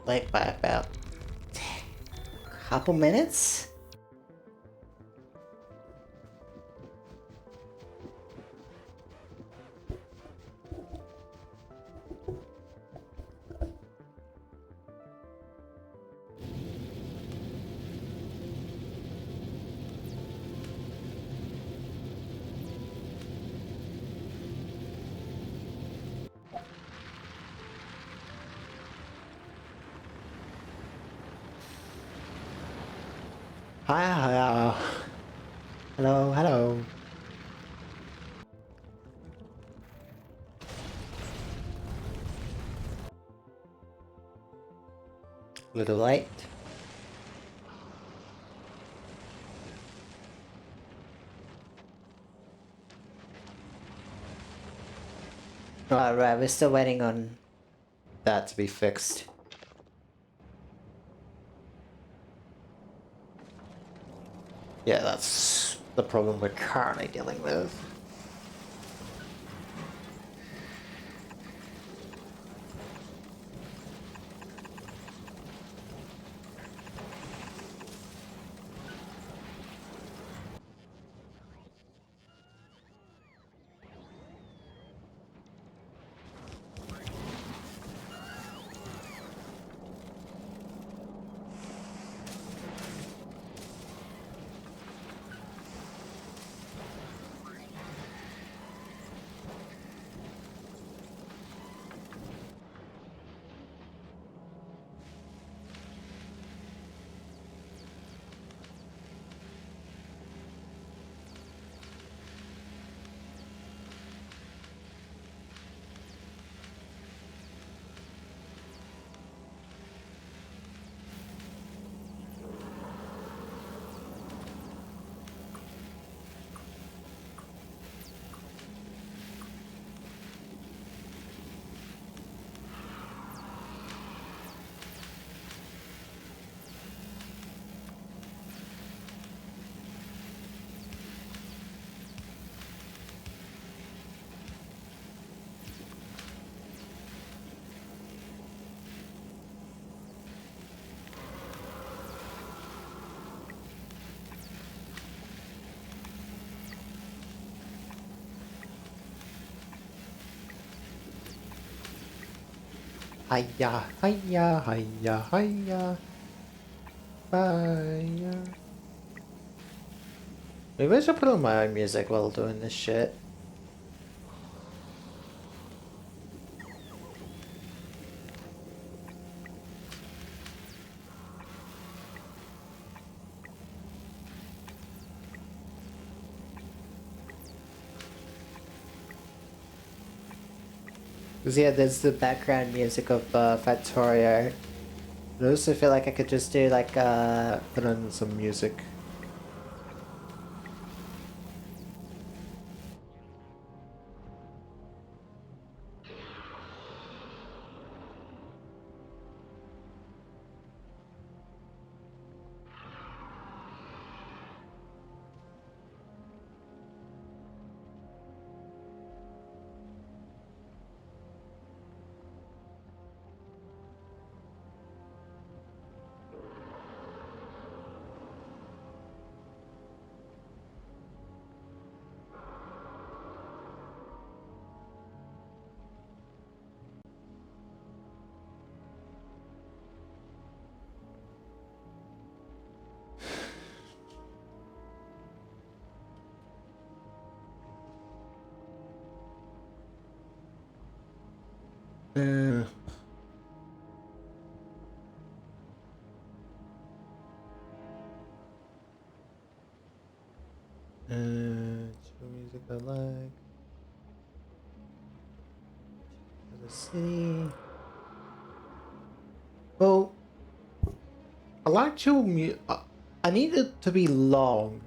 late by about a couple minutes. Hi, hello. Little late. Right, we're still waiting on that to be fixed. Yeah, that's the problem we're currently dealing with. Hiya, hiya, hiya, hiya. Hiya. Maybe I should put on my own music while doing this shit. Because yeah, there's the background music of Factorio. I also feel like I could just do like, put on some music. Uh, chill music I like. The city. Well, I like chill music. I need it to be long.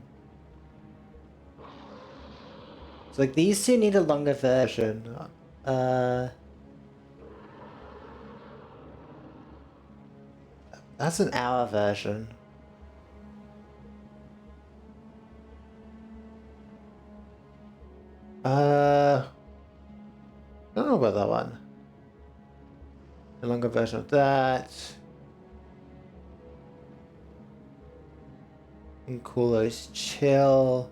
So like these two need a longer version. That's an hour version. I don't know about that one. A longer version of that. And Coolo's chill.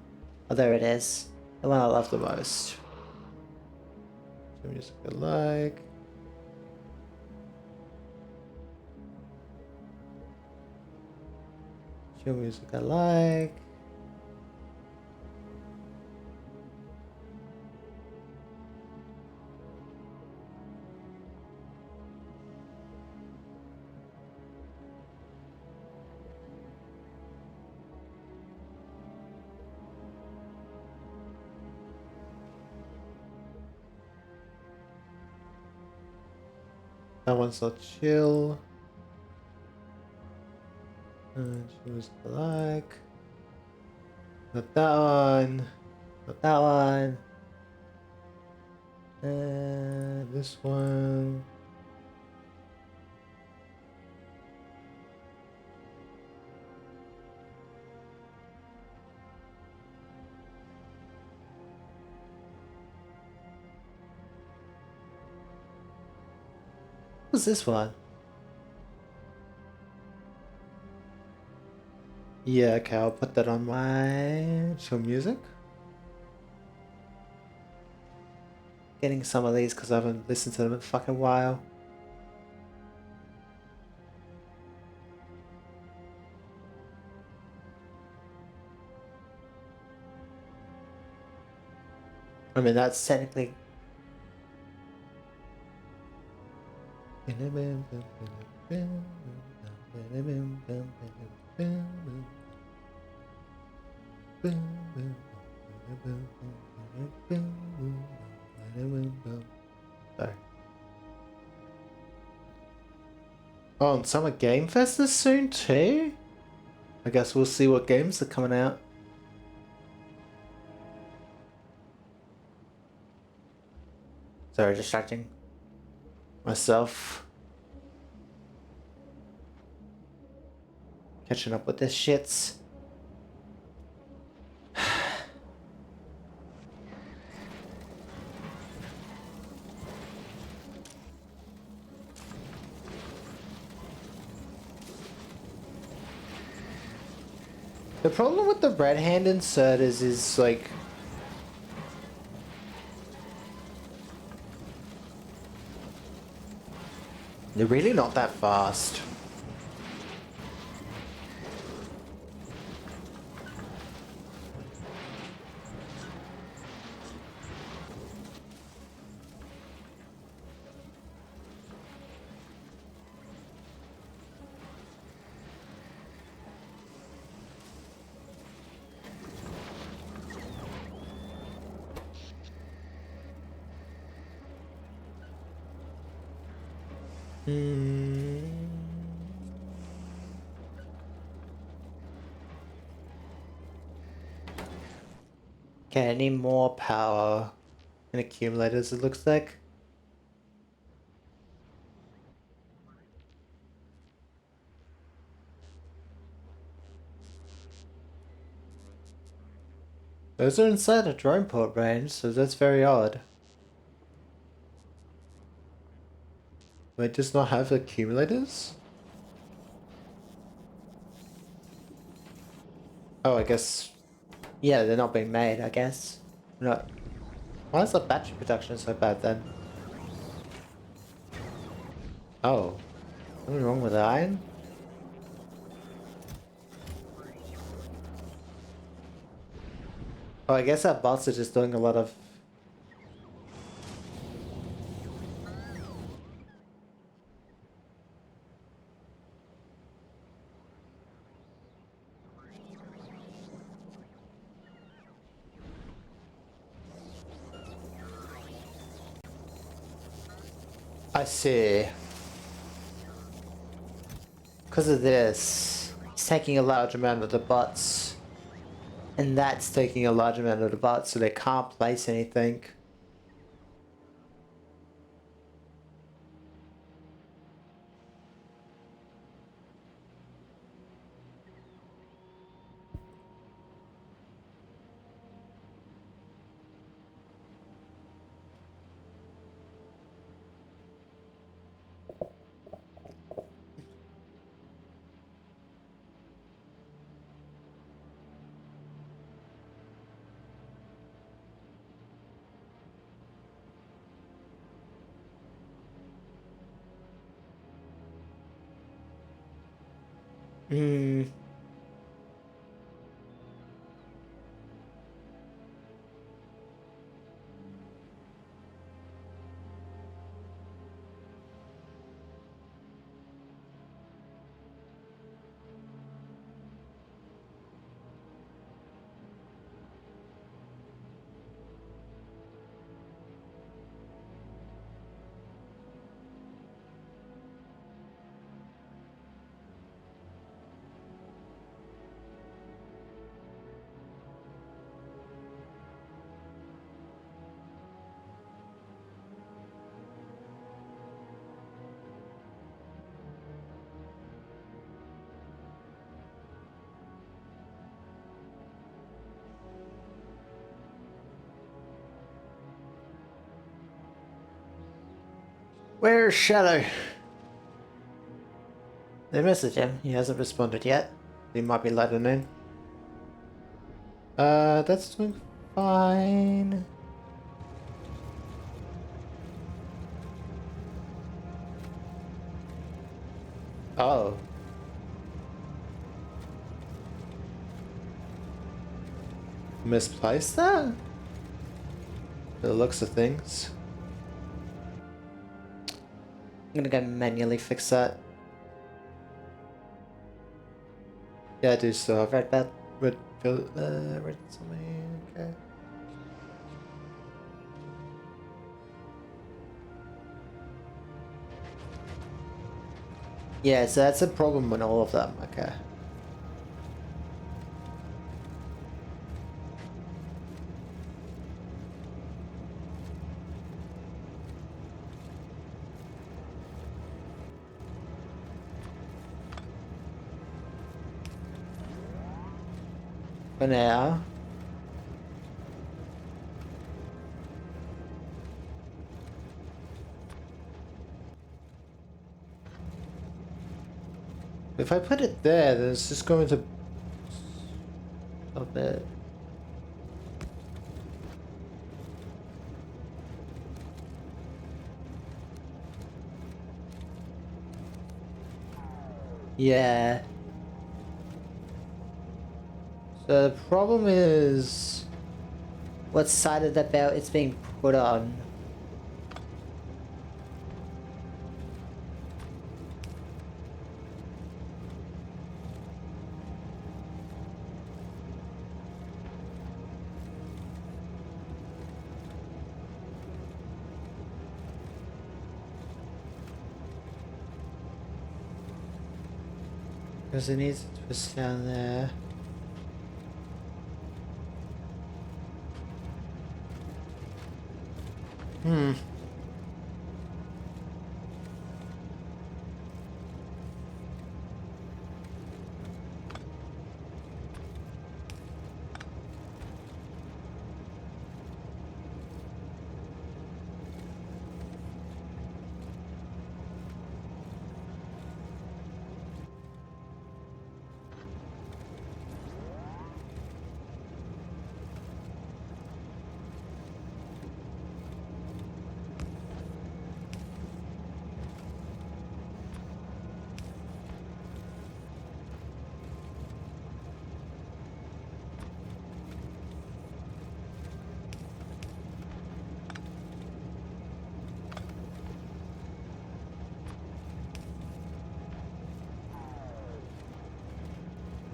Oh, there it is. The one I love the most. Some music I like. Chill music I like. That one's not chill. Chill music I like. Not that one. Not that one. This one. What's this one? Yeah, okay, I'll put that on my chill music. Getting some of these because I haven't listened to them in a fucking while. I mean, that's technically. Sorry. Oh, and Summer Game Fest is soon too? I guess we'll see what games are coming out. Sorry, distracting myself. Catching up with this shits. The problem with the red hand inserters is like they're really not that fast. Okay, I need more power and accumulators, it looks like. Those are inside a drone port range, so that's very odd. Do I just not have accumulators? Oh, I guess. Yeah, they're not being made, I guess. No. Why is the battery production so bad then? Oh. Something wrong with the iron? Oh, I guess our bots are just doing a lot of. I see. Because of this, it's taking a large amount of the bots. And that's taking a large amount of the bots, so they can't place anything. Hmm. Where's Shadow? They messaged him. He hasn't responded yet. He might be letting in. That's doing fine. Oh. Misplaced that? The looks of things. I'm gonna go manually fix that. Yeah, I do still have red something, okay. Yeah, so that's a problem with all of them, okay. For now. If I put it there, then it's just going to a bit. Yeah. So the problem is what side of the belt it's being put on. Because it needs to twist down there. Hmm.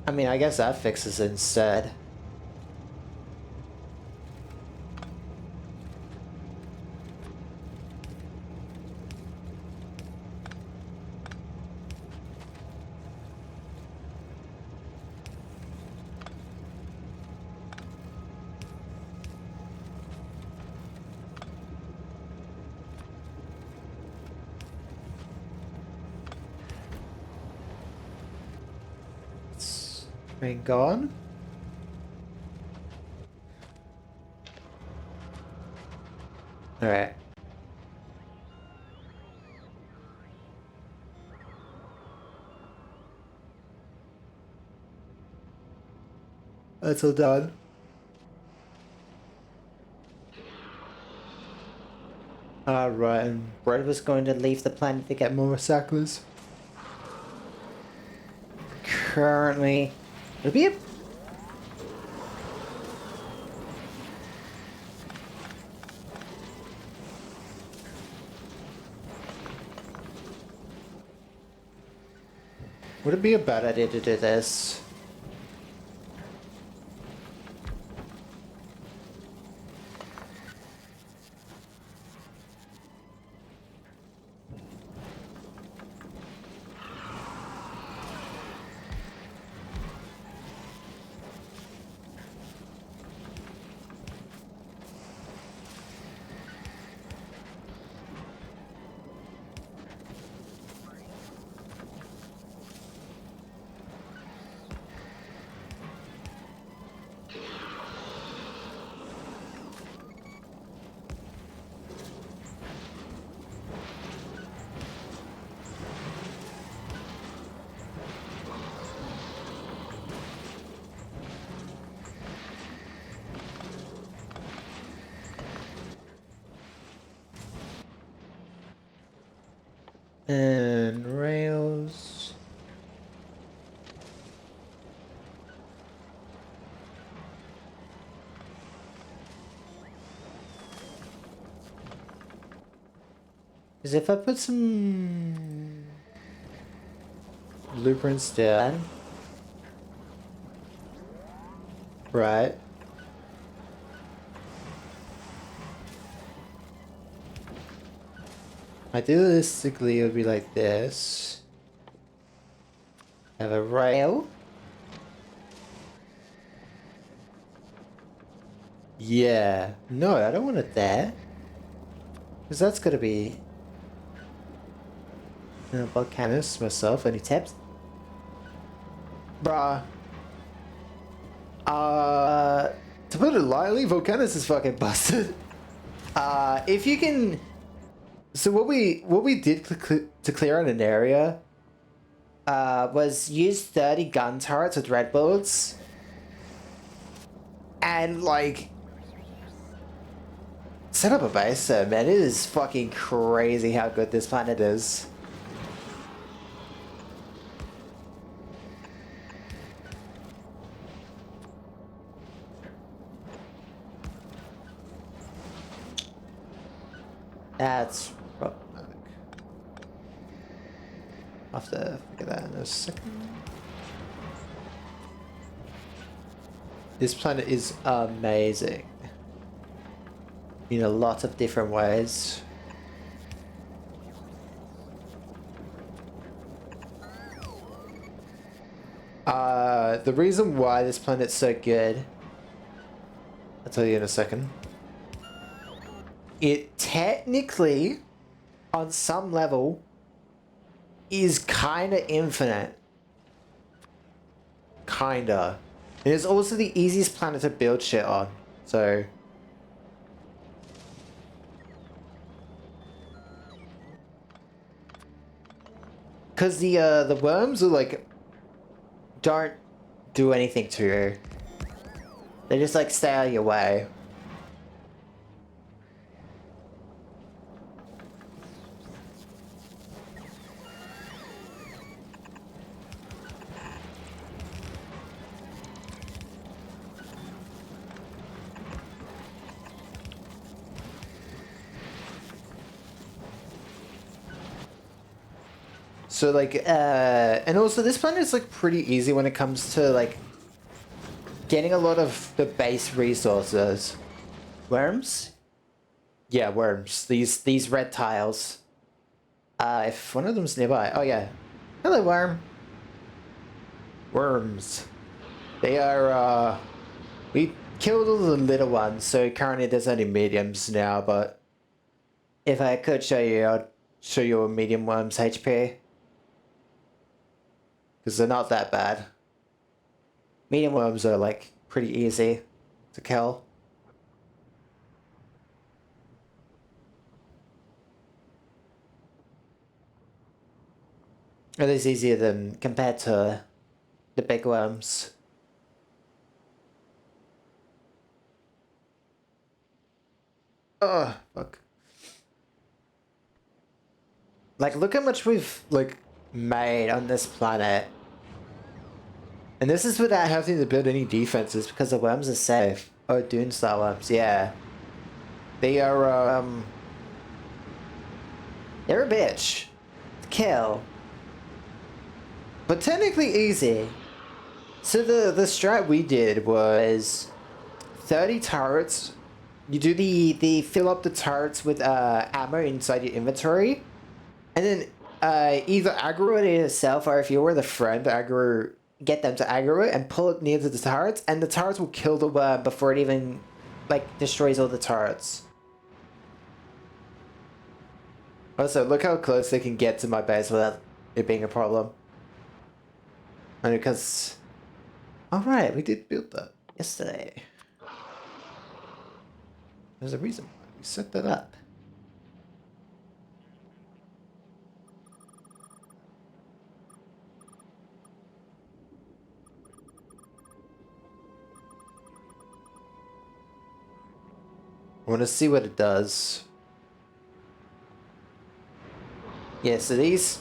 I mean, I guess that fixes it instead. It's been gone. Alright. That's all done. Alright, and Brett was going to leave the planet to get more recyclers. currently... It'll be a... Would it be a bad idea to do this? And rails. Because if I put some blueprints down, right? Idealistically, it would be like this. Have a rail. Yeah. No, I don't want it there. Because that's gonna be... Volcanus myself, any taps? Bruh. To put it lightly, Volcanus is fucking busted. If you can... So what we did to clear out an area was use 30 gun turrets with red bullets, and like set up a base there, man. It is fucking crazy how good this planet is. That's problematic. I'll have to figure that in a second. This planet is amazing in a lot of different ways. The reason why this planet's so good, I'll tell you in a second. It technically, on some level, is kinda infinite. Kinda. It is also the easiest planet to build shit on, so... Cause the worms are like... don't do anything to you. They just like stay out of your way. So like, and also this planet is like pretty easy when it comes to like getting a lot of the base resources. Worms? Yeah, worms. These red tiles. If one of them's nearby. Oh yeah. Hello, worm. Worms. They are, we killed all the little ones, so currently there's only mediums now, but if I could show you, I'd show you a medium worm's HP. Because they're not that bad. Medium worms are like pretty easy to kill. At least easier than compared to the big worms. Oh, fuck. Like, look how much we've, like, made on this planet. And this is without having to build any defenses because the worms are safe. Oh, Dune Star worms, yeah. They are, they're a bitch to kill. But technically easy. So the strat we did was 30 turrets. You do the fill up the turrets with ammo inside your inventory. And then either aggro it yourself, or if you were the friend, aggro, get them to aggro it and pull it near to the turrets, and the turrets will kill the worm before it even like destroys all the turrets. Also, look how close they can get to my base without it being a problem. And because, all right, we did build that yesterday. There's a reason why we set that up. I want to see what it does. Yeah, so these...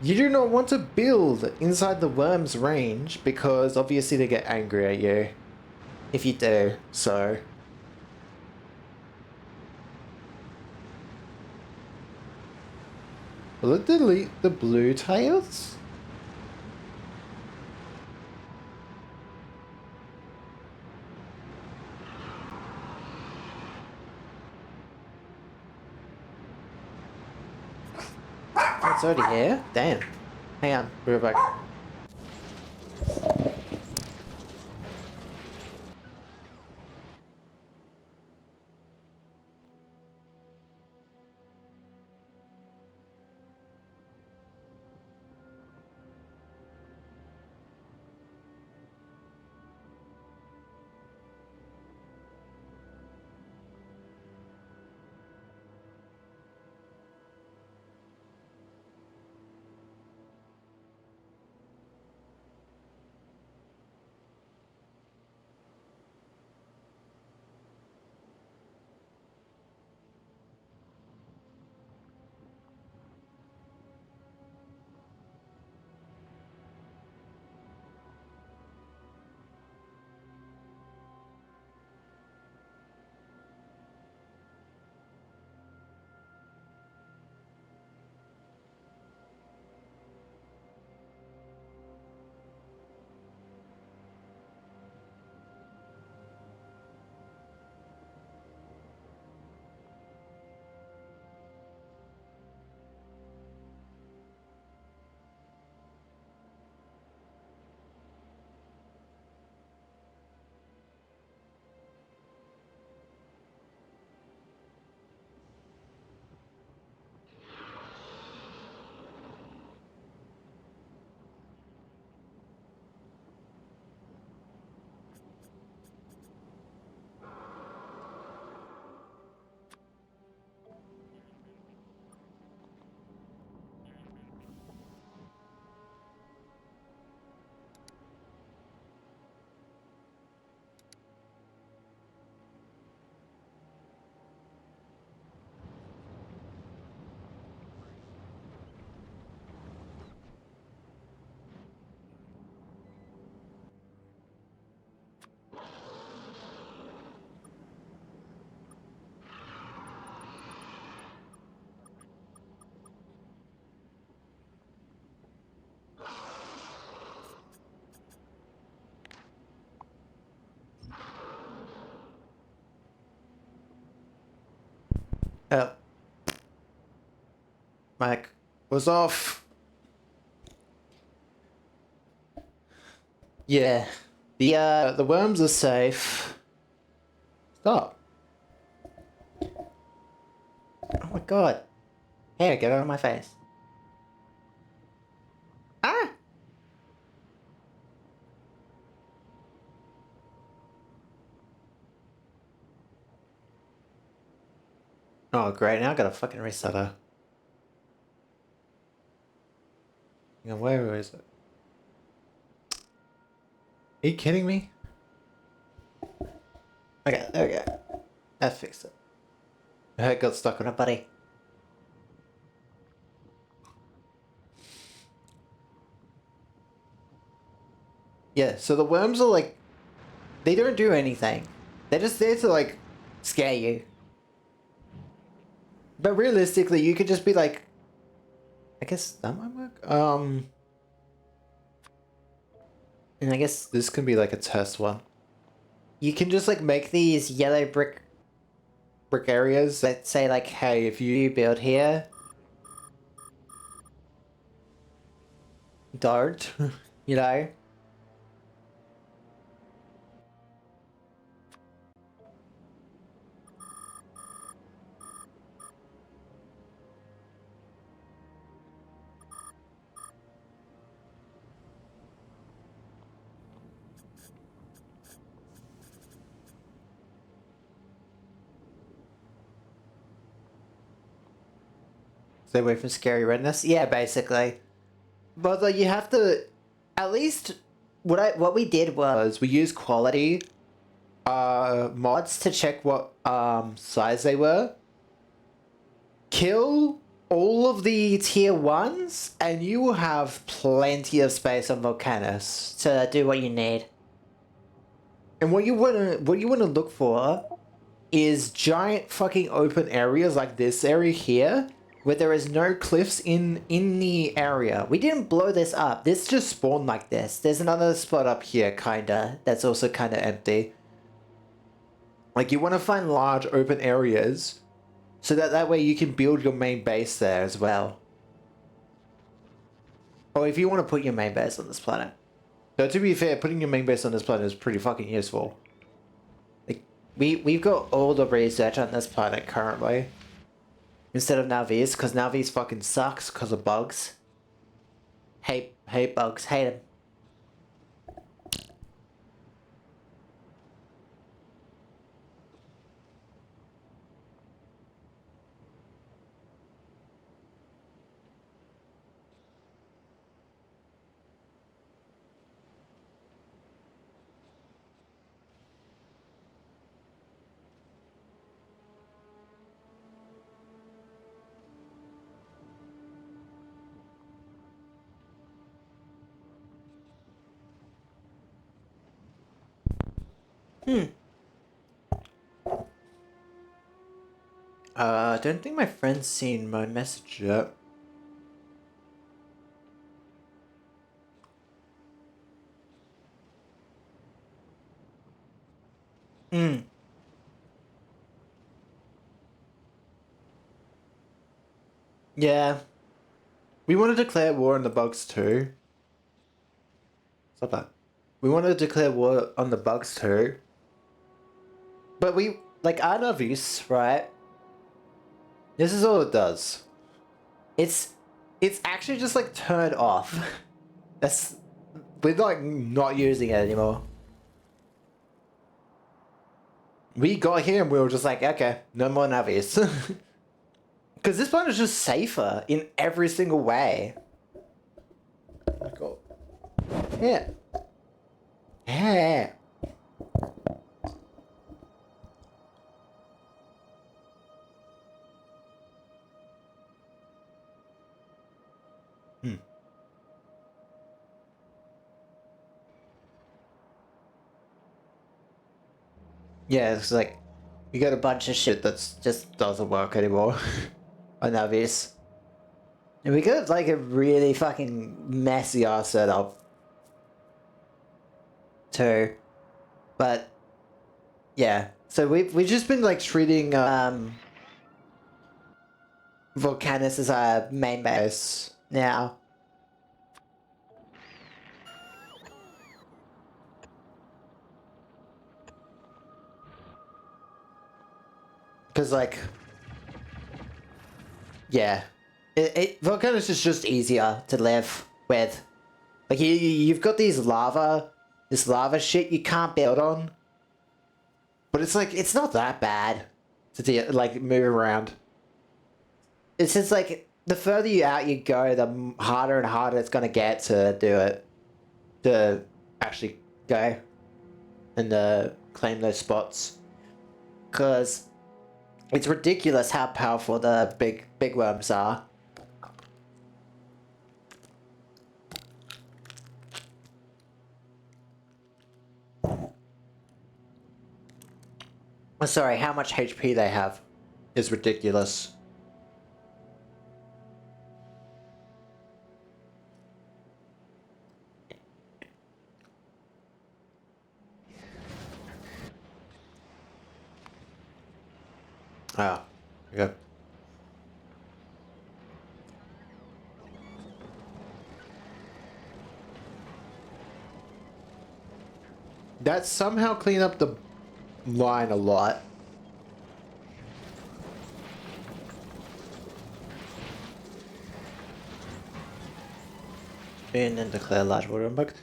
You do not want to build inside the worm's range because obviously they get angry at you if you do, so... Will it delete the blue tails? Oh, it's already here? Damn. Hang on, we're back. Oh. Mic was off. Yeah. The worms are safe. Stop. Oh my god. Here, get out of my face. Ah! Oh great, now I gotta fucking reset her. Hang on, where is it? Are you kidding me? Okay, there we go. That fixed it. I heard it got stuck on it, buddy. Yeah, so the worms are like, they don't do anything. They're just there to like scare you. But realistically, you could just be like, I guess that might work. And I guess this can be like a test one. You can just like make these yellow brick areas that say like, hey, if you build here, don't, you know? Stay away from scary redness. Yeah, basically. But like, you have to, at least what we did was we used quality mods to check what size they were. Kill all of the tier 1s and you will have plenty of space on Volcanus to do what you need. And what you wanna look for is giant fucking open areas like this area here, where there is no cliffs in the area. We didn't blow this up. This just spawned like this. There's another spot up here, kinda, that's also kinda empty. Like, you want to find large open areas so that way you can build your main base there as well. Or if you want to put your main base on this planet. Though to be fair, putting your main base on this planet is pretty fucking useful. Like, we've got all the research on this planet currently. Instead of Navi's, because Navi's fucking sucks because of bugs. Hate bugs, hate them. I don't think my friend's seen my message yet. Yeah. We want to declare war on the bugs too. Stop that. We want to declare war on the bugs too. But we, like, our Navis, right? This is all it does. It's actually just like turned off. That's, we're like not using it anymore. We got here and we were just like, okay, no more Navis. Because this one is just safer in every single way. Oh my god. Yeah. Yeah. Yeah, it's like, you got a bunch of shit that's just doesn't work anymore on Navis. And we got like a really fucking messy ass setup too. But yeah, so we've just been like treating Volcanus as our main base now. Because like, yeah, Volcanus is just easier to live with. Like you've got this lava shit you can't build on. But it's like, it's not that bad to like move around. It's just like, the further you out you go, the harder and harder it's gonna get to do it. To actually go and claim those spots. Because it's ridiculous how powerful the big worms are. Sorry, how much HP they have is ridiculous. Ah, okay. That somehow cleaned up the line a lot. And then declare large water impact.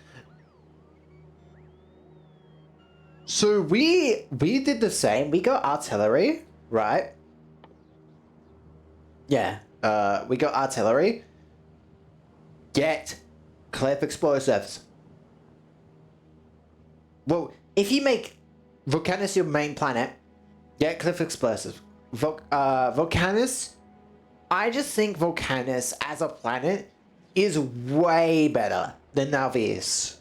So we did the same. We got artillery, right? Yeah. We got artillery. Get cliff explosives. Well, if you make Volcanus your main planet, get cliff explosives. Volcanus, I just think Volcanus as a planet is way better than Nalvis.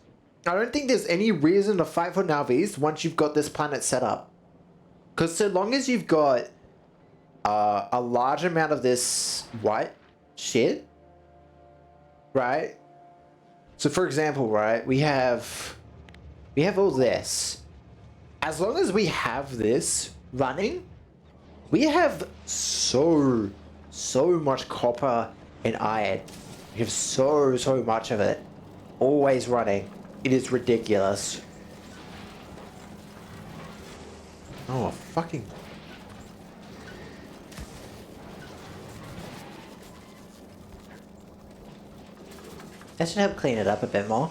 I don't think there's any reason to fight for Nalvis once you've got this planet set up. Because so long as you've got a large amount of this white shit, right? So for example, right, we have all this. As long as we have this running, we have so much copper and iron. We have so much of it always running. It is ridiculous. Oh, fucking... That should help clean it up a bit more.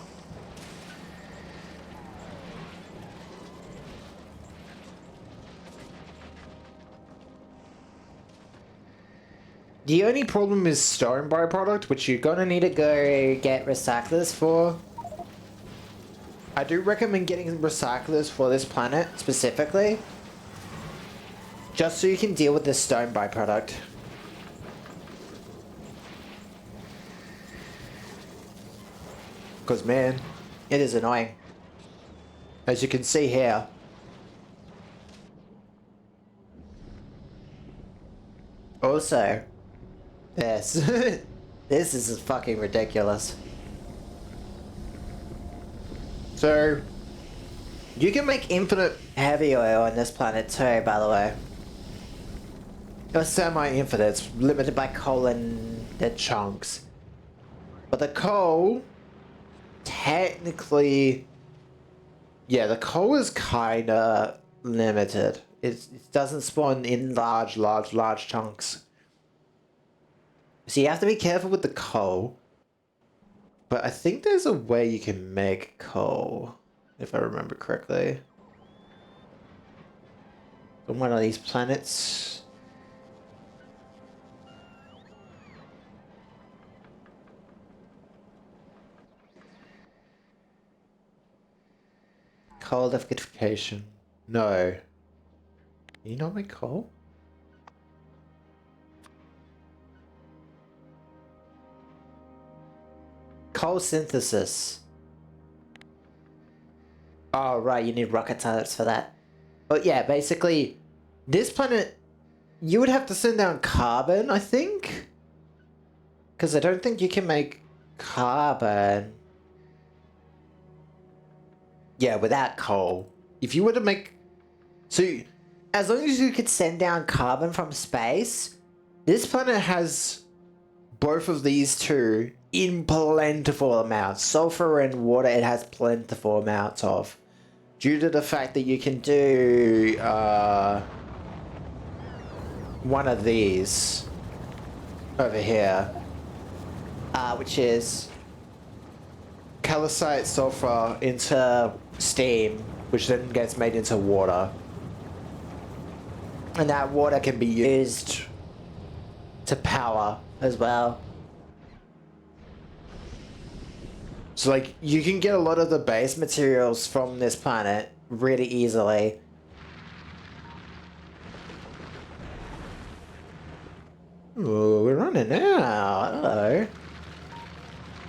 The only problem is stone byproduct, which you're gonna need to go get recyclers for. I do recommend getting recyclers for this planet specifically, just so you can deal with the stone byproduct. Because man, it is annoying. As you can see here. Also, this. This is fucking ridiculous. So, you can make infinite heavy oil on this planet too, by the way. Or semi-infinite, it's limited by coal and the chunks. But the coal, technically, yeah, the coal is kinda limited. It doesn't spawn in large chunks. So you have to be careful with the coal. But I think there's a way you can make coal, if I remember correctly. On one of these planets. Coal liquefaction. No. Can you not make coal? Coal synthesis. Oh, right, you need rocket science for that. But yeah, basically, this planet, you would have to send down carbon, I think? Because I don't think you can make carbon. Yeah, without coal. If you were to make... So, as long as you could send down carbon from space, this planet has both of these two in plentiful amounts. Sulfur and water it has plentiful amounts of. Due to the fact that you can do one of these over here. Which is calcite sulfur into steam, which then gets made into water. And that water can be used to power as well. So like, you can get a lot of the base materials from this planet really easily. Ooh, we're running out. Hello.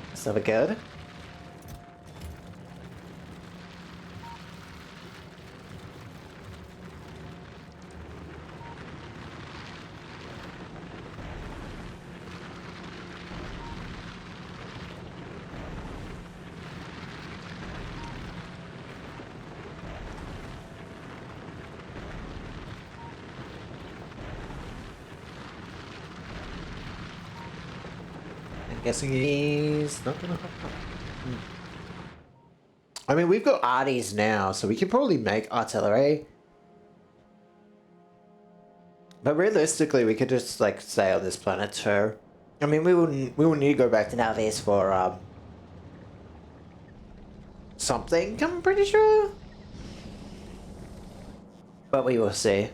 That's never good. Guessing he's not gonna hop up. I mean, we've got arties now, so we can probably make artillery. But realistically, we could just like stay on this planet too. I mean, we will need to go back to Navis for something. I'm pretty sure, but we will see.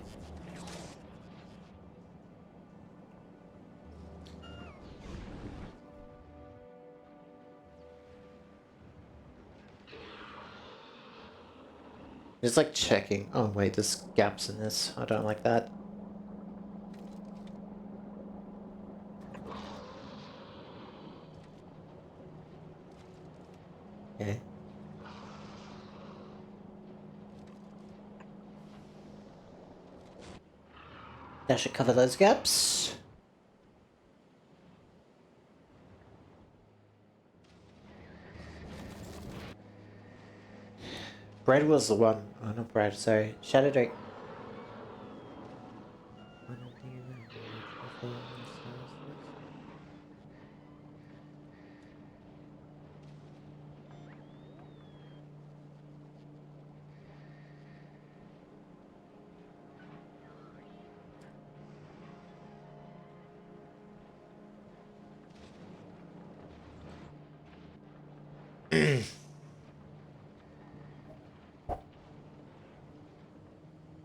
Just like checking. Oh wait, there's gaps in this. I don't like that. Okay. That should cover those gaps. Bread was the one. Oh, not bread, sorry. Shadow Drake.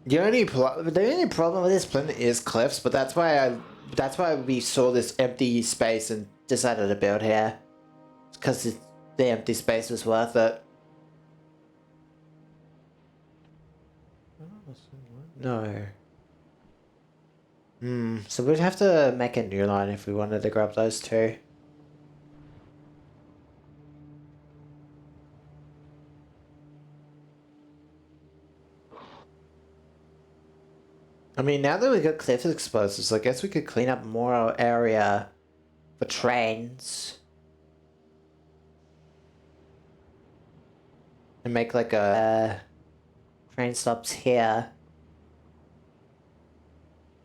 The only problem with this planet is cliffs, but that's why we saw this empty space and decided to build here. Because the empty space was worth it. No. So we'd have to make a new line if we wanted to grab those two. I mean, now that we got cliff explosives, I guess we could clean up more area for trains. And make like a train stops here.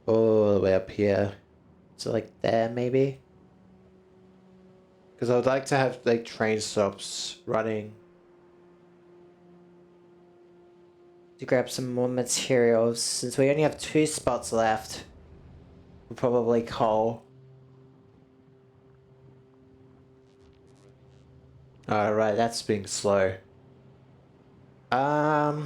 All the way up here. So like there maybe? Because I would like to have like train stops running. To grab some more materials, since we only have 2 spots left. We'll probably coal. Alright, that's being slow. Okay.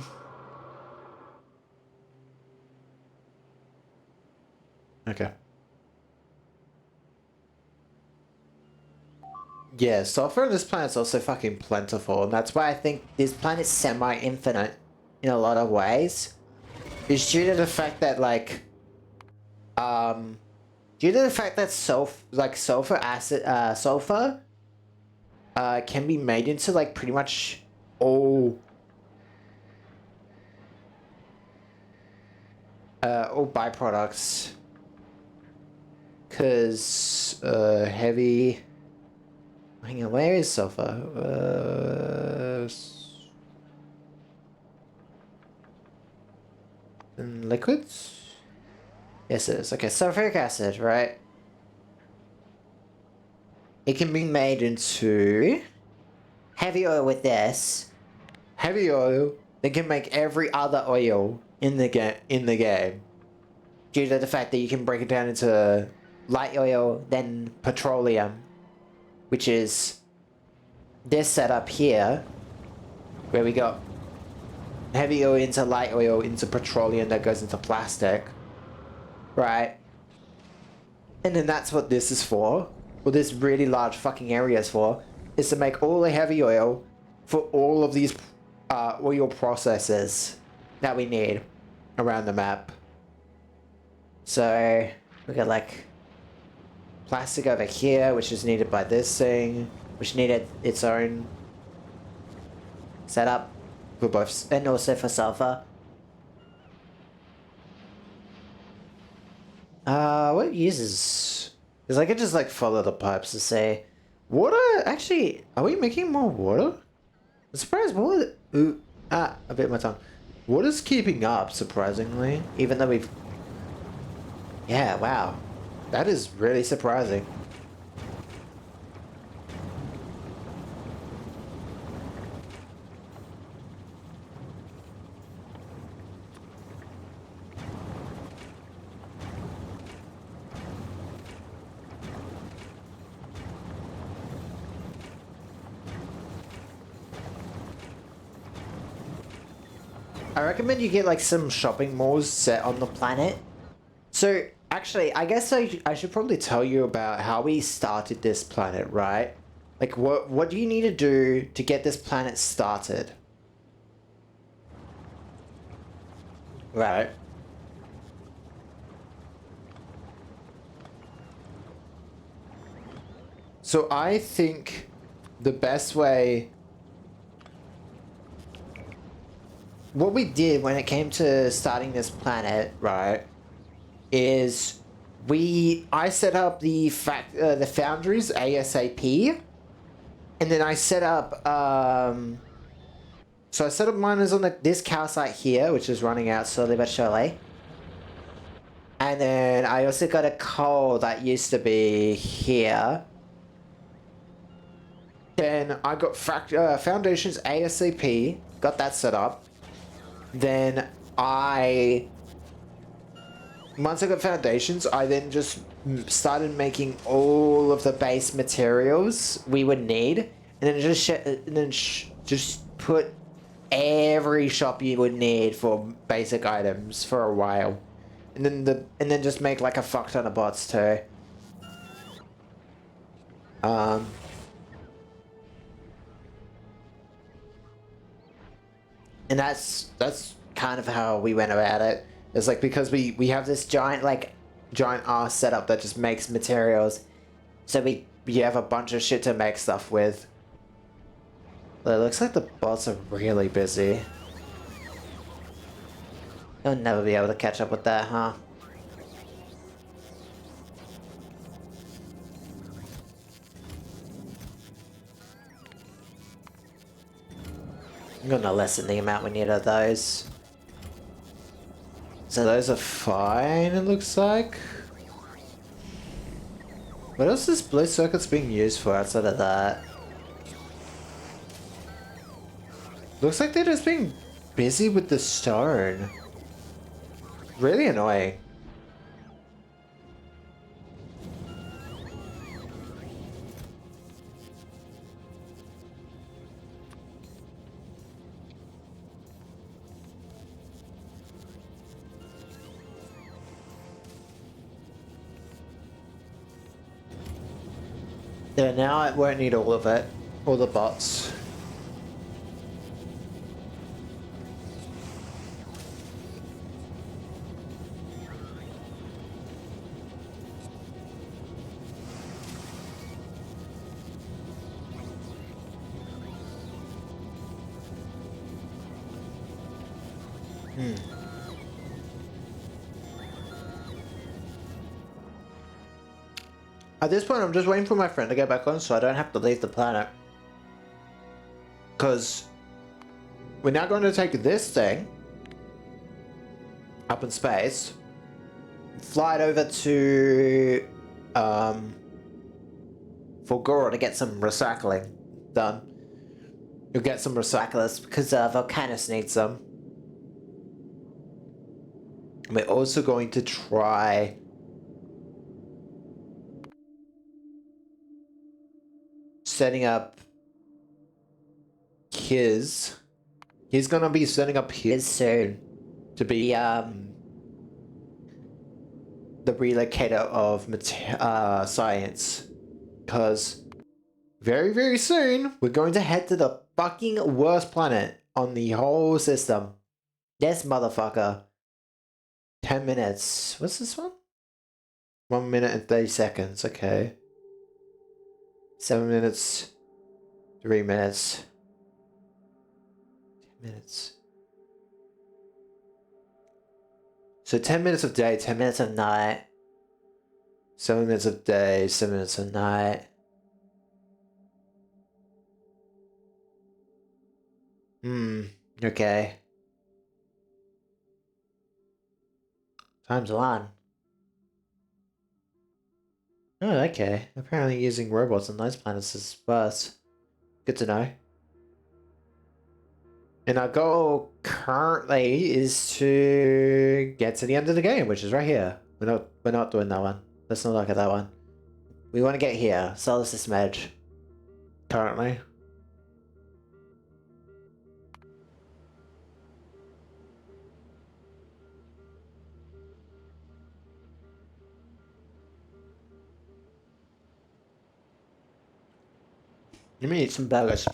Yeah, sulfur on this planet's also fucking plentiful, and that's why I think this planet's semi-infinite in a lot of ways. It's due to the fact that like due to the fact that sulfur acid sulfur can be made into like pretty much all byproducts. Cause heavy, hang on, where is sulfur? In liquids? Yes, it is. Okay, sulfuric acid, right? It can be made into heavy oil with this. Heavy oil that can make every other oil in the game. Due to the fact that you can break it down into light oil, then petroleum, which is this setup here, where we got heavy oil into light oil into petroleum that goes into plastic, right? And then that's what this is for. What this really large fucking area is for, is to make all the heavy oil for all of these oil processes that we need around the map. So we got like plastic over here, which is needed by this thing, which needed its own setup for both, and also for sulfur. What uses? Because I could just like follow the pipes to say, water. Actually, are we making more water? I'm surprised water. Ooh, I bit my tongue. Water's keeping up surprisingly, even though we've. Yeah, wow, that is really surprising. I recommend you get like some shopping malls set on the planet. So actually, I guess I should probably tell you about how we started this planet, right? Like what do you need to do to get this planet started? Right. So I think the best way, what we did when it came to starting this planet, right, is I set up the foundries ASAP, and then I set up so I set up miners on this cow site here, which is running out slowly but surely. And then I also got a coal that used to be here. Then I got foundations ASAP, got that set up. Then once I got foundations, I then just started making all of the base materials we would need, and then just put every shop you would need for basic items for a while, and then just make like a fuck ton of bots too. And that's kind of how we went about it. It's like because we have this giant ass setup that just makes materials, so we have a bunch of shit to make stuff with. But it looks like the bots are really busy. You'll never be able to catch up with that, huh? I'm gonna lessen the amount we need of those. So those are fine, it looks like. What else is blue circuits being used for outside of that? Looks like they're just being busy with the stone. Really annoying. Yeah, now I won't need all of it. All the bots. At this point, I'm just waiting for my friend to get back on so I don't have to leave the planet. Because we're now going to take this thing up in space, fly it over to Fulgora to get some recycling done. You'll get some recyclers because Volcanus needs some. We're also going to try setting up his. He's gonna be setting up his soon to be the relocator of science, because very, very soon we're going to head to the fucking worst planet on the whole system. Yes, motherfucker. 10 minutes. What's this one? 1 minute and 30 seconds. Okay. 7 minutes. 3 minutes. 10 minutes. So 10 minutes of day, 10 minutes of night. 7 minutes of day, 7 minutes of night. Okay. Times 1. Oh, okay. Apparently using robots on those planets is worse. Good to know. And our goal currently is to get to the end of the game, which is right here. We're not doing that one. Let's not look at that one. We want to get here. Solar System Edge. Currently. Let me eat some burgers.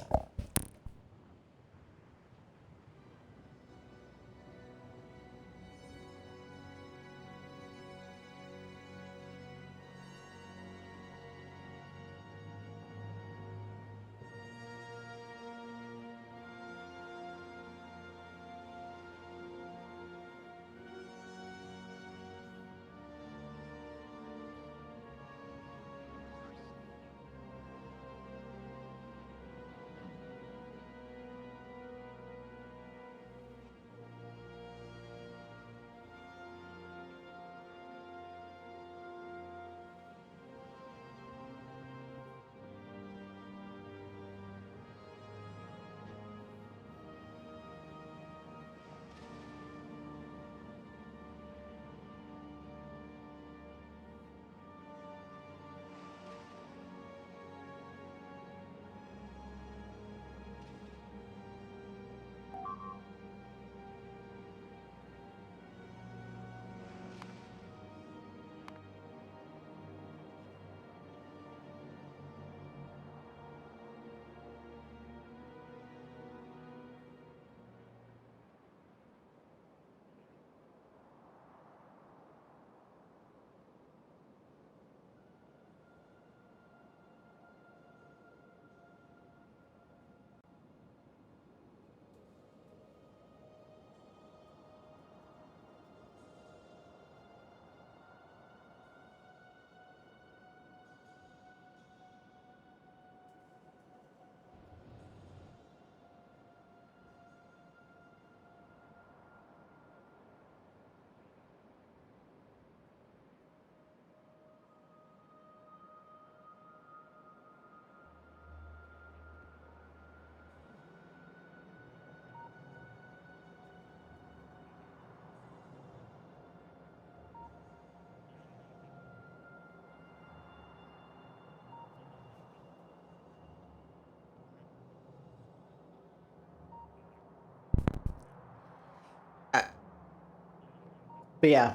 But yeah,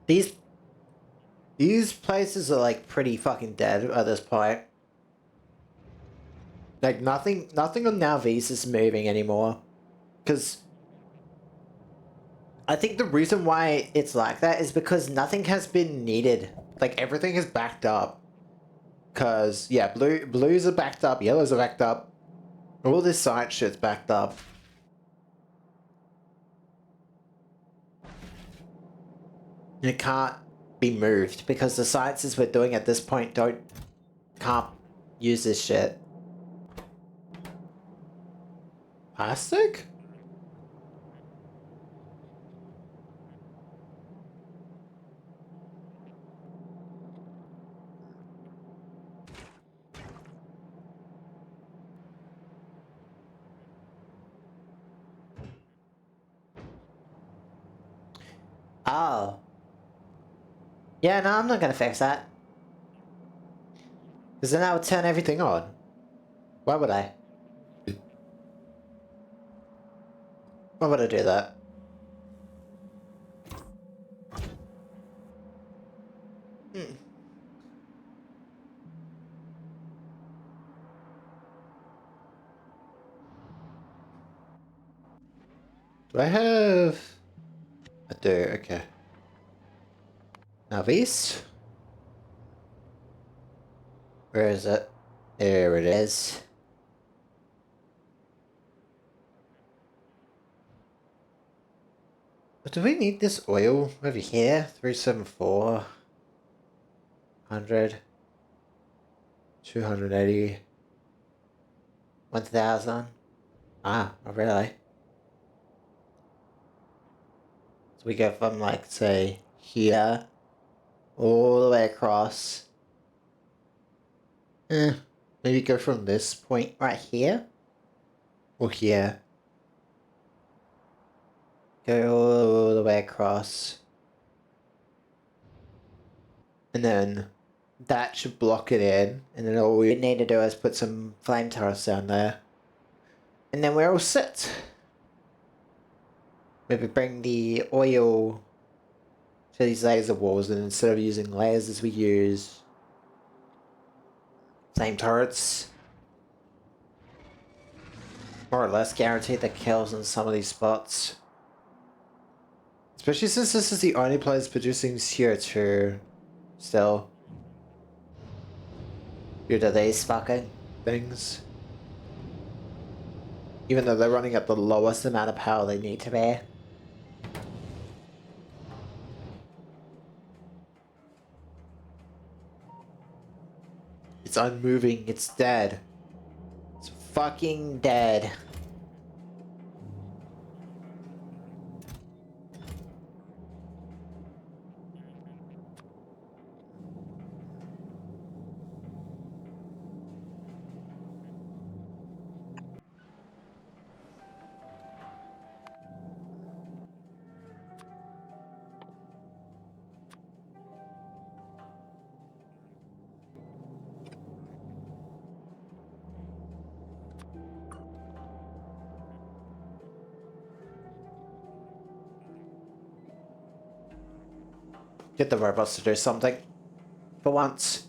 these places are like pretty fucking dead at this point. Like nothing on Nalvis is moving anymore. Because I think the reason why it's like that is because nothing has been needed. Like everything is backed up. Cause yeah, blues are backed up, yellows are backed up. All this side shit's backed up. And it can't be moved because the sciences we're doing at this point can't use this shit. Plastic? Oh. Yeah, no, I'm not gonna fix that. Because then I would turn everything on. Why would I? Why would I do that? Hmm. Do I have... I do, okay. Now these? Where is it? There it is. But do we need this oil over here? 374. 100. 280. 1000. Ah, not really. So we go from like, say, here, all the way across. Maybe go from this point right here? Or here. Go all the way across. And then that should block it in. And then all we need to do is put some flame turrets down there. And then we're all set. Maybe bring the oil to these laser walls, and instead of using lasers we use flame turrets. more or less guaranteed the kills in some of these spots. Especially since this is the only place producing CO2 still. Due to these fucking things. Even though they're running at the lowest amount of power they need to be. It's unmoving, it's dead. It's fucking dead. Get the robots to do something. For once.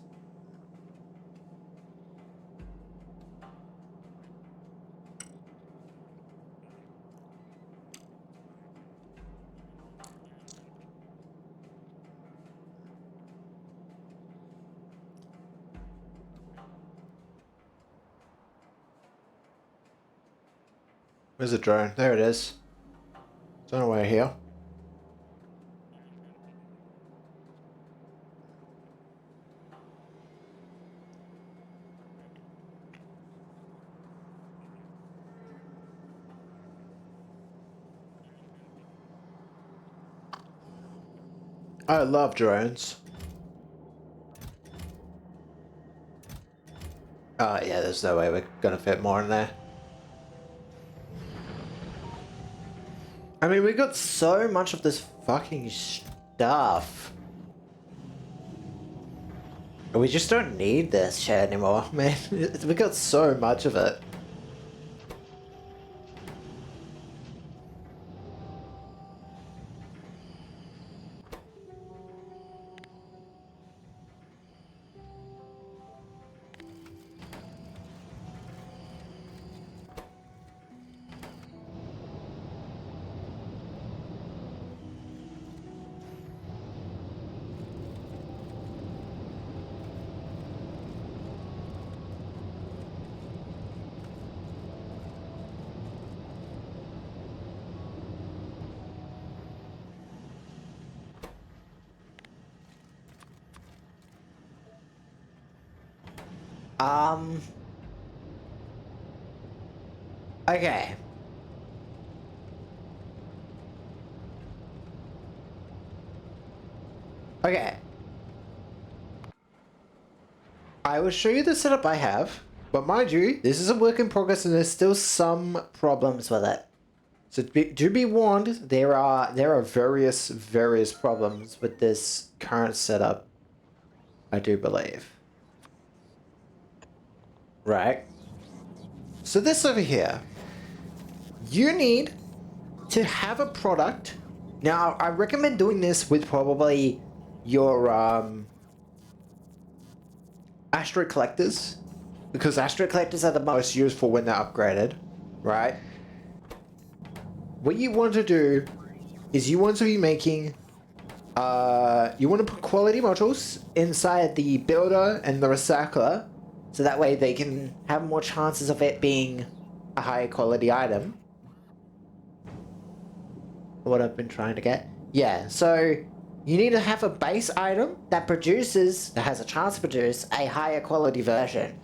Where's the drone? There it is. It's on the way here. I love drones. Oh yeah, there's no way we're gonna fit more in there. I mean, we got so much of this fucking stuff. We just don't need this shit anymore, man. We got so much of it. Okay. Okay. I will show you the setup I have, but mind you, this is a work in progress and there's still some problems with it. So do be warned, there are various problems with this current setup, I do believe. Right? So this over here, you need to have a product. Now, I recommend doing this with probably your asteroid collectors, because asteroid collectors are the most useful when they're upgraded, right? What you want to do is you want to be making, you want to put quality modules inside the builder and the recycler, so that way they can have more chances of it being a higher quality item. What I've been trying to get. Yeah, so you need to have a base item that has a chance to produce a higher quality version.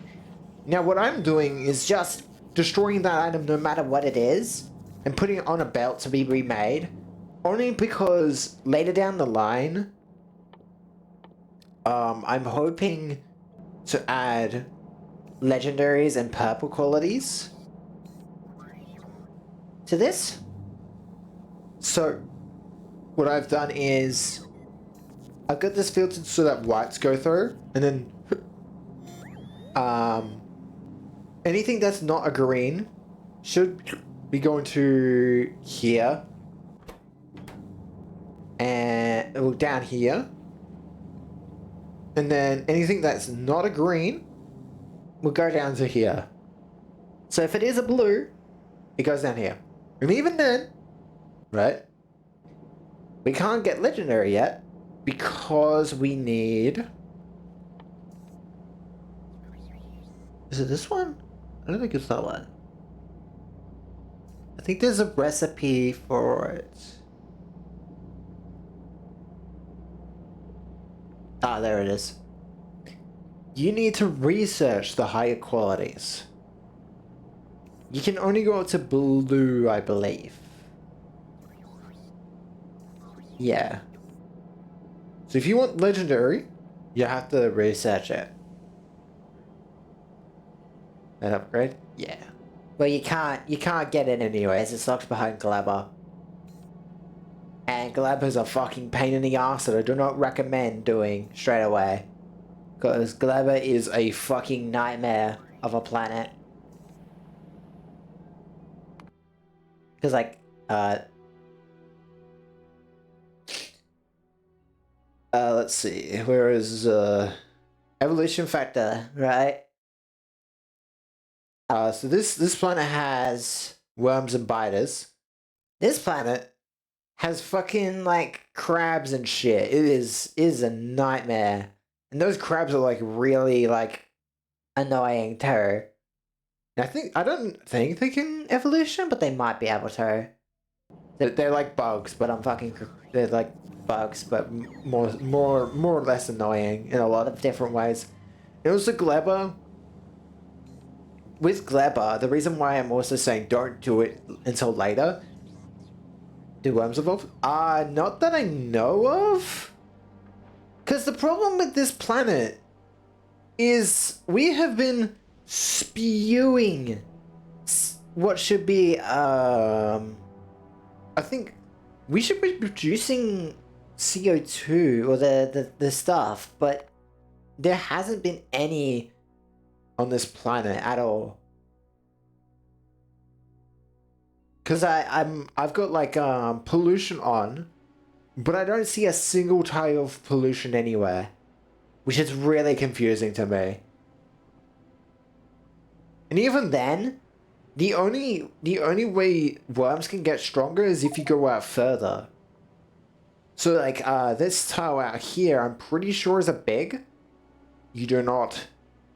Now what I'm doing is just destroying that item no matter what it is, and putting it on a belt to be remade, only because later down the line, I'm hoping to add legendaries and purple qualities to this. So what I've done is I've got this filtered so that whites go through, and then anything that's not a green should be going to here and well, down here, and then anything that's not a green will go down to here. So if it is a blue, it goes down here. And even then, right, we can't get legendary yet because we need... Is it this one? I don't think it's that one. I think there's a recipe for it. Ah, there it is. You need to research the higher qualities. You can only go up to blue, I believe. Yeah. So if you want legendary, you have to research it. An upgrade? Yeah. Well, you can't get it anyways. It's locked behind Glaber. And Glaber's a fucking pain in the ass that I do not recommend doing straight away. Because Glaber is a fucking nightmare of a planet. Because, like, let's see. Where is, evolution factor, right? So this planet has worms and biters. This planet has fucking, like, crabs and shit. It is a nightmare. And those crabs are, like, really, like, annoying too. And I don't think they can evolution, but they might be able to. They're like bugs, but they're like bugs, but more or less annoying in a lot of different ways. And also Glebber. With Glebber, the reason why I'm also saying don't do it until later. Do worms evolve? Not that I know of. Because the problem with this planet is we have been spewing what should be, I think we should be producing CO2 or the stuff, but there hasn't been any on this planet at all. Cause I've got like pollution on, but I don't see a single type of pollution anywhere, which is really confusing to me. And even then, the only way worms can get stronger is if you go out further. So like this tile out here, I'm pretty sure is a big. You do not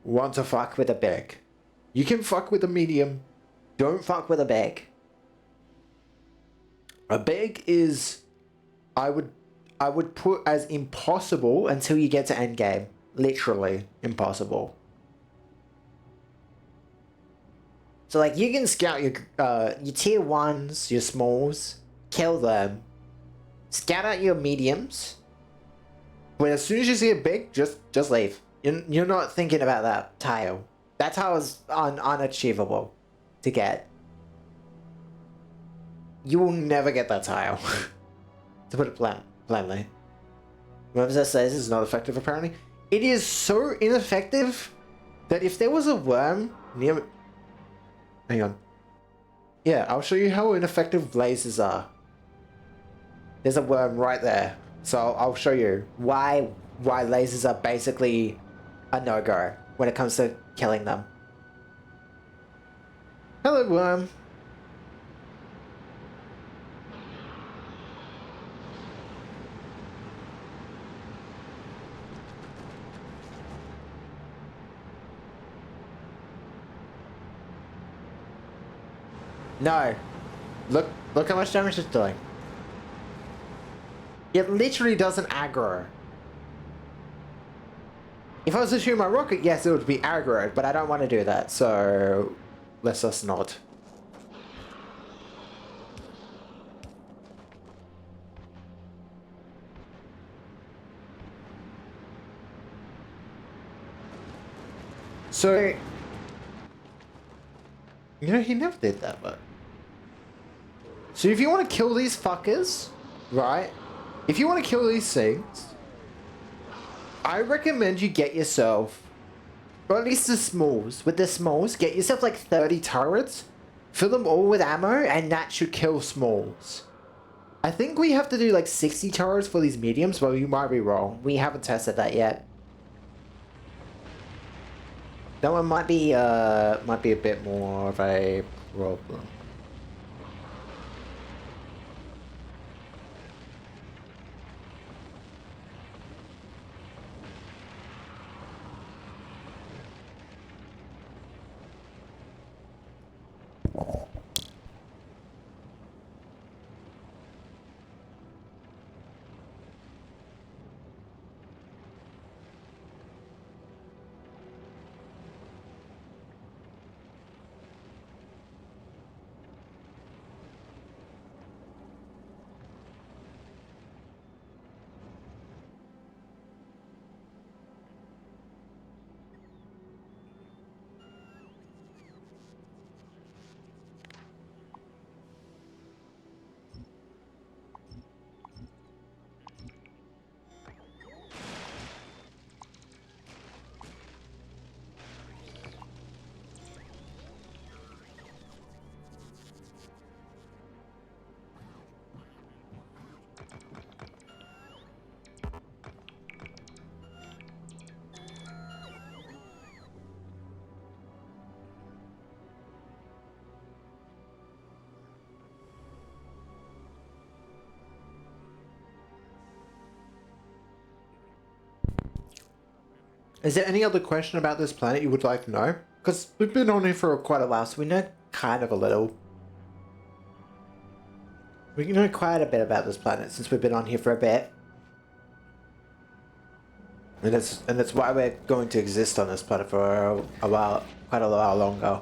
want to fuck with a big. You can fuck with a medium. Don't fuck with a big. A big is, I would put as impossible until you get to endgame. Literally impossible. So like you can scout your tier 1s, your smalls, kill them, scout out your mediums, but as soon as you see a big, just leave. You're not thinking about that tile. That tile is unachievable to get. You will never get that tile. To put it plainly. Whoever that says is not effective apparently. It is so ineffective that if there was a worm near... Hang on. Yeah, I'll show you how ineffective lasers are. There's a worm right there. So I'll show you why lasers are basically a no-go when it comes to killing them. Hello, worm. No. Look how much damage it's doing. It literally doesn't aggro. If I was to shoot my rocket, yes, it would be aggroed, but I don't want to do that, so let's just not. So, you know, he never did that, but... So if you want to kill these fuckers, right? If you want to kill these things, I recommend you get yourself, or at least the smalls. With the smalls, get yourself like 30 turrets, fill them all with ammo, and that should kill smalls. I think we have to do like 60 turrets for these mediums, but you might be wrong. We haven't tested that yet. That one might be a bit more of a problem. Is there any other question about this planet you would like to know? Because we've been on here for quite a while, so we know kind of a little. We know quite a bit about this planet since we've been on here for a bit. And it's why we're going to exist on this planet for a while, quite a while longer.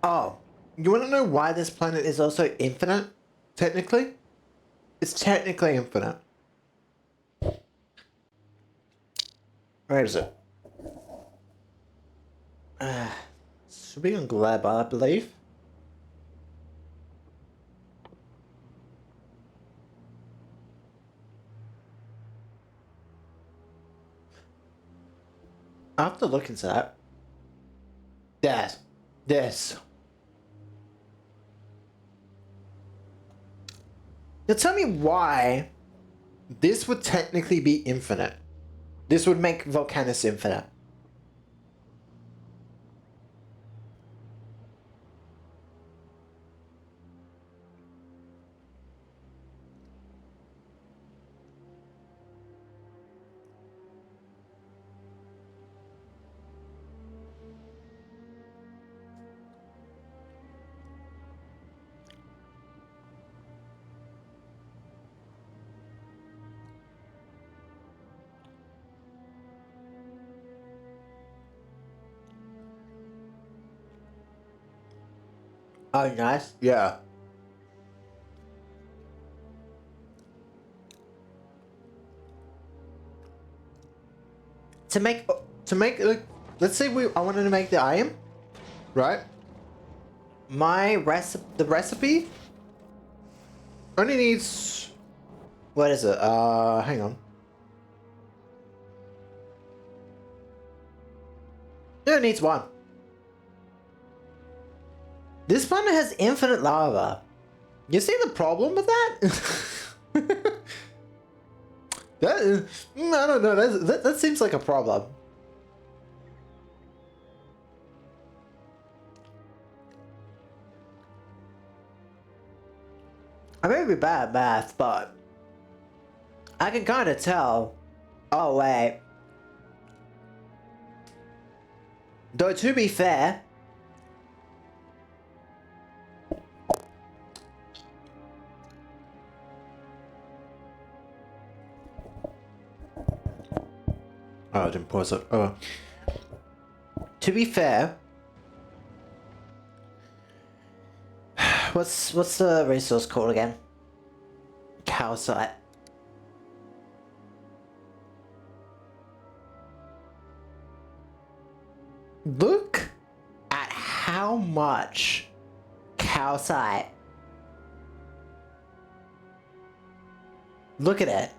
Oh, you want to know why this planet is also infinite? Technically? It's technically infinite. Where is it? Should be on Gleb, I believe. I have to look into that. Yes. Yes. Now tell me why this would technically be infinite. This would make Volcanus infinite. Oh, nice. Yeah. To make like, let's say I wanted to make the iron, right? The recipe only needs, what is it? Hang on. It only needs one. This planet has infinite lava. You see the problem with that? That is, I don't know. That seems like a problem. I may be bad at math, but I can kind of tell. Oh wait. Though to be fair, oh, I didn't pause it. Oh. To be fair, what's the resource called again? Calcite. Look at how much calcite. Look at it.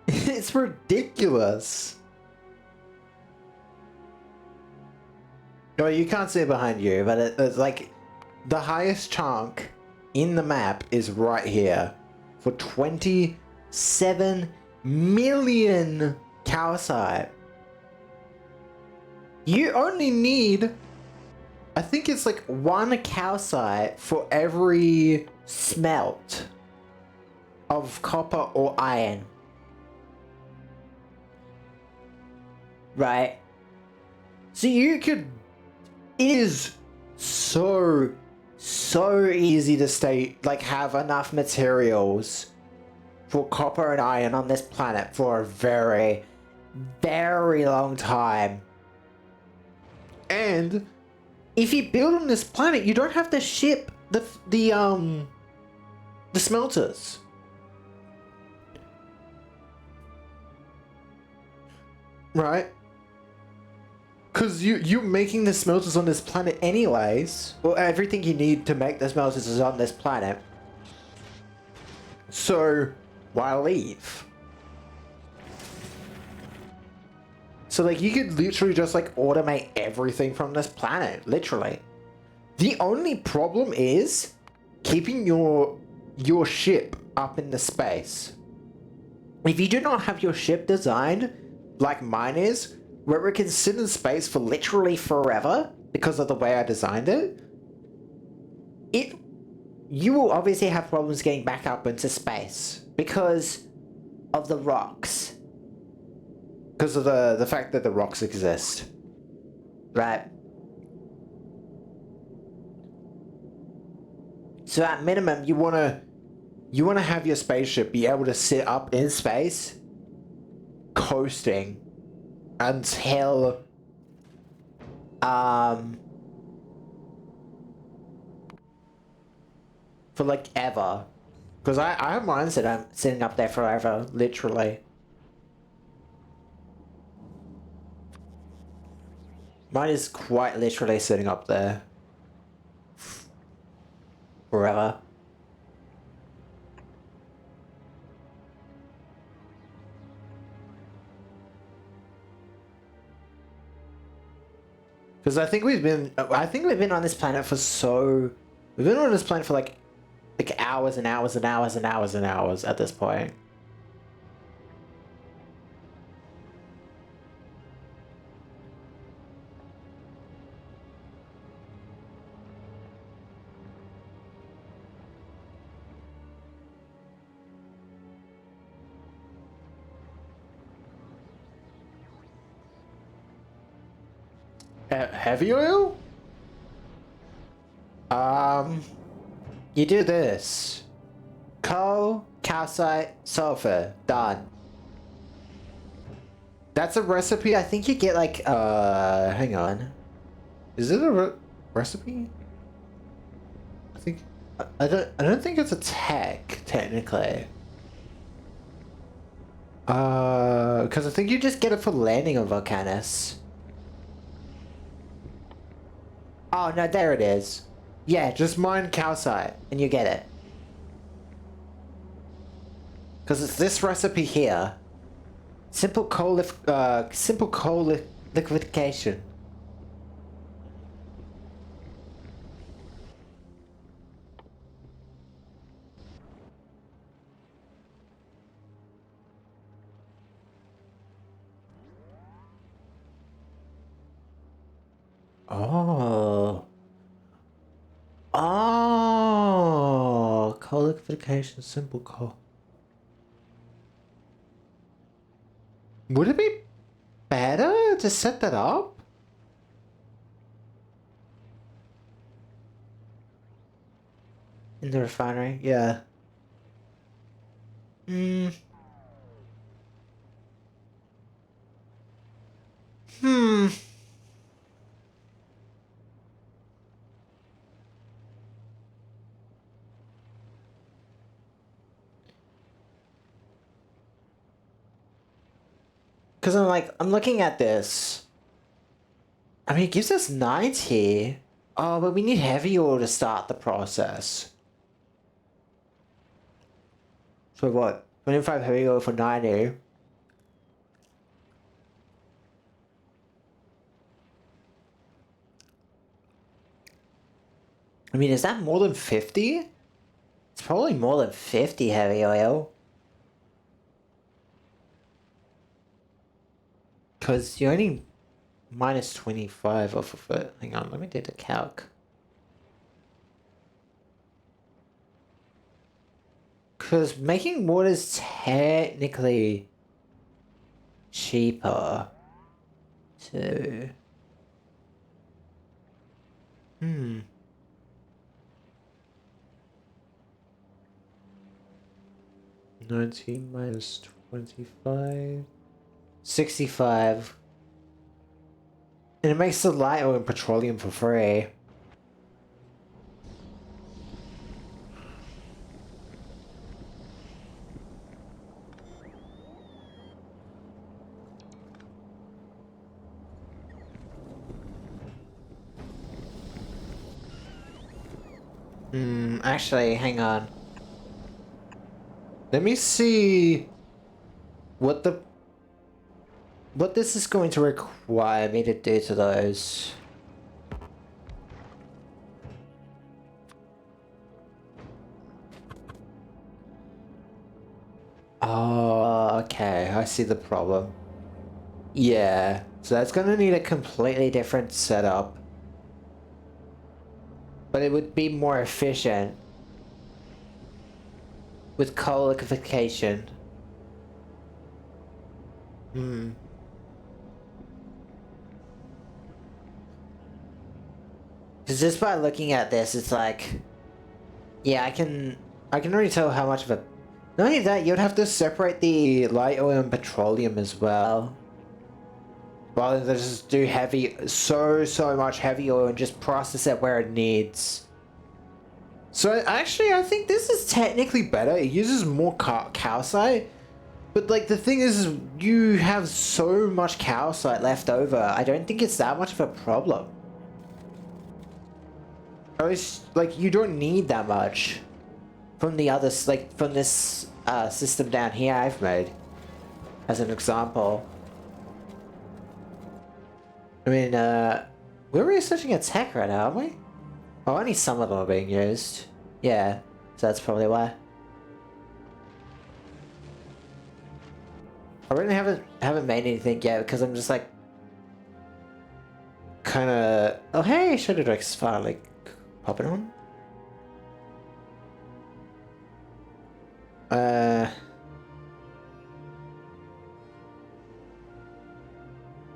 It's ridiculous. No, you can't see it behind you, but it's like the highest chunk in the map is right here for 27 million calcite. You only need, I think it's like one calcite for every smelt of copper or iron. Right? So you could, it is so easy to have enough materials for copper and iron on this planet for a very, very long time. And if you build on this planet, you don't have to ship the smelters. Right? Because you're making the smelters on this planet anyways. Well, everything you need to make the smelters is on this planet. So, why leave? So, like, you could literally just, like, automate everything from this planet. Literally. The only problem is keeping your ship up in the space. If you do not have your ship designed like mine is, where it can sit in space for literally forever because of the way I designed it, you will obviously have problems getting back up into space because of the rocks. Because of the fact that the rocks exist. Right? So at minimum, you wanna have your spaceship be able to sit up in space, coasting, until for like ever. Because I have mine that I'm sitting up there forever, literally. Mine is quite literally sitting up there forever. Because I think we've been on this planet for we've been on this planet for like hours and hours and hours and hours and hours at this point. Heavy oil? You do this. Coal, calcite, sulfur. Done. That's a recipe. I think you get like, hang on. Is it a recipe? I don't think it's a tech, technically. Because I think you just get it for landing on Volcanus. Oh, no, there it is. Yeah, just mine calcite, and you get it. Because it's this recipe here. Simple coal liquefaction. Oh. Oh, coal liquefaction, simple coal. Would it be better to set that up? In the refinery? Yeah. Hmm. Hmm. Because I'm looking at this. I mean, it gives us 90. Oh, but we need heavy ore to start the process. So what? 25 heavy ore for 90. I mean, is that more than 50? It's probably more than 50 heavy oil. Because you only minus 25 off of it. Hang on, let me do the calc. Because making wood is technically cheaper. So... Hmm. 19 minus 25. 65. And it makes the light oil and petroleum for free. Actually, hang on. Let me see what this is going to require me to do to those. Oh, okay. I see the problem. Yeah. So that's going to need a completely different setup. But it would be more efficient with coal liquefaction. Because just by looking at this, it's like, yeah, I can already tell how much of a. Not only that, you'd have to separate the light oil and petroleum as well. Rather than just do so much heavy oil and just process it where it needs. So actually, I think this is technically better. It uses more calcite. But like the thing is you have so much calcite left over. I don't think it's that much of a problem. Or it's like you don't need that much from the others, like from this system down here I've made as an example. I mean, we're researching a tech right now, aren't we? Oh, only some of them are being used. Yeah, so that's probably why. I really haven't made anything yet because I'm just like kind of. Oh hey, Shadow Drake's finally popping on.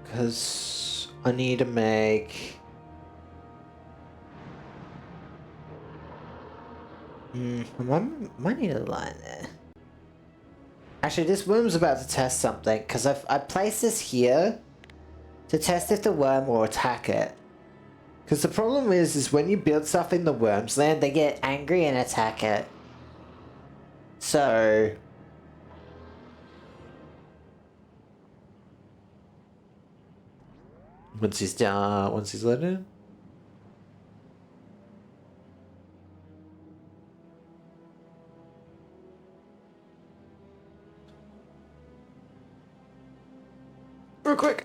Because I need to make. Might need a line there. Actually, this worm's about to test something because I placed this here to test if the worm will attack it. Because the problem is when you build stuff in the worm's land, they get angry and attack it. So once he's let in. Real quick.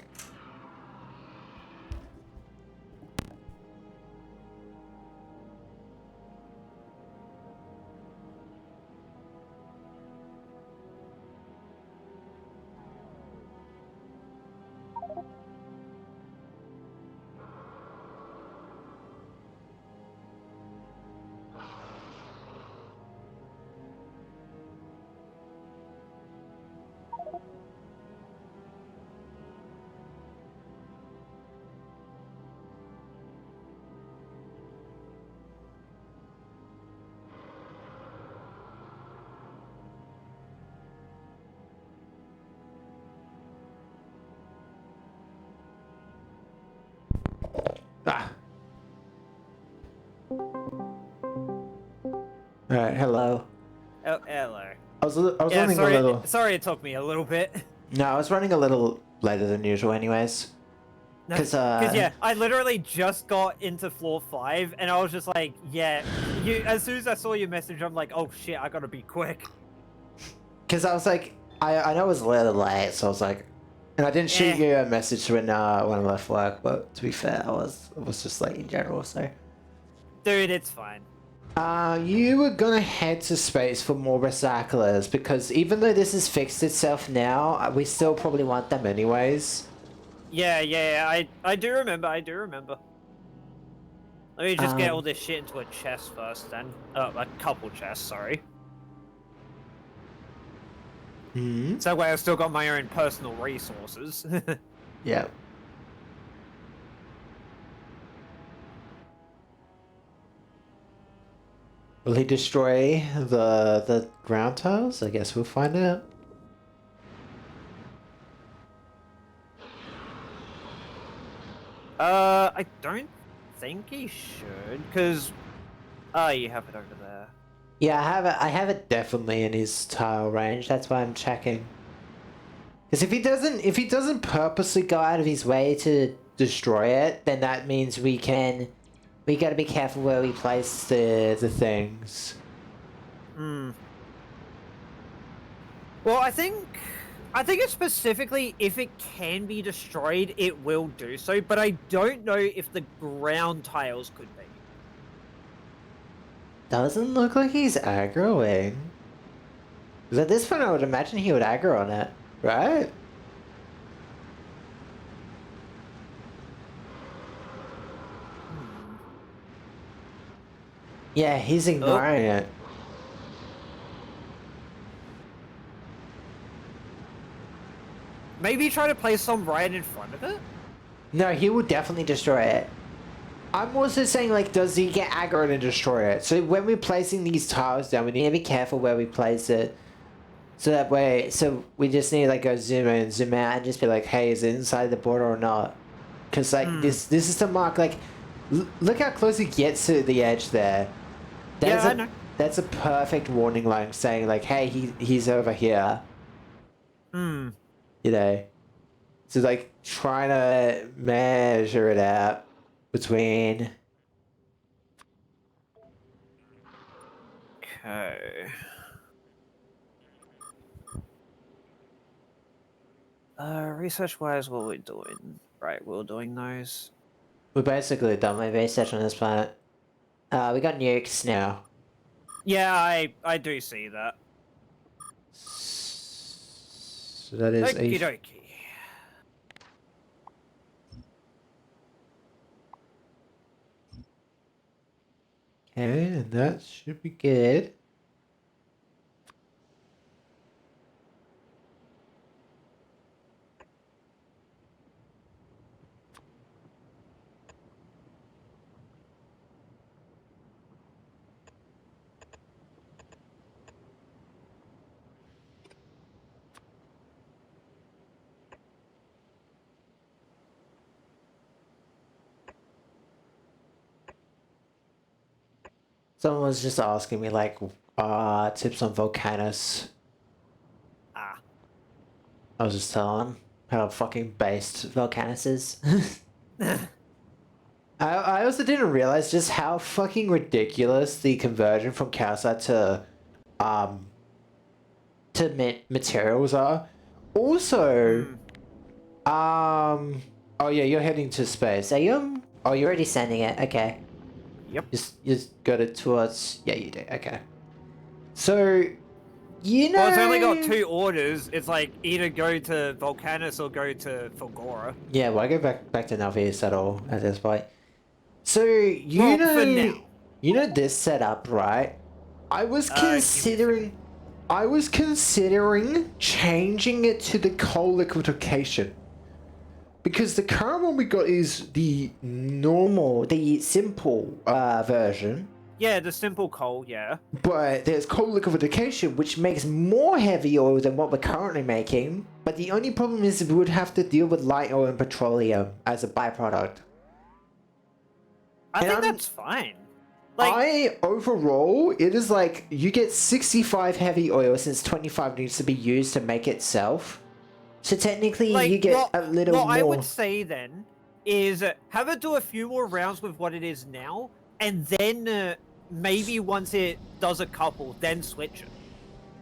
Alright, hello. Oh, hello. I was running sorry, a little. Sorry it took me a little bit. No, I was running a little later than usual, anyways. Because yeah, I literally just got into floor 5, and I was just like, yeah. As soon as I saw your message, I'm like, oh shit, I gotta be quick. Because I was like, I know it was a little late, so I was like, and I didn't shoot you a message when I left work, but to be fair, I was just late in general, so. Dude, it's fine. You were gonna head to space for more recyclers, because even though this has fixed itself now, we still probably want them anyways. Yeah, I do remember, Let me just get all this shit into a chest first, then. Oh, a couple chests, sorry. So that way I've still got my own personal resources. Yeah. Will he destroy the ground tiles? I guess we'll find out. I don't think he should, because... Oh, you have it over there. Yeah, I have it definitely in his tile range. That's why I'm checking. Because if he doesn't purposely go out of his way to destroy it, then that means we gotta be careful where we place the things. Hmm. Well, I think it's specifically if it can be destroyed, it will do so, but I don't know if the ground tiles could be. Doesn't look like he's aggroing. Because at this point I would imagine he would aggro on it, right? Yeah, he's ignoring it. Maybe try to place some right in front of it? No, he will definitely destroy it. I'm also saying, like, does he get aggro and destroy it? So when we're placing these tiles down, we need to be careful where we place it. So that way, so we just need to, like, go zoom in, zoom out, and just be like, hey, is it inside the border or not? Because, like, this is to mark, like, look how close he gets to the edge there. Yeah, I know. That's a perfect warning line saying, like, hey, he's over here. Hmm. You know? So, like, trying to measure it out between... Okay. Research-wise, what are we doing? Right, we're doing those. We're basically done with research on this planet. We got nukes now. Yeah, I do see that. So that is Okie dokie. Okay, and that should be good. Someone was just asking me, like, tips on Volcanus. Ah. I was just telling him how fucking based Volcanus is. I also didn't realize just how fucking ridiculous the conversion from calcite to materials are. Also, oh yeah, you're heading to space. Are you? Oh, you're already sending it. Okay. Yep. Just got it towards. Yeah, you do. Okay. So, you know. Well, it's only got 2 orders. It's like either go to Volcanus or go to Fulgora. Yeah, well, I go back to Navius at all at this point. So Well, for now. you know this setup, right? I was considering changing it to the coal liquefaction. Because the current one we got is the simple version. Yeah, the simple coal, yeah. But there's coal liquefaction, which makes more heavy oil than what we're currently making. But the only problem is we would have to deal with light oil and petroleum as a byproduct. I think that's fine. Like, overall, it is like, you get 65 heavy oil since 25 needs to be used to make itself. So technically, like, you get a little more. What I would say then is have it do a few more rounds with what it is now, and then maybe once it does a couple, then switch it.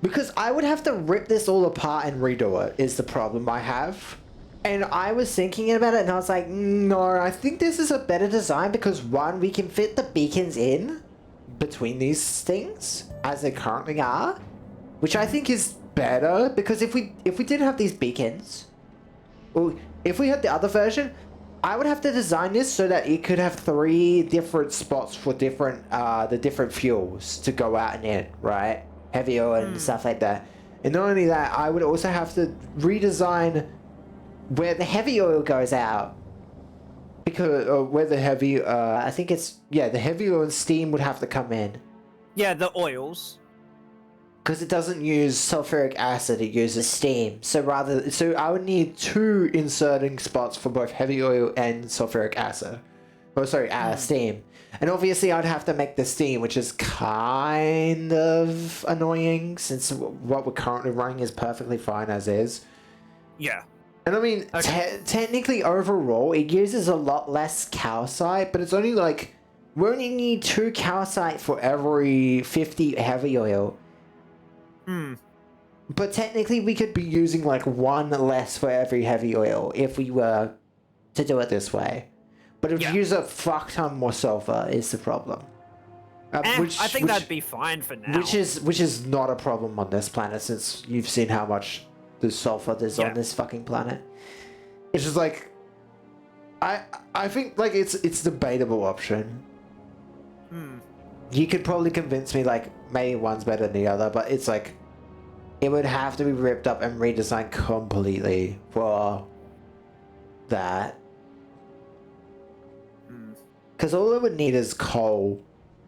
Because I would have to rip this all apart and redo it, is the problem I have. And I was thinking about it and I was like, no, I think this is a better design because one, we can fit the beacons in between these things as they currently are, which I think is better because if we didn't have these beacons, or if we had the other version, I would have to design this so that it could have 3 different spots for different the different fuels to go out and in, right? Heavy oil and stuff like that. And not only that, I would also have to redesign where the heavy oil goes out, because where the heavy I think it's, yeah, the heavy oil and steam would have to come in, Yeah, the oils. Because it doesn't use sulfuric acid, it uses steam. So I would need 2 inserting spots for both heavy oil and sulfuric acid. Oh, sorry, steam. And obviously I'd have to make the steam, which is kind of annoying since what we're currently running is perfectly fine as is. Yeah. And I mean, technically overall, it uses a lot less calcite, but it's only like, we only need 2 calcite for every 50 heavy oil. But technically we could be using like 1 less for every heavy oil if we were to do it this way. But if you use a fuck ton more sulfur is the problem. I think that'd be fine for now. Which is not a problem on this planet since you've seen how much the sulfur there's on this fucking planet. It's just like, I think like it's debatable option. You could probably convince me like maybe one's better than the other, but it's like it would have to be ripped up and redesigned completely for that. Because all it would need is coal,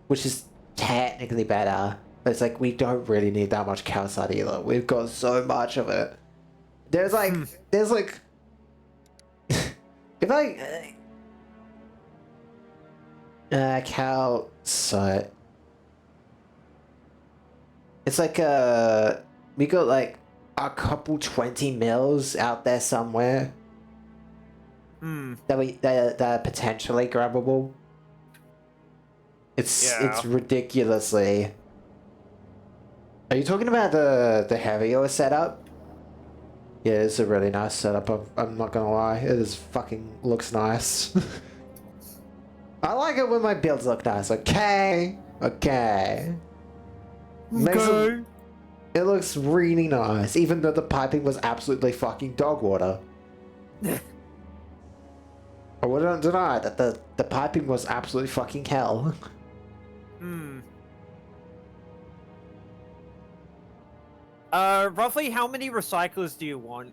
which is technically better, but it's like we don't really need that much calcite either. We've got so much of it. There's like if I calcite, it's like we got like a couple 20 mils out there somewhere that are potentially grabbable. It's ridiculously. Are you talking about the heavier setup? Yeah, it's a really nice setup. I'm not gonna lie, it is fucking looks nice. I like it when my builds look nice. Okay. It looks really nice, even though the piping was absolutely fucking dog water. I wouldn't deny that the piping was absolutely fucking hell. Roughly how many recyclers do you want?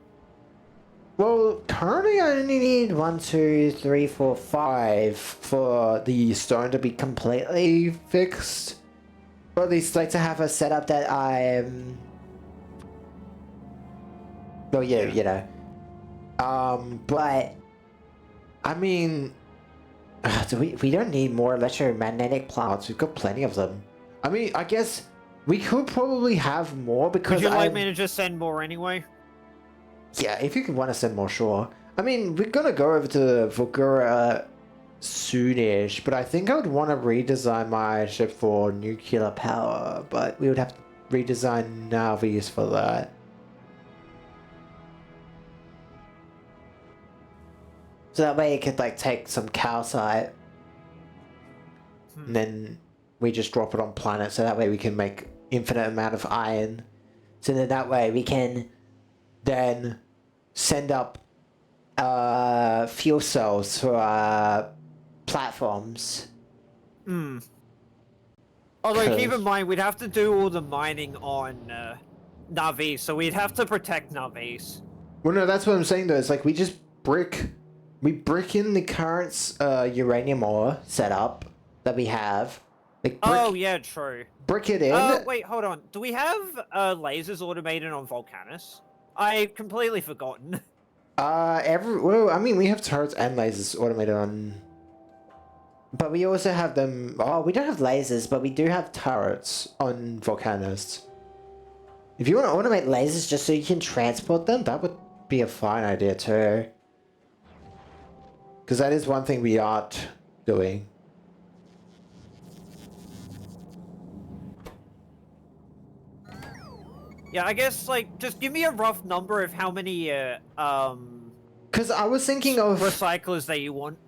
Well, currently I only need 1, 2, 3, 4, 5 for the stone to be completely fixed. Or at least like to have a setup that I'm... Well, yeah, you know. But... I mean... we don't need more electromagnetic plants. We've got plenty of them. I mean, I guess we could probably have more because would you like me to just send more anyway? Yeah, if you want to send more, sure. I mean, we're gonna go over to Vogura soonish, but I think I would want to redesign my ship for nuclear power, but we would have to redesign navies for that. So that way it could like take some calcite and then we just drop it on planets, so that way we can make infinite amount of iron. So then that way we can then send up fuel cells for platforms. Although keep in mind we'd have to do all the mining on Navis, so we'd have to protect Navis. Well, no, that's what I'm saying though. It's like we just brick in the current uranium ore setup that we have. Like oh yeah, true. Brick it in. Wait, hold on. Do we have lasers automated on Volcanus? I've completely forgotten. Well, I mean, we have turrets and lasers automated on... But we also have them... Oh, we don't have lasers, but we do have turrets on Volcanus. If you want to automate lasers just so you can transport them, that would be a fine idea too. Because that is one thing we aren't doing. Yeah, I guess, like, just give me a rough number of how many, Because I was thinking of... recyclers that you want.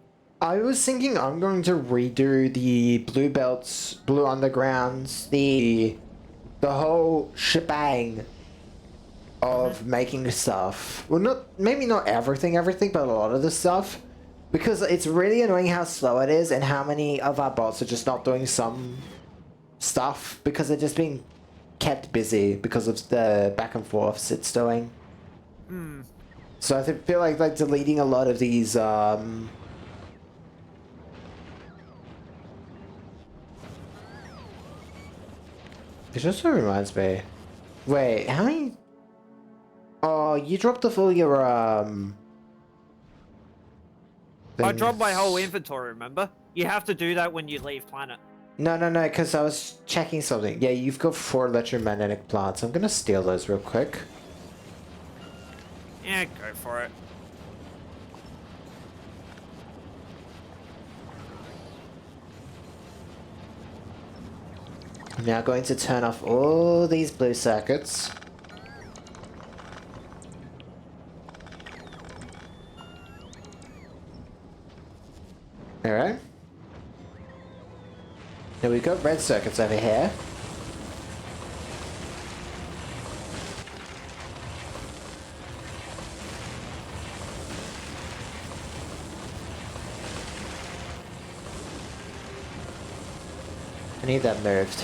I was thinking I'm going to redo the blue belts, blue undergrounds, the whole shebang of making stuff. Well, maybe not everything, but a lot of the stuff. Because it's really annoying how slow it is and how many of our bots are just not doing some stuff because they're just being kept busy because of the back and forths it's doing. So I feel like deleting a lot of these It also reminds me. Wait, how many? Oh, you dropped off all your I dropped my whole things. inventory, remember? You have to do that when you leave planet. No, because I was checking something. Yeah, you've got 4 electromagnetic plants. I'm gonna steal those real quick. Yeah, go for it. I'm now going to turn off all these blue circuits. Alright. Now we've got red circuits over here. I need that moved.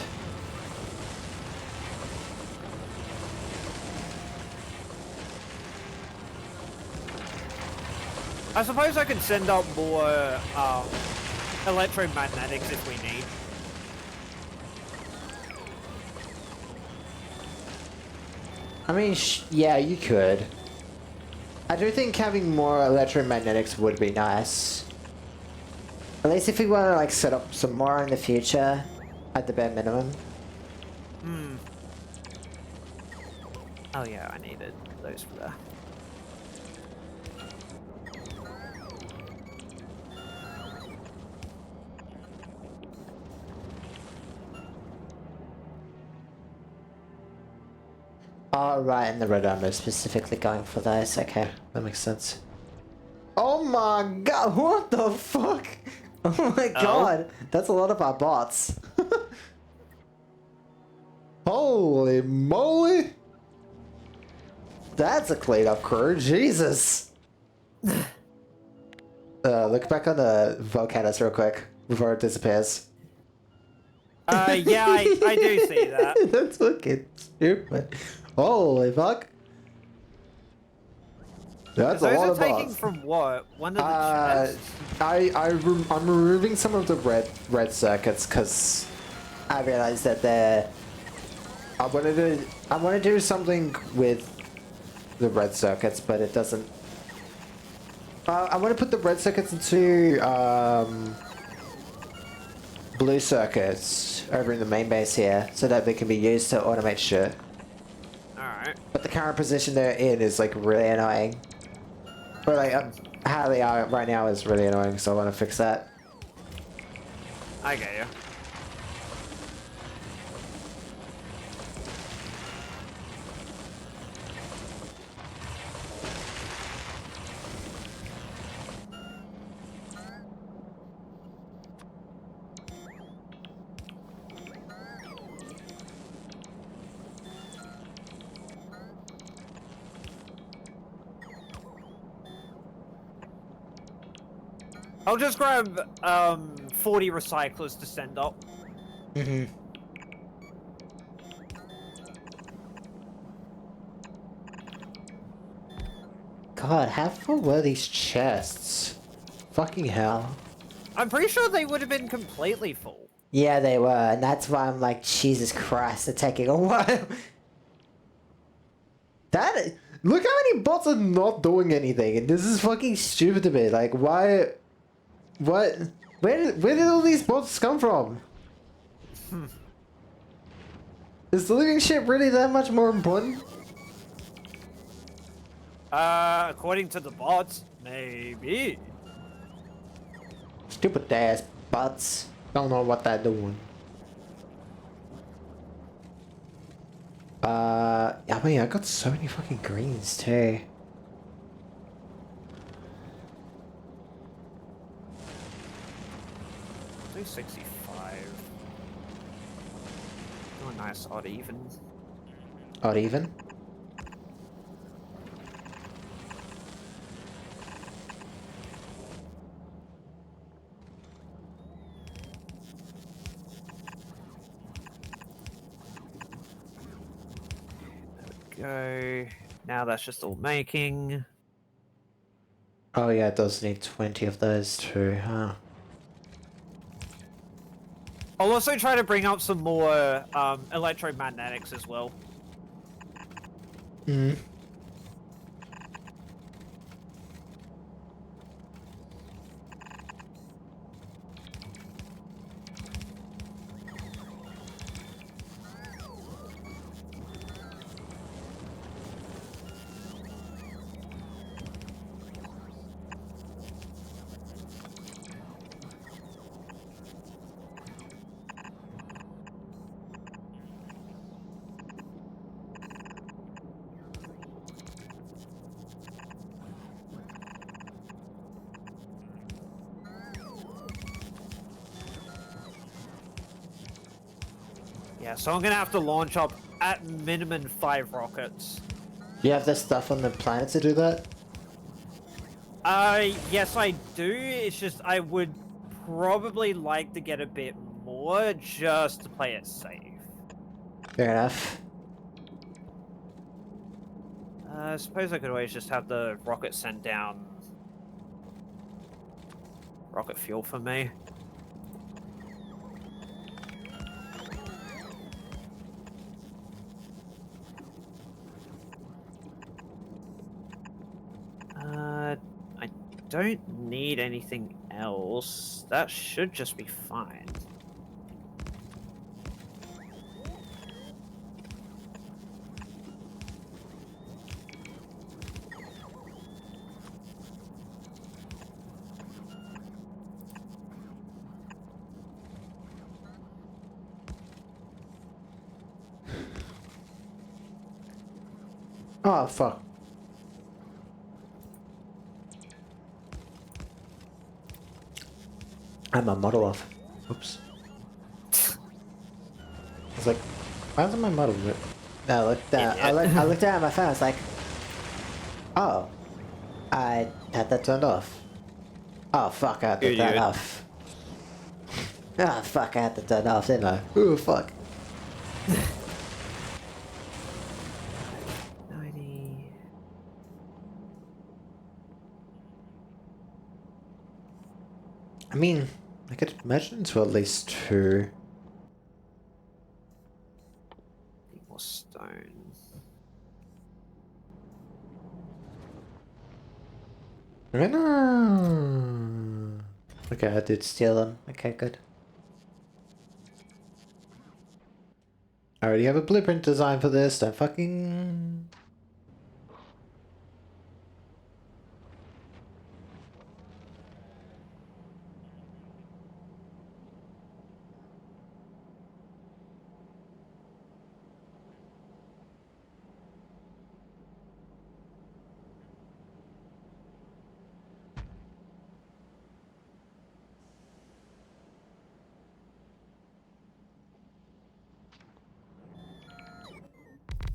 I suppose I can send up more electromagnetics if we need. I mean, yeah, you could. I do think having more electromagnetics would be nice. At least if we want to like set up some more in the future, at the bare minimum. Hmm. Oh yeah, I needed those for that. Oh, right, and the red armor is specifically going for those. Okay, that makes sense. Oh my god, what the fuck? Oh my god, that's a lot of our bots. Holy moly! That's a cleanup crew, Jesus! Look back on the volcanoes real quick before it disappears. Yeah, I do see that. That's fucking stupid. Holy fuck. That's a Those lot are of taking bots. from what? One of the chests? I'm removing some of the red circuits because I realized that they're. I want to do something with the red circuits, but it doesn't. I want to put the red circuits into blue circuits over in the main base here, so that they can be used to automate shit. Alright. But the current position they're in is like really annoying. Or like how they are right now is really annoying, so I want to fix that. I get you. I'll just grab 40 recyclers to send up. Mm-hmm. God, how full were these chests? Fucking hell. I'm pretty sure they would have been completely full. Yeah, they were, and that's why I'm like, Jesus Christ, they're taking a while. Look how many bots are not doing anything, and this is fucking stupid to me. Like, why? What? Where did all these bots come from? Is the living shit really that much more important? According to the bots, maybe. Stupid ass bots. Don't know what they're doing. I mean, I got so many fucking greens too. Do 65. Oh, nice odd even. Odd even? Go. Now that's just all making. Oh yeah, it does need 20 of those too, huh? I'll also try to bring up some more electromagnetics as well. Hmm. Yeah, so I'm gonna have to launch up at minimum 5 rockets. Do you have the stuff on the planet to do that? Yes, I do. It's just I would probably like to get a bit more just to play it safe. Fair enough. I suppose I could always just have the rocket sent down rocket fuel for me. I don't need anything else. That should just be fine. Oh, fuck. I had my model off. Oops. I was like, why isn't my model lit? No, I looked down. I looked down at my phone. I was like, oh, I had that turned off. Oh fuck, I had that turned off. Ah, fuck, I had that turned off, didn't I? Ooh, fuck. 90. I mean, I could imagine to at least 2. Need more stone. I'm gonna... Okay, I did steal them. Okay, good. I already have a blueprint design for this. Don't fucking...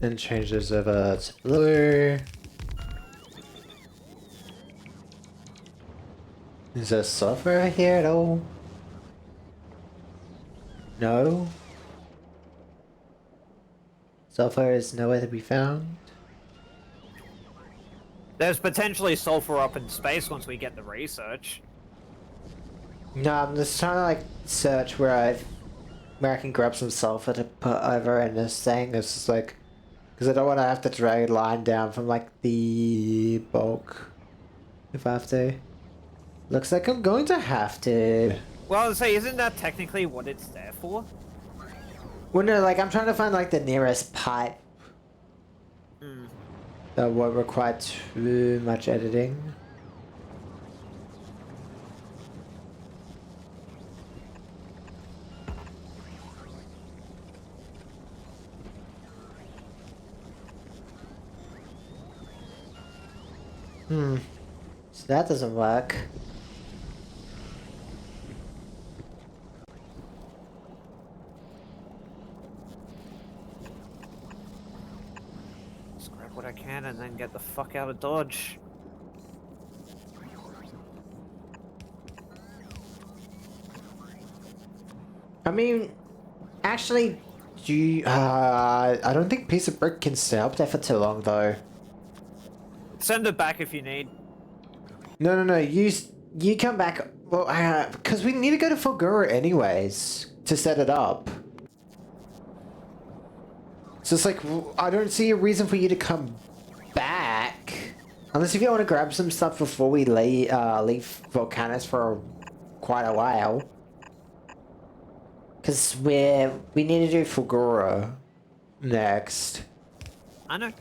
Then change this over to blue. Is there software here at all? No. Software is nowhere to be found. There's potentially sulfur up in space once we get the research. No, I'm just trying to like search where I can grab some sulfur to put over in this thing. It's just like, because I don't want to have to drag a line down from like the bulk if I have to. Looks like I'm going to have to. Well, I'd say, isn't that technically what it's there for? Well, no, like I'm trying to find like the nearest pipe that won't require too much editing. So that doesn't work. Just grab what I can and then get the fuck out of Dodge. I mean, actually, I don't think piece of brick can stay up there for too long though. Send it back if you need. No, you come back. Well, because we need to go to Fulgura anyways. to set it up. So it's like, I don't see a reason for you to come back. Unless if you want to grab some stuff before we leave Volcanus for quite a while. Because we need to do Fulgura next. I know.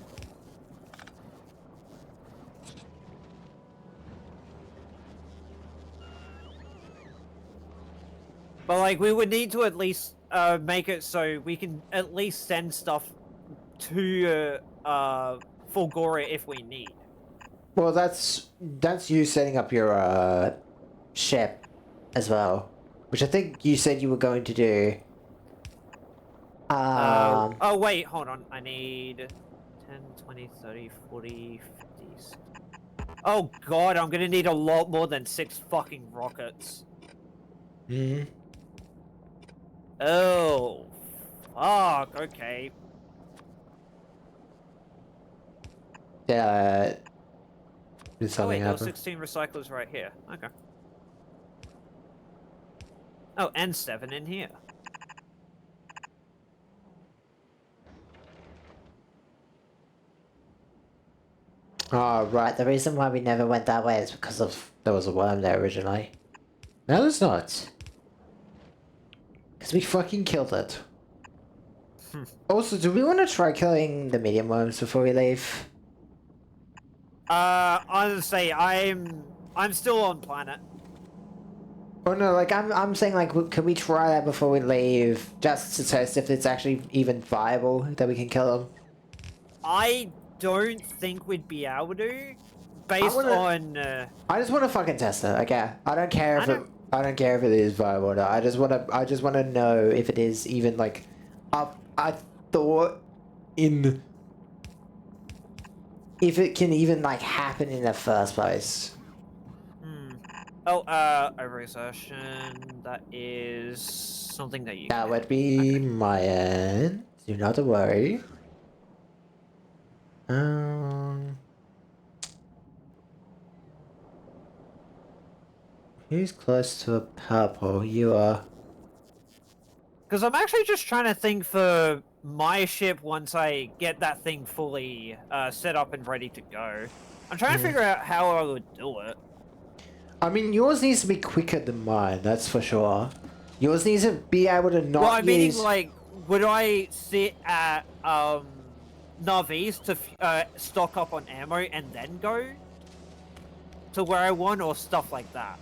But like, we would need to at least make it so we can at least send stuff to Fulgora if we need. Well, that's you setting up your ship as well, which I think you said you were going to do. Oh wait, hold on. I need 10, 20, 30, 40, 50. Oh god, I'm gonna need a lot more than 6 fucking rockets. Hmm. Oh, fuck, okay. Yeah. Did Oh something wait, there were happen? 16 recyclers right here. Okay. Oh, and 7 in here. Oh, right. The reason why we never went that way is because there was a worm there originally. No, there's not. Because we fucking killed it. Also, do we want to try killing the medium worms before we leave? Honestly, I'm still on planet. Oh no, like I'm saying, like, can we try that before we leave, just to test if it's actually even viable that we can kill them? I don't think we'd be able to, based on. I just want to fucking test it. Okay, I don't care if I don't care if it is viable or not. I just want to know if it is even like up. I thought in if it can even like happen in the first place. Oh, overexertion. That is something that you. That would be my end. Do not worry. Who's close to a purple? You are. Because I'm actually just trying to think for my ship once I get that thing fully set up and ready to go. I'm trying to figure out how I would do it. I mean, yours needs to be quicker than mine, that's for sure. Yours needs to be able to not Well, I'm use... meaning, like, would I sit at Navis to stock up on ammo and then go to where I want, or stuff like that?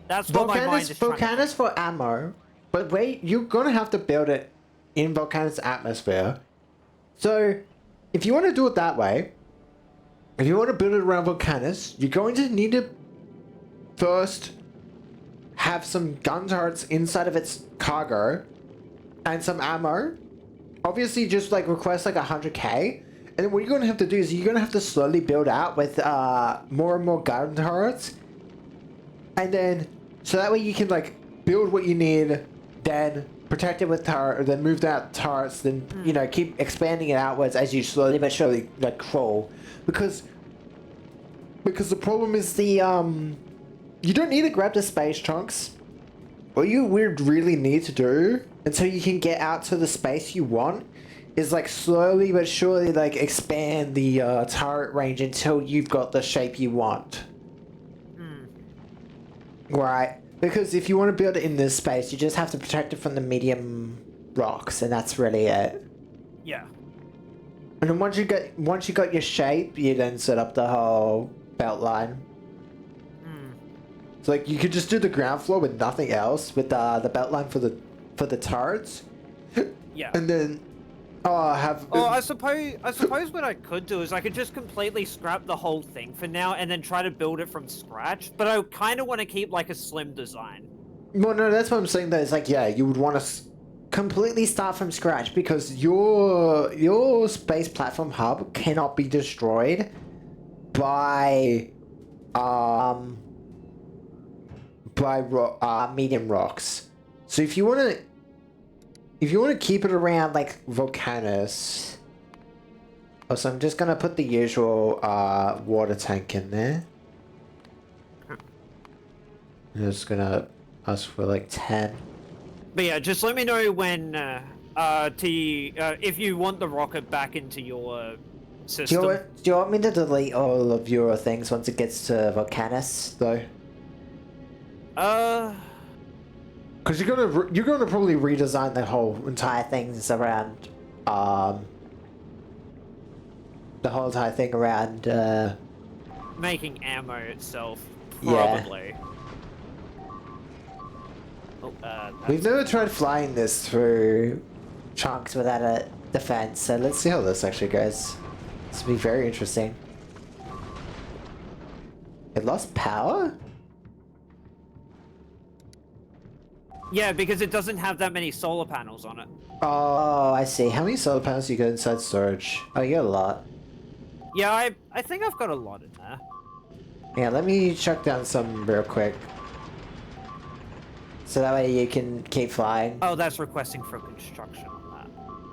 That's what my mind is trying to think. Volcanus for ammo, but wait, you're gonna have to build it in Volcanus atmosphere. So, if you want to do it that way, if you want to build it around Volcanus, you're going to need to first have some gun turrets inside of its cargo and some ammo. Obviously, just like request like 100k, and then what you're going to have to do is you're going to have to slowly build out with more and more gun turrets, and then so that way you can like build what you need, then protect it with turret, then move that turrets, then you know, keep expanding it outwards as you slowly but surely like crawl, because the problem is the you don't need to grab the space chunks. What you would really need to do until you can get out to the space you want is like slowly but surely like expand the turret range until you've got the shape you want. Right, because if you want to build it in this space, you just have to protect it from the medium rocks, and that's really it. Yeah. And then once you got your shape, you then set up the whole belt line. So like you could just do the ground floor with nothing else, with the belt line for the turrets. Yeah. And then have. Oh, I suppose what I could do is I could just completely scrap the whole thing for now and then try to build it from scratch. But I kind of want to keep like a slim design. Well, no, that's what I'm saying. Though, it's like, yeah, you would want to completely start from scratch because your space platform hub cannot be destroyed by medium rocks. So if you want to keep it around like Volcanus, also I'm just gonna put the usual water tank in there. I'm just gonna ask for like 10. But yeah, just let me know when if you want the rocket back into your system. Do you want me to delete all of your things once it gets to Volcanus, though? Because you're gonna probably redesign the whole entire things around, the whole entire thing around, making ammo itself, Yeah. probably. Oh, We've never tried flying this through chunks without a defense, so let's see how this actually goes. This will be very interesting. It lost power? Yeah, because it doesn't have that many solar panels on it. Oh, I see. How many solar panels do you got inside storage? Oh, you got a lot. Yeah, I think I've got a lot in there. Yeah, let me chuck down some real quick. So that way you can keep flying. Oh, that's requesting for construction on that.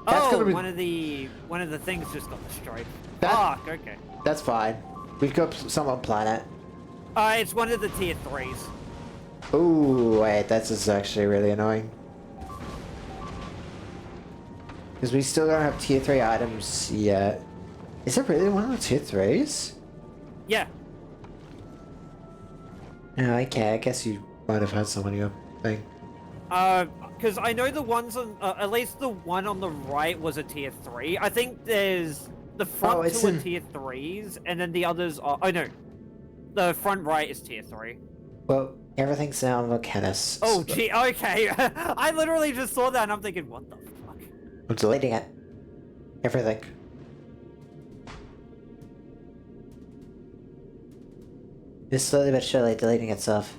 That's gonna be... one of the things just got destroyed. That... Fuck, okay. That's fine. We've got some on planet. It's one of the tier 3s. Ooh, wait, that's just actually really annoying. Because we still don't have tier 3 items yet. Is it really one of the tier 3s? Yeah. Oh, okay, I guess you might have had some on your thing. Because I know the ones on, at least the one on the right was a tier 3. I think there's the front two are tier 3s, and then the others are, oh no. The front right is tier 3. Well, everything's now on Volcanus. Oh, gee, okay. I literally just saw that and I'm thinking, what the fuck? I'm deleting it. Everything. It's slowly but surely deleting itself.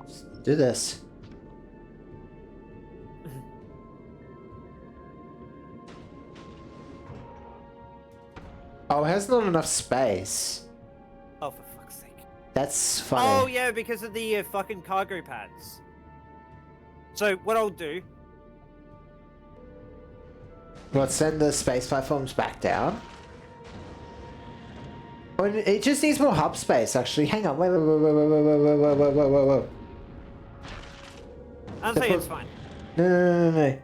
Let's do this. Oh, it has not enough space. Oh, for fuck's sake. That's funny. Oh, yeah, because of the fucking cargo pads. So, what I'll do... Well, send the space platforms back down. Oh, it just needs more hub space, actually. Hang on. Wait. I'll say it's fine. No.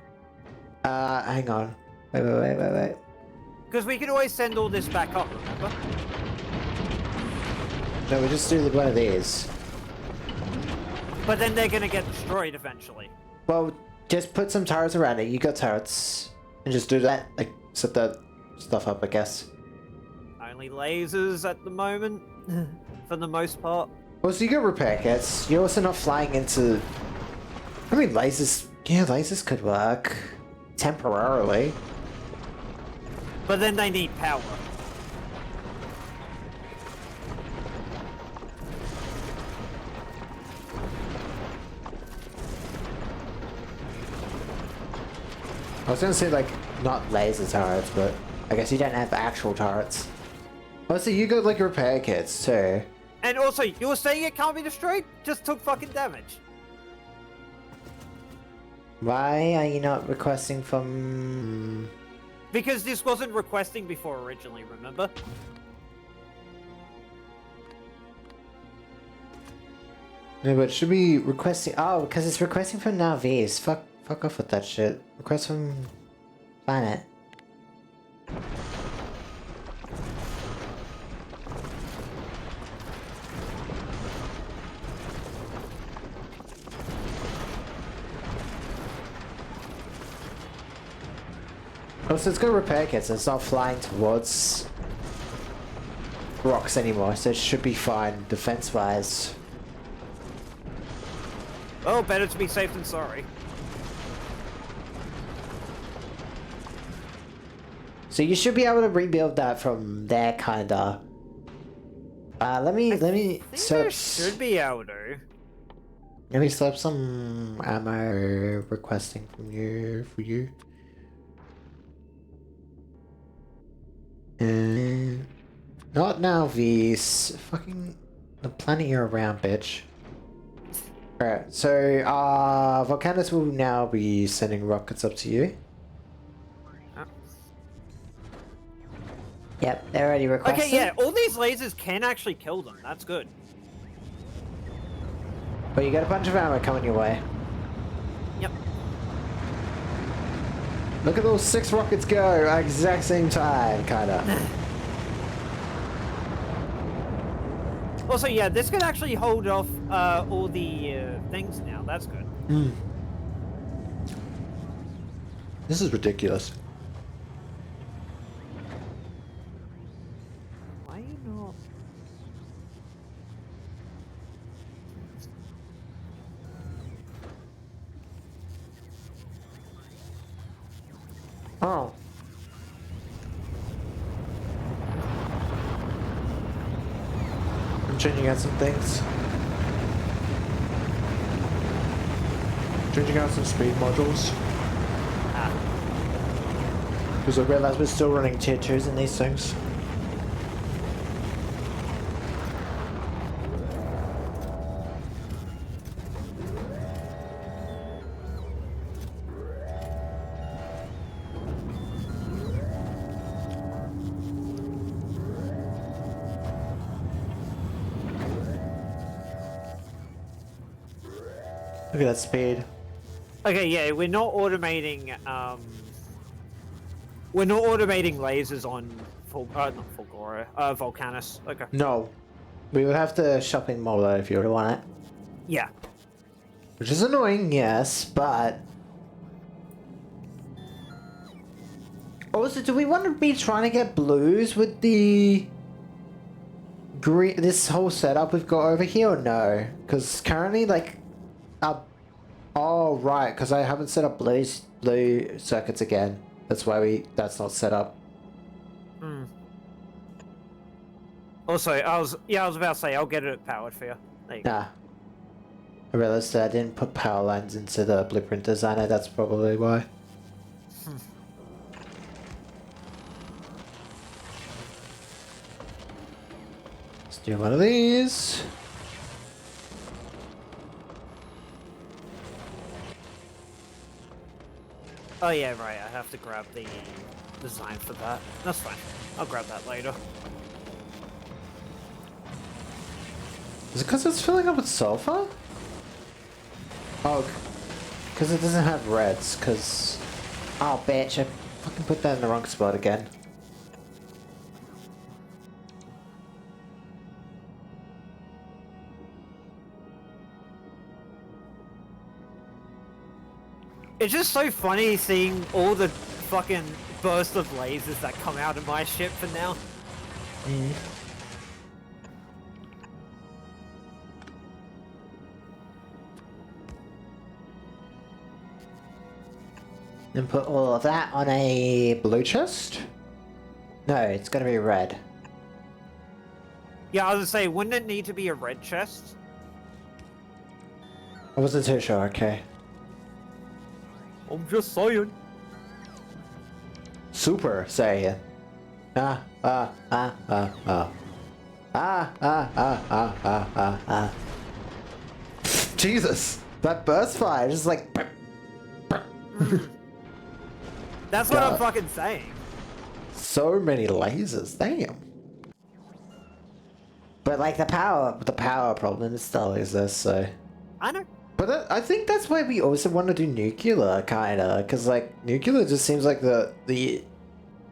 Hang on. Wait. Because we can always send all this back up, remember? No, we just do one of these. But then they're gonna get destroyed eventually. Well, just put some turrets around it. You got turrets. And just do that. Like, set that stuff up, I guess. Only lasers at the moment, for the most part. Well, so you got repair kits. You're also not flying into... I mean, lasers... Yeah, lasers could work. Temporarily. But then they need power. I was gonna say, like, not laser turrets, but I guess you don't have actual turrets. Oh, so you got, like, repair kits, too. And also, you were saying it can't be destroyed? Just took fucking damage. Why are you not requesting from... Because this wasn't requesting before originally, remember? No, but it should be requesting... Oh, because it's requesting from Navis. Fuck off with that shit. Request from planet. Oh, so it's got repair kits. It's not flying towards rocks anymore, so it should be fine defense-wise. Oh, better to be safe than sorry. So you should be able to rebuild that from there, kinda. Let me I should be able to. Let me slap some ammo requesting from you for you. And not now, V's. Fucking the planet you're around, bitch. Alright, so Volcanus will now be sending rockets up to you. Yep, they're already requested. Okay, yeah, all these lasers can actually kill them. That's good. But you got a bunch of ammo coming your way. Yep. Look at those 6 rockets go at exact same time, kinda. Also, yeah, this could actually hold off all the things now. That's good. This is ridiculous. Why you not? Oh. I'm changing out some things. Changing out some speed modules. Because I realized we're still running tier 2s in these things. Look at that speed. Okay, yeah, we're not automating. We're not automating lasers on not Fulgora, Volcanus. Okay. No. We would have to shopping mall that if you would want it. Yeah. Which is annoying, yes, but... Also, do we want to be trying to get blues with the... green, this whole setup we've got over here, or no? Because currently, like... Oh, right, because I haven't set up blue circuits again. That's why that's not set up. Hmm. Also, I was about to say, I'll get it powered for you. There you go. Nah. I realized that I didn't put power lines into the blueprint designer, that's probably why. Let's do one of these. Oh yeah, right. I have to grab the design for that. That's fine. I'll grab that later. Is it because it's filling up with sulfur? Oh, because it doesn't have reds, because... Oh, bitch, I fucking put that in the wrong spot again. It's just so funny seeing all the fucking bursts of lasers that come out of my ship for now. And put all of that on a blue chest? No, it's gonna be red. Yeah, I was gonna say, wouldn't it need to be a red chest? I wasn't too sure, okay. I'm just saying. Super Saiyan. Jesus, that burst fire is like... That's what I'm God. fucking saying. So many lasers, damn. But like the power problem still exists, so... I know. But I think that's why we also want to do nuclear, kinda, because like nuclear just seems like the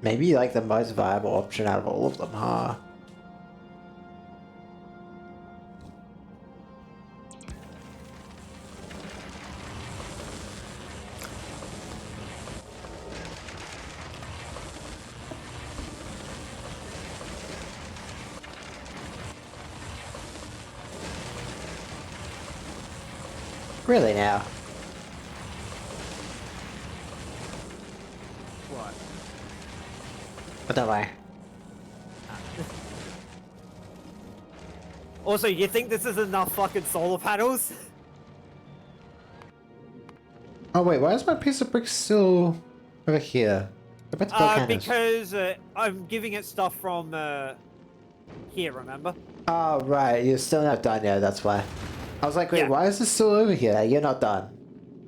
maybe like the most viable option out of all of them, huh? Really now? What? But don't worry. Also, you think this is enough fucking solar panels? Oh wait, why is my piece of brick still over here? I bet to build cannons. Because I'm giving it stuff from here, remember? Oh right, you're still not done yet, that's why. I was like, wait, Yeah. why is this still over here? You're not done.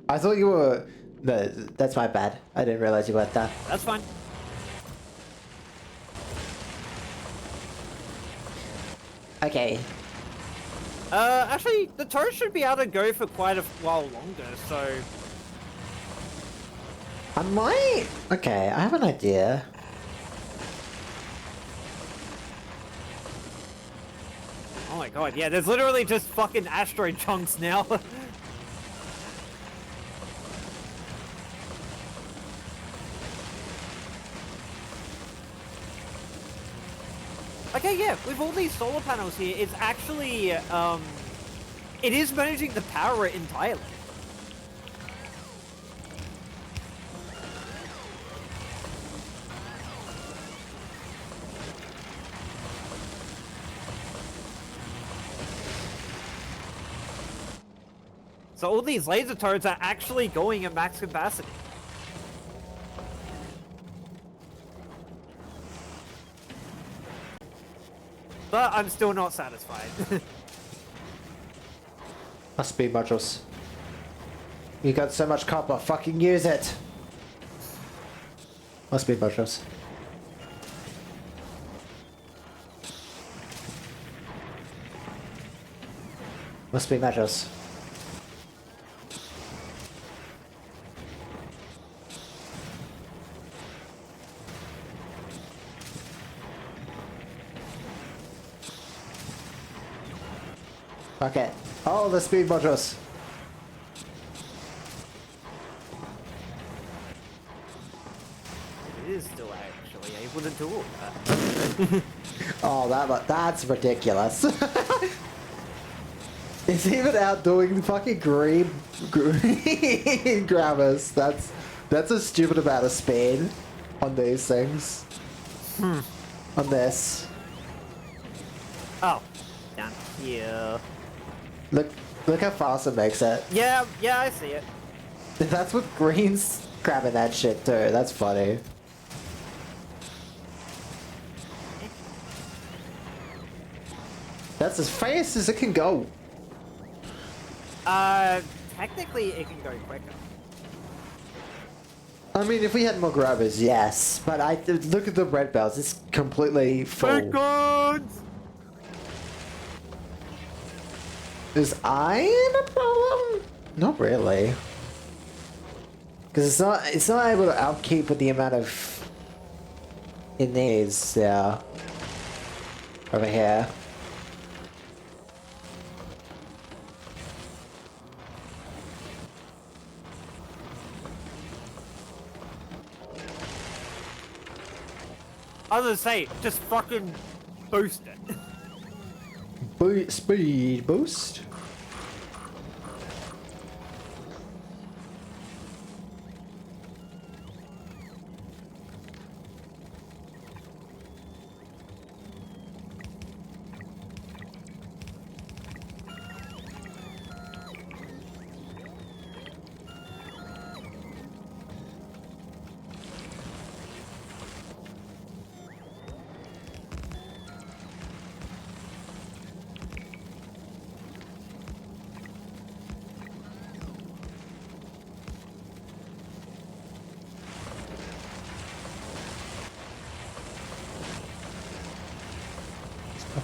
I thought you were... No, that's my bad. I didn't realize you weren't done. That's fine. Okay. Actually, the turret should be able to go for quite a while longer, so... I might... Okay, I have an idea. Oh my god, yeah, there's literally just fucking asteroid chunks now. Okay, yeah, with all these solar panels here, it's actually, it is managing to power it entirely. So all these laser turrets are actually going at max capacity. But I'm still not satisfied. Must be modules. You got so much copper, fucking use it! Must be modules. Must be modules. Okay. Oh, the speed modules. It is still actually able to do all that. Oh, that's ridiculous. It's even outdoing the fucking green grammars. That's a stupid amount of speed on these things. On this. Oh, down here. Look how fast it makes it. Yeah, I see it. That's what green's grabbing that shit too. That's funny. That's as fast as it can go. Technically it can go quicker. I mean, if we had more grabbers, yes. But look at the red belts. It's completely full. Seconds! Is iron a problem? Not really. Because it's not able to outkeep with the amount of it needs. Yeah. Over here. I was gonna say, just fucking boost it. Speed boost.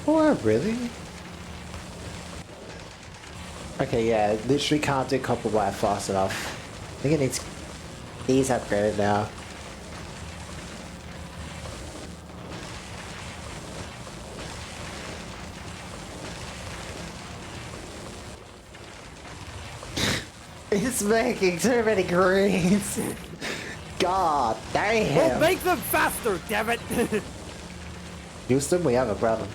Oh, really? Okay, yeah, literally can't do copper wire fast enough. I think it needs these upgraded now. It's making too many greens. God damn. Well, make them faster, damn it! Houston, we have a problem.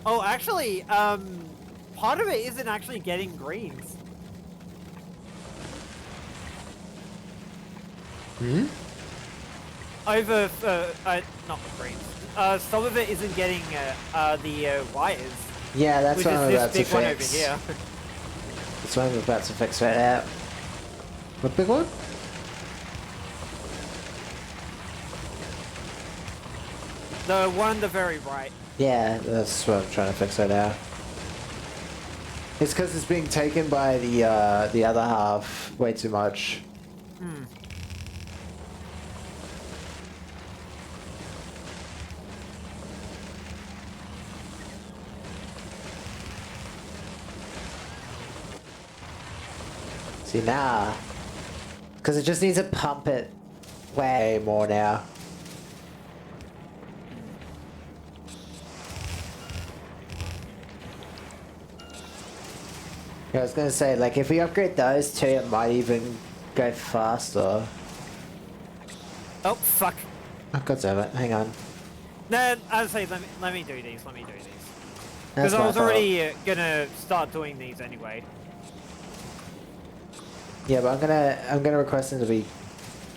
Oh, actually, part of it isn't actually getting greens. Hmm? Over, not the greens. Some of it isn't getting, the, wires. Yeah, that's Which what is I'm this about to big one over fix. here. That's what I'm about to fix right now. What big one? The one on the very right. Yeah, that's what I'm trying to fix right now. It's because it's being taken by the other half way too much. Hmm. See now, because it just needs to pump it way more now. Yeah, I was gonna say, like, if we upgrade those two, it might even go faster. Oh, fuck. Oh, God damn it, hang on. No, I'll say, let me do these, That's because I my was fault. already gonna start doing these anyway. Yeah, but I'm gonna request them to be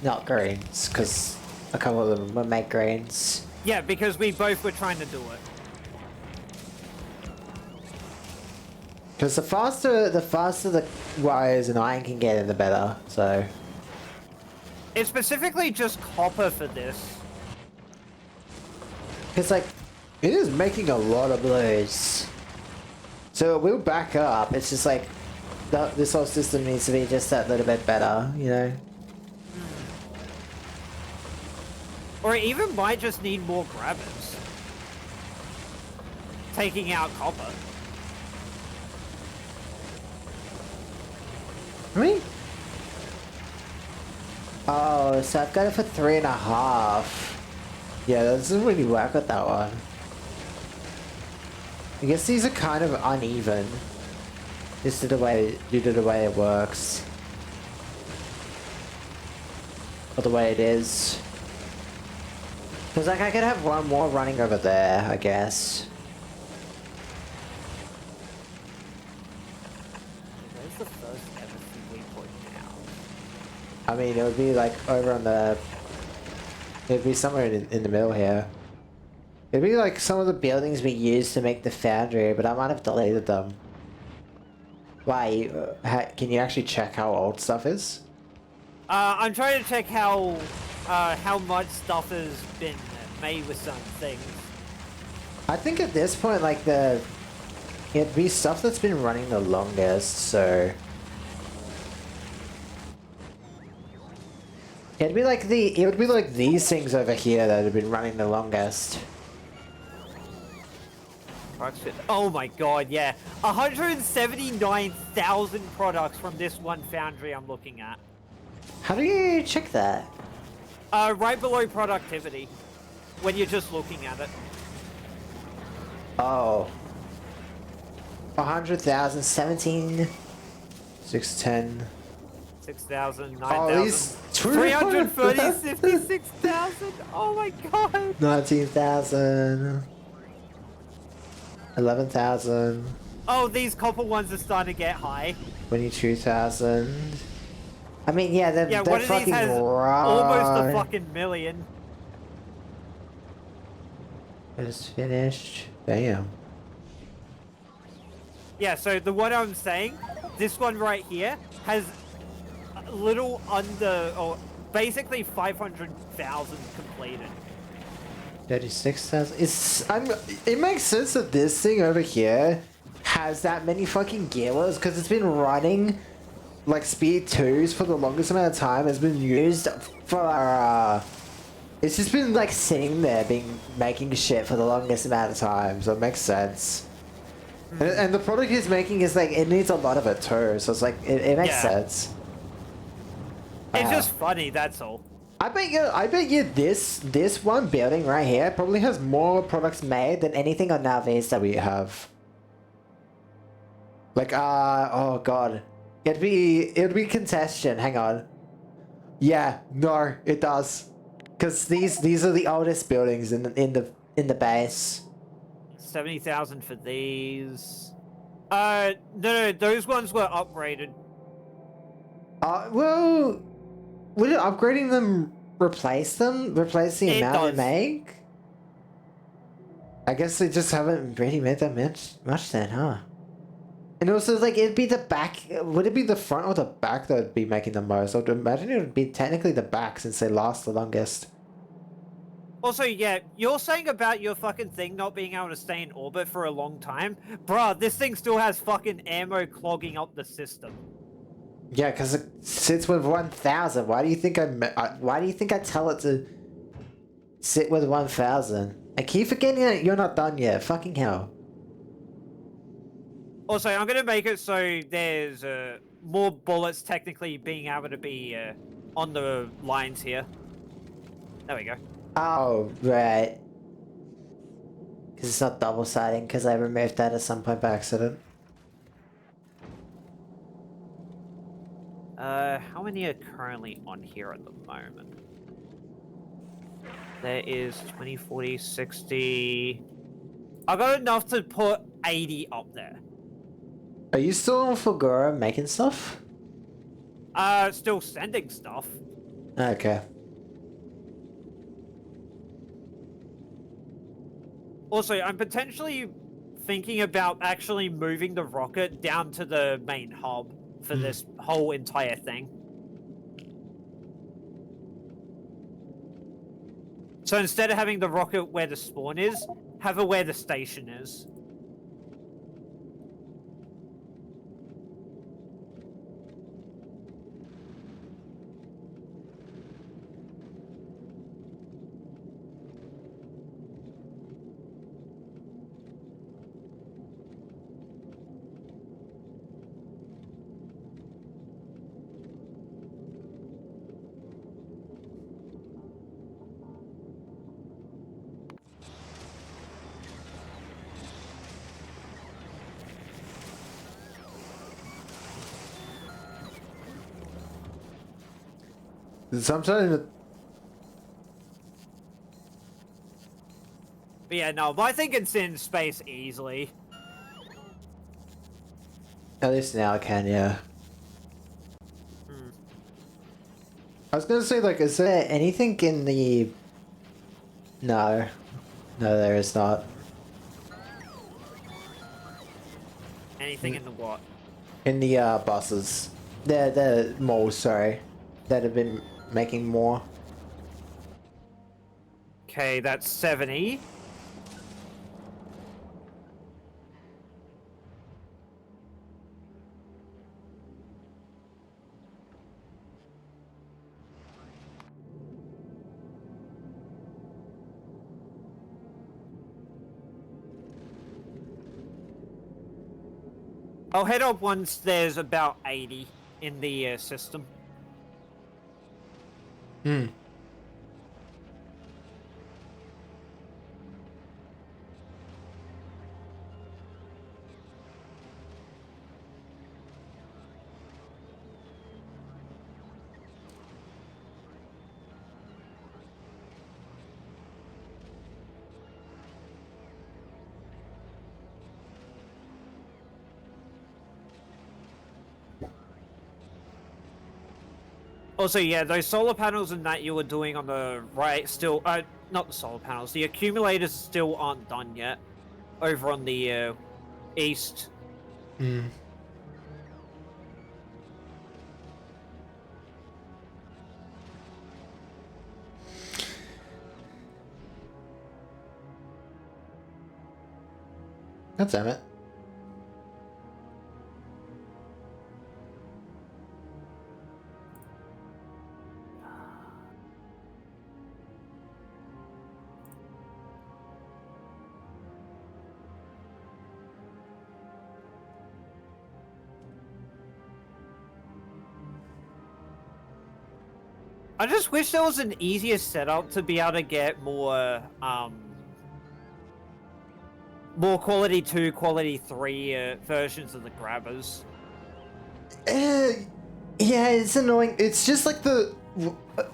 not greens, because a couple of them will make greens. Yeah, because we both were trying to do it. Because the faster the wires and iron can get in, the better. So It's specifically just copper for this. it's like it is making a lot of blues. So it will back up. It's just like this whole system needs to be just that little bit better, you know. Or it even might just need more grabbers. Taking out copper. I mean, oh, so I've got it for 3.5. Yeah, that doesn't really work with that one. I guess these are kind of uneven. Just due to the way it works. Or the way it is. Because like I could have one more running over there, I guess. Where's the first ever waypoint now? I mean, it would be like over on the... It'd be somewhere in the middle here. It'd be like some of the buildings we used to make the foundry, but I might have deleted them. Why? Can you actually check how old stuff is? I'm trying to check how much stuff has been made with some things. I think at this point, like it'd be stuff that's been running the longest, so... It would be like these things over here that have been running the longest. Oh my god, yeah. 179,000 products from this one foundry I'm looking at. How do you check that? Right below productivity. When you're just looking at it. Oh. 100,000, 17, 610. 6,000, Oh, 9,000. these 330, 56,000. Oh my god. 19,000. 11,000. Oh, these copper ones are starting to get high. 22,000. I mean, yeah, they're Yeah, one of fucking these has almost a fucking million. It's finished. Damn. Yeah, so the one I'm saying, this one right here has a little under, or basically 500,000 completed. 36,000. It makes sense that this thing over here has that many fucking gearless because it's been running like speed 2s for the longest amount of time. It's been used for it's just been like sitting there making shit for the longest amount of time, so it makes sense. And the product he's making is like, it needs a lot of it too, so it's like it makes sense. It's just funny, that's all. I bet you this one building right here probably has more products made than anything on Navis that we have. Like oh god. It'd be congestion, hang on. Yeah, no, it does. Cause these are the oldest buildings in the base. 70,000 for these. No, those ones were upgraded. Well, would it upgrading them replace them? Replace the amount they make? I guess they just haven't really made that much then, huh? And also, like, it'd be the back. Would it be the front or the back that would be making the most? I would imagine it would be technically the back since they last the longest. Also, yeah, you're saying about your fucking thing not being able to stay in orbit for a long time? Bruh, this thing still has fucking ammo clogging up the system. Yeah, because it sits with 1,000. Why do you think I tell it to sit with 1,000? I keep forgetting that you're not done yet. Fucking hell. Also, I'm gonna make it so there's more bullets technically being able to be on the lines here. There we go. Oh, right. Because it's not double siding, because I removed that at some point by accident. How many are currently on here at the moment? There is 20, 40, 60. I got enough to put 80 up there. Are you still on Fulgura making stuff? Still sending stuff. Okay. Also, I'm potentially thinking about actually moving the rocket down to the main hub for this whole entire thing. So instead of having the rocket where the spawn is, have it where the station is. Sometimes. But yeah, no, but I think it's in space easily. At least now I can, yeah. Hmm. I was gonna say, like, is there anything in the... No. No, there is not. Anything in the what? In the, buses. The malls, sorry. That have been making more. Okay, that's 70. I'll head up once there's about 80 in the system. Hmm. Also, yeah, those solar panels and that you were doing on the right still, not the solar panels, the accumulators still aren't done yet. Over on the east. Hmm. God damn it. I just wish there was an easier setup to be able to get more quality 2, quality 3 versions of the grabbers. Yeah, it's annoying. It's just like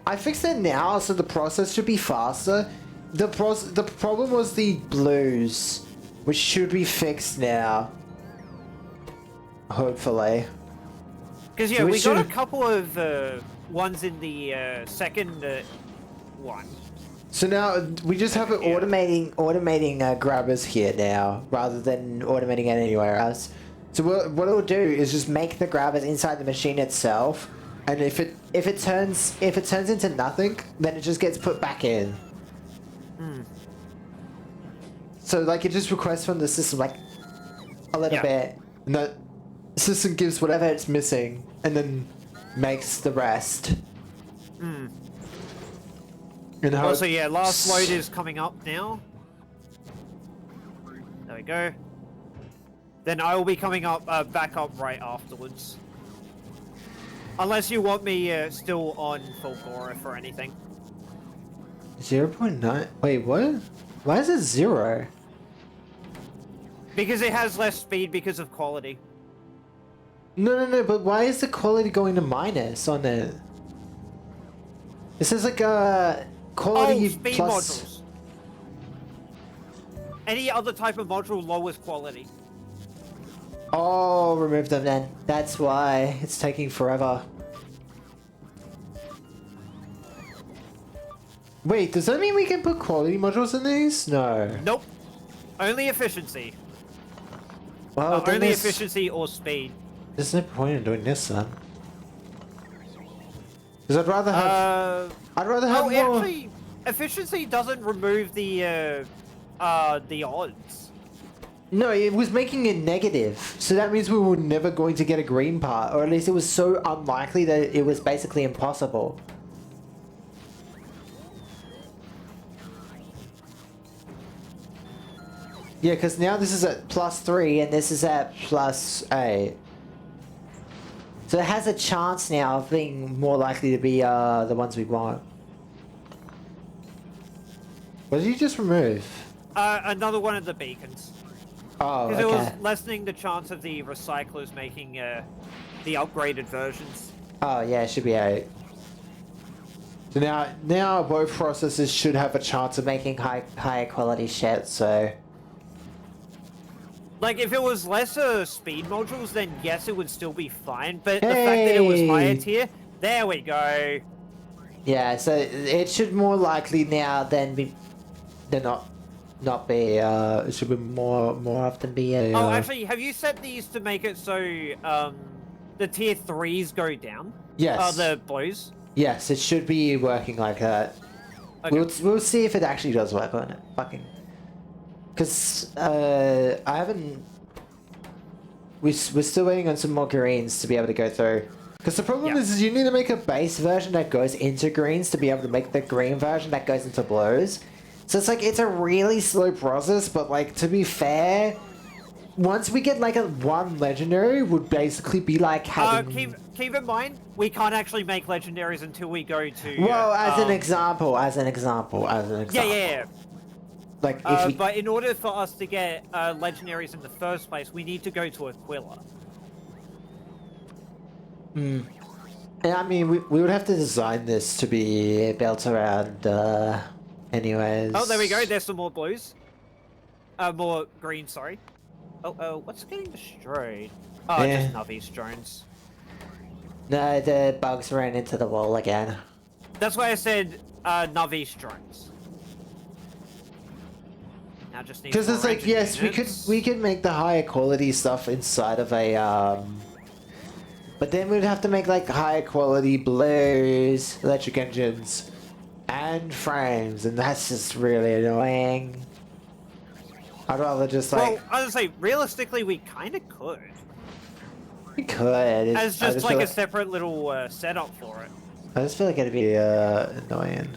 I fixed it now, so the process should be faster. The problem was the blues, which should be fixed now. Hopefully. Because yeah, We we got a should- couple of ones in the second one. So now we just have it Yeah. automating grabbers here now, rather than automating it anywhere else. So what it'll do is just make the grabbers inside the machine itself, and if it turns into nothing, then it just gets put back in. Hmm. So like it just requests from the system like a little Yeah. bit, and the system gives whatever it's missing, and then makes the rest. Hmm. And how Also, yeah, last load is coming up now. There we go. then I will be coming up back up right afterwards. Unless you want me still on full Gora for anything. 0.9. Wait, what? Why is it 0? Because it has less speed because of quality. No, but why is the quality going to minus on it? It says like quality speed plus. modules. Any other type of module lowers quality. Oh, remove them then. That's why it's taking forever. Wait, does that mean we can put quality modules in these? No. Nope. Only efficiency. Well, then only there's- efficiency or speed. There's no point in doing this then. Because I'd rather have. I'd rather have Oh, more. actually, efficiency doesn't remove the odds. No, it was making it negative. So that means we were never going to get a green part, or at least it was so unlikely that it was basically impossible. Yeah, because now this is at +3 and this is at +8. So it has a chance now of being more likely to be the ones we want. What did you just remove? Another one of the beacons. Oh, Because okay. it was lessening the chance of the recyclers making the upgraded versions. Oh yeah, it should be 8. So now both processors should have a chance of making higher quality shit, so... Like, if it was lesser speed modules, then yes, it would still be fine. But the fact that it was higher tier, there we go. Yeah, so it should more likely now than not be, it should be more often be a... Oh, actually, have you set these to make it so, the tier 3s go down? Yes. The blues? Yes, it should be working like that. Okay. We'll see if it actually does work on it. Fucking... Because, I haven't... We're still waiting on some more greens to be able to go through. Because the problem is you need to make a base version that goes into greens to be able to make the green version that goes into blues. So it's like, it's a really slow process, but like, to be fair, once we get like a 1 legendary, would basically be like having... Keep in mind, we can't actually make legendaries until we go to... Well, as an example. Yeah. Like, if we... But in order for us to get legendaries in the first place, we need to go to Aquila. And I mean, we would have to design this to be built around, anyways. Oh, there we go. There's some more blues. More green, sorry. Oh, what's getting destroyed? Oh, Yeah. just Navi's drones. No, the bugs ran into the wall again. That's why I said Navi's drones. Now just need Because it's more like, engine yes, units. we could make the higher quality stuff inside of a, but then we'd have to make like higher quality blues, electric engines, and frames, and that's just really annoying. I'd rather just like... Well, I was gonna say, realistically, we kind of could. We could. As I just feel like a separate little setup for it. I just feel like it'd be annoying.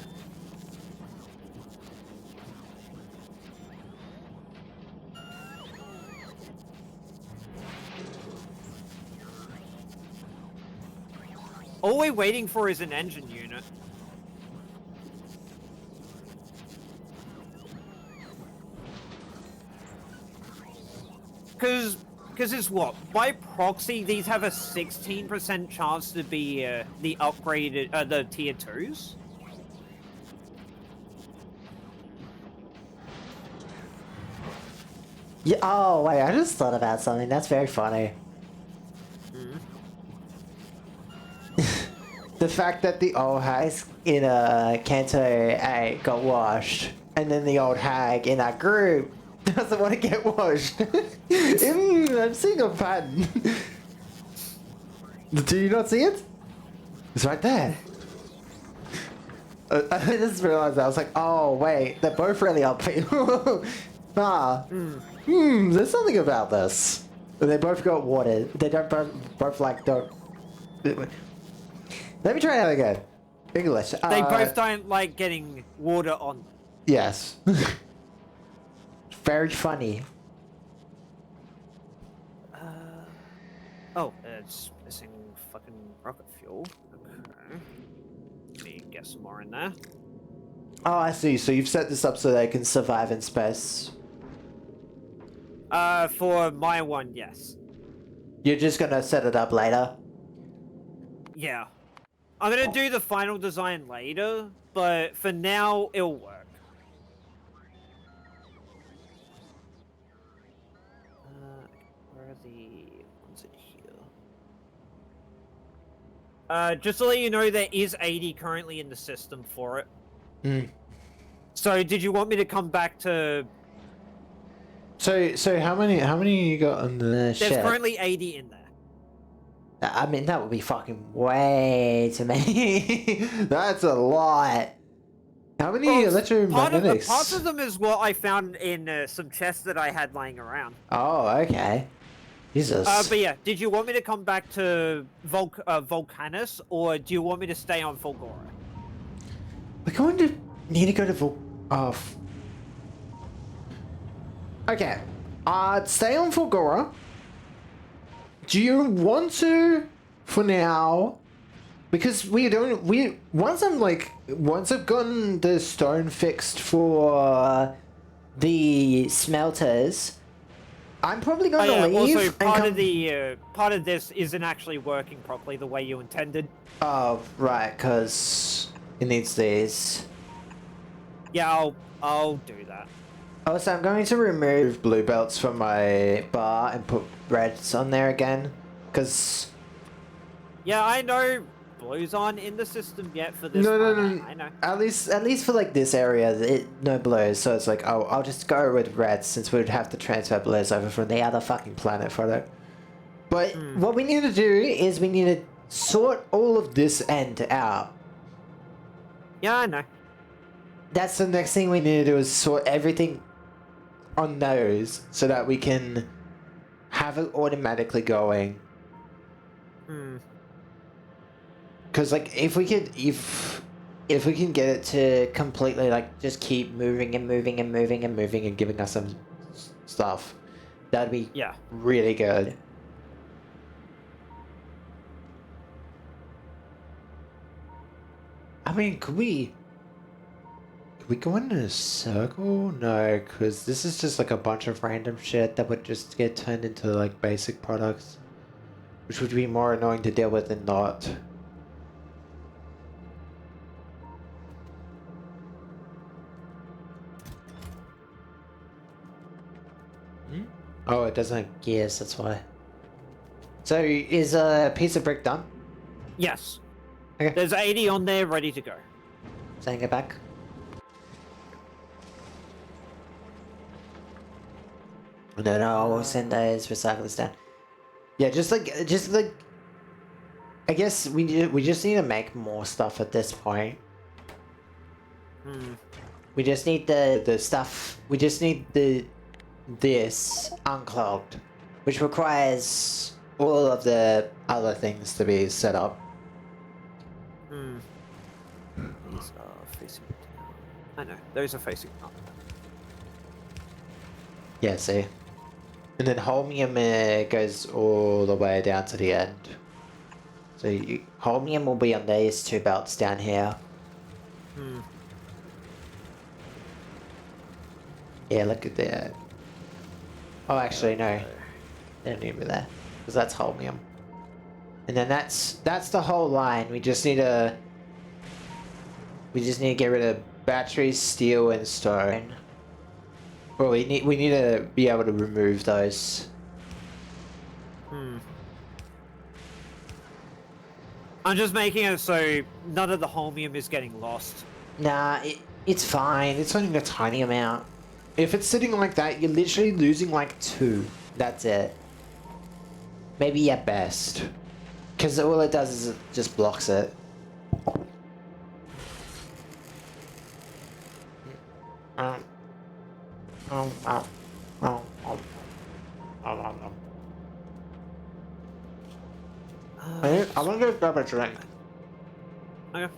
All we're waiting for is an engine unit. Because it's what? By proxy, these have a 16% chance to be the upgraded, the tier 2s. Yeah. Oh wait, I just thought about something. That's very funny. The fact that the old hags in Kanto 8 got washed, and then the old hag in our group doesn't want to get washed. I'm seeing a pattern. Do you not see it? It's right there. I just realized that. I was like, oh wait, they're both really upbeat. There's something about this. They both got watered. They don't both like don't. Let me try that again. English. They both don't like getting water on them. Yes. Very funny. Oh, it's missing fucking rocket fuel. Okay. Let me get some more in there. Oh, I see. So you've set this up so they can survive in space. For my one, yes. You're just gonna set it up later? Yeah. I'm gonna do the final design later, but for now, it'll work. Where are the ones in here? Just to let you know, there is 80 currently in the system for it. Hmm. So, did you want me to come back to... So how many you got on the There's ship? currently 80 in there. I mean, that would be fucking way too many. That's a lot. How many Well, electromagnetics? part of them is what I found in some chests that I had lying around. Oh, okay. Jesus. But yeah, did you want me to come back to Volcanus, or do you want me to stay on Fulgora? We're going to need to go to Okay. Stay on Fulgora. Do you want to, for now? Because once I've gotten the stone fixed for the smelters, I'm probably going to leave. Also, part of this isn't actually working properly the way you intended. Oh, right, because it needs these. Yeah, I'll do that. Also, I'm going to remove blue belts from my bar and put reds on there again, because... Yeah, I know blues aren't in the system yet for this No, one. I know. At least for like this area, no blues. So it's like, oh, I'll just go with reds since we'd have to transfer blues over from the other fucking planet for it. But what we need to do is we need to sort all of this end out. Yeah, I know. That's the next thing we need to do is sort everything on those so that we can have it automatically going. Because like if we can get it to completely like just keep moving and moving and moving and moving and giving us some stuff, that'd be really good. I mean, could we go in a circle? No, because this is just like a bunch of random shit that would just get turned into like basic products, which would be more annoying to deal with than not. Oh, it doesn't have gears, that's why. So, is a piece of brick done? Yes. Okay. There's 80 on there ready to go. Sending it back. No, we'll send those recyclers down. Yeah, just like, I guess we just need to make more stuff at this point. We just need the stuff, we just need this unclogged, which requires all of the other things to be set up. These are facing down. I know, those are facing up. Yeah, see? And then holmium goes all the way down to the end. So holmium will be on these two belts down here. Yeah, look at that. Oh, actually, no. They don't need me there. Because that's holmium. And then that's the whole line. We just need to get rid of batteries, steel, and stone. Well, we need to be able to remove those. I'm just making it so none of the holmium is getting lost. Nah, it's fine. It's only a tiny amount. If it's sitting like that, you're literally losing like 2. That's it. Maybe at best. Because all it does is it just blocks it. I'm gonna go grab a drink. Okay.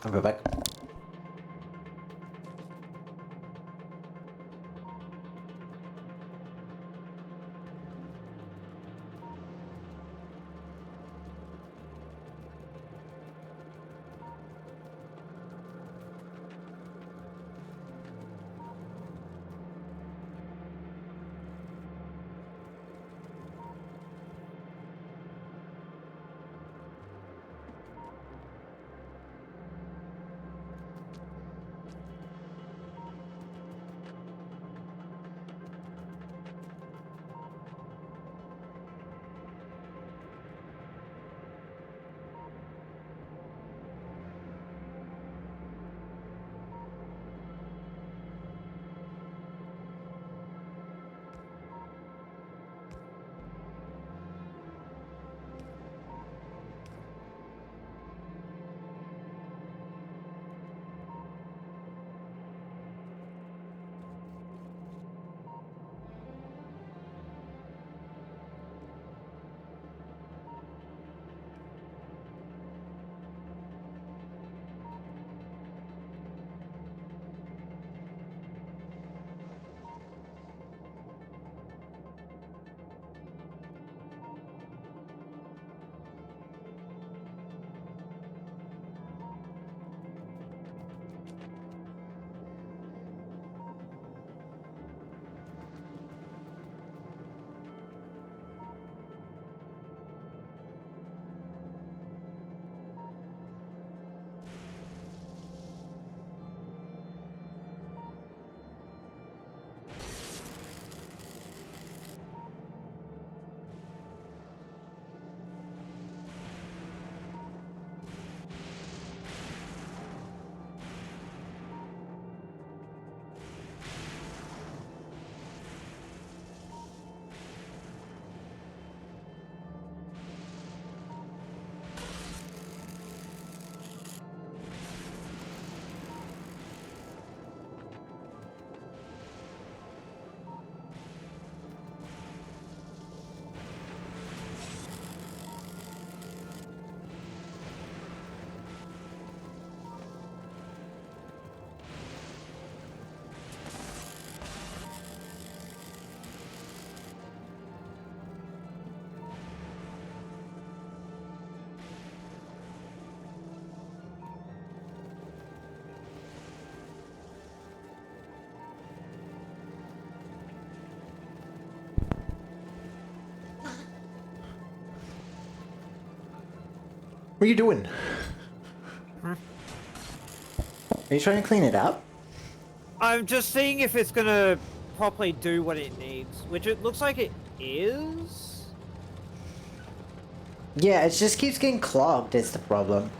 I'll go back. What are you doing? Are you trying to clean it up? I'm just seeing if it's gonna properly do what it needs, which it looks like it is. Yeah, it just keeps getting clogged, is the problem.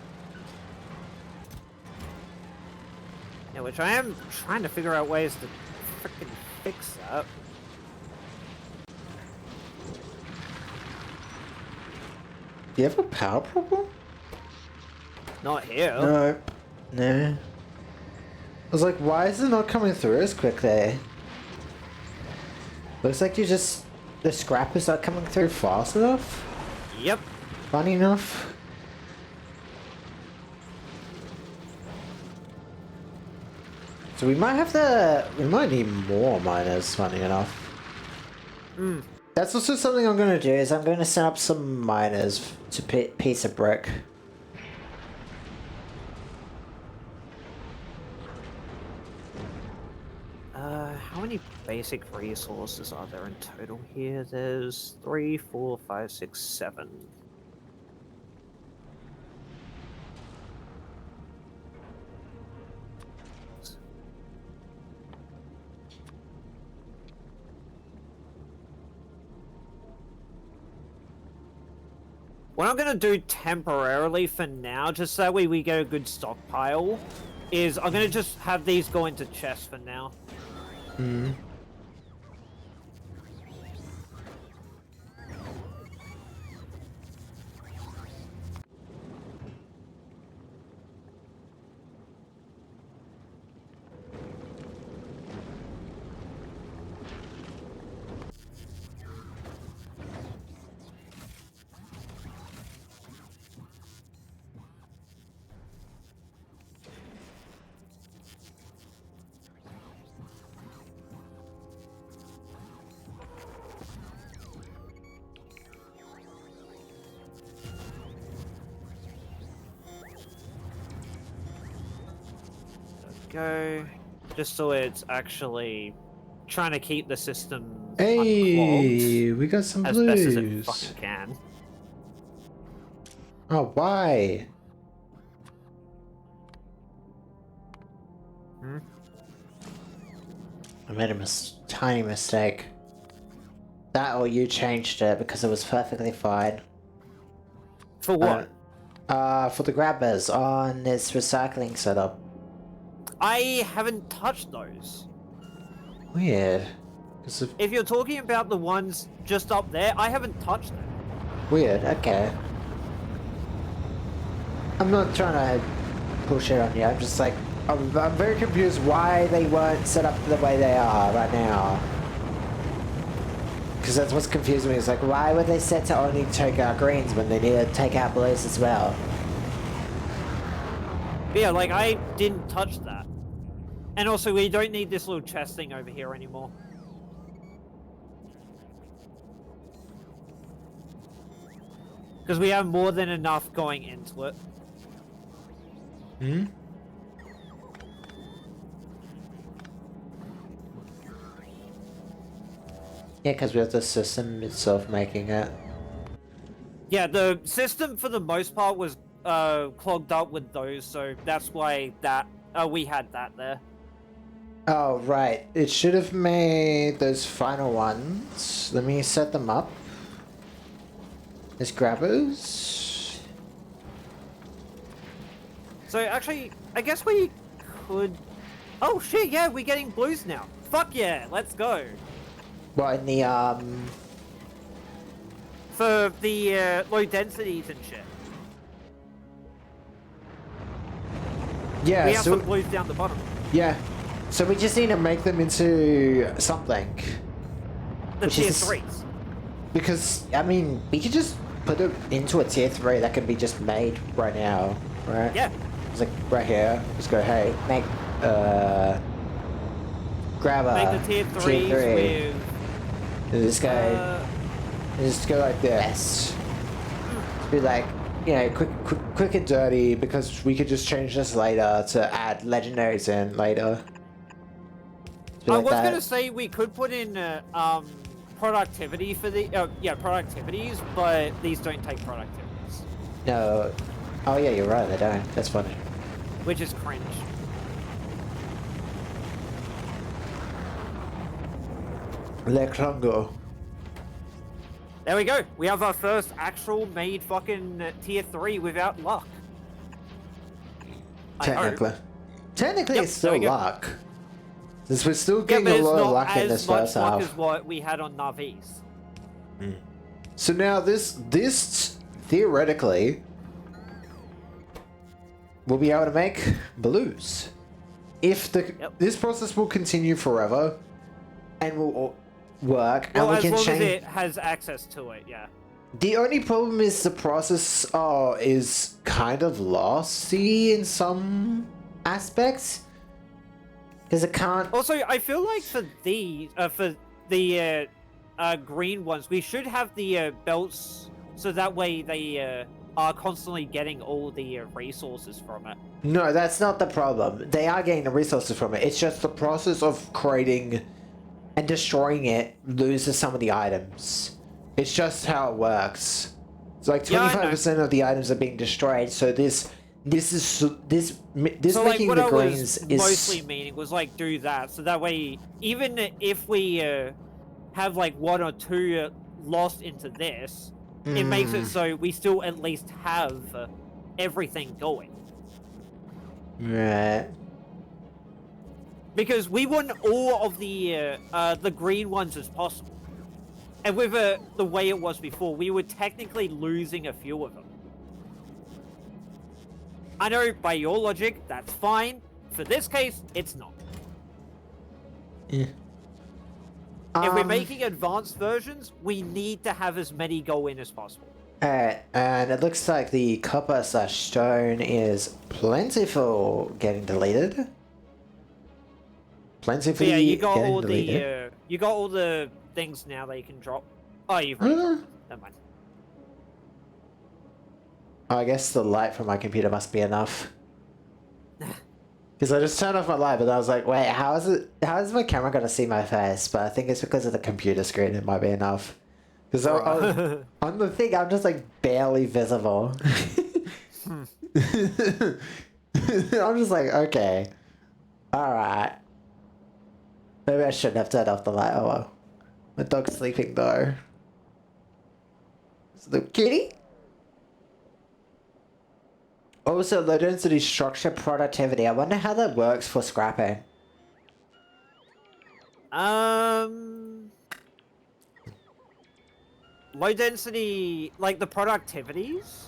Yeah, which I am trying to figure out ways to freaking fix that. Do you have a power problem? Not here. No. No. I was like, why is it not coming through as quickly? Looks like you just... The scrap is not coming through fast enough? Yep. Funny enough. So we might have to... We might need more miners, funny enough. Hmm. That's also something I'm going to do, is I'm going to set up some miners to piece of brick. How many basic resources are there in total here? There's 3, 4, 5, 6, 7. What I'm gonna do temporarily for now, just so that way we get a good stockpile, is I'm gonna just have these go into chests for now. Hmm. Go, just so it's actually trying to keep the system Hey, unclogged we got some as best as it blues. fucking can. Oh, why? Hmm? I made a tiny mistake. That or you changed it because it was perfectly fine. For what? For the grabbers on this recycling setup. I haven't touched those. Weird. 'Cause of... If you're talking about the ones just up there, I haven't touched them. Weird, okay. I'm not trying to push it on you, I'm just like, I'm very confused why they weren't set up the way they are right now. Because that's what's confusing me, it's like, why were they set to only take out greens when they need to take out blues as well? Yeah, like, I didn't touch that. And also, we don't need this little chest thing over here anymore. Because we have more than enough going into it. Hmm? Yeah, because we have the system itself making it. Yeah, the system for the most part was clogged up with those, so that's why that we had that there. Oh, right. It should have made those final ones. Let me set them up. As grabbers. So actually, I guess we could... Oh shit, yeah, we're getting blues now. Fuck yeah, let's go. What, in the, For the low densities and shit. Yeah, We have so... some blues down the bottom. Yeah. So we just need to make them into something. The Which tier is 3s. Because, I mean, we could just put it into a tier 3 that can be just made right now, right? Yeah. It's like right here. Just go, hey, make, grab a Make the tier 3s with... And just go, just go like this. Be like, you know, quick and dirty, because we could just change this later to add legendaries in later. Be I like was that. gonna say we could put in productivity for the productivities, but these don't take productivities. No, Oh yeah, you're right, they don't. That's funny. which is cringe. Le Congo. There we go. We have our first actual made fucking tier 3 without luck. I hope. Technically. Technically, Yep, it's there we still go. luck. Since we're still Yeah, getting but a it's lot of not luck in this as much first luck half. as what we had on Navis. So now this theoretically will be able to make blues. If this process will continue forever and will work, Well, and we as can long as change. it has access to it, yeah. The only problem is the process is kind of lossy in some aspects because it can't. Also, I feel like for the green ones, we should have the belts so that way they are constantly getting all the resources from it. No, that's not the problem. They are getting the resources from it. It's just the process of creating and destroying it loses some of the items. It's just how it works. It's like 25% of the items are being destroyed. So this So making what the I greens was is mostly meaning was like do that so that way even if we have like one or two lost into this, it makes it so we still at least have everything going. right. Because we want all of the green ones as possible. And with the way it was before, we were technically losing a few of them. I know by your logic, that's fine. For this case, it's not. Yeah. If we're making advanced versions, we need to have as many go in as possible. Alright, and it looks like the copper/stone is plentiful getting deleted. Plentifully Yeah, you got getting all deleted. you got all the things now that you can drop. Oh, you've already dropped them. Never mind. I guess the light from my computer must be enough. Because I just turned off my light, but I was like, wait, how is my camera going to see my face? But I think it's because of the computer screen, it might be enough. Because on the thing, I'm just like barely visible. I'm just like, okay. Alright. Maybe I shouldn't have turned off the light. Oh well. My dog's sleeping though. Is the kitty? Also, low density structure productivity. I wonder how that works for scrapping. Low density, like the productivities?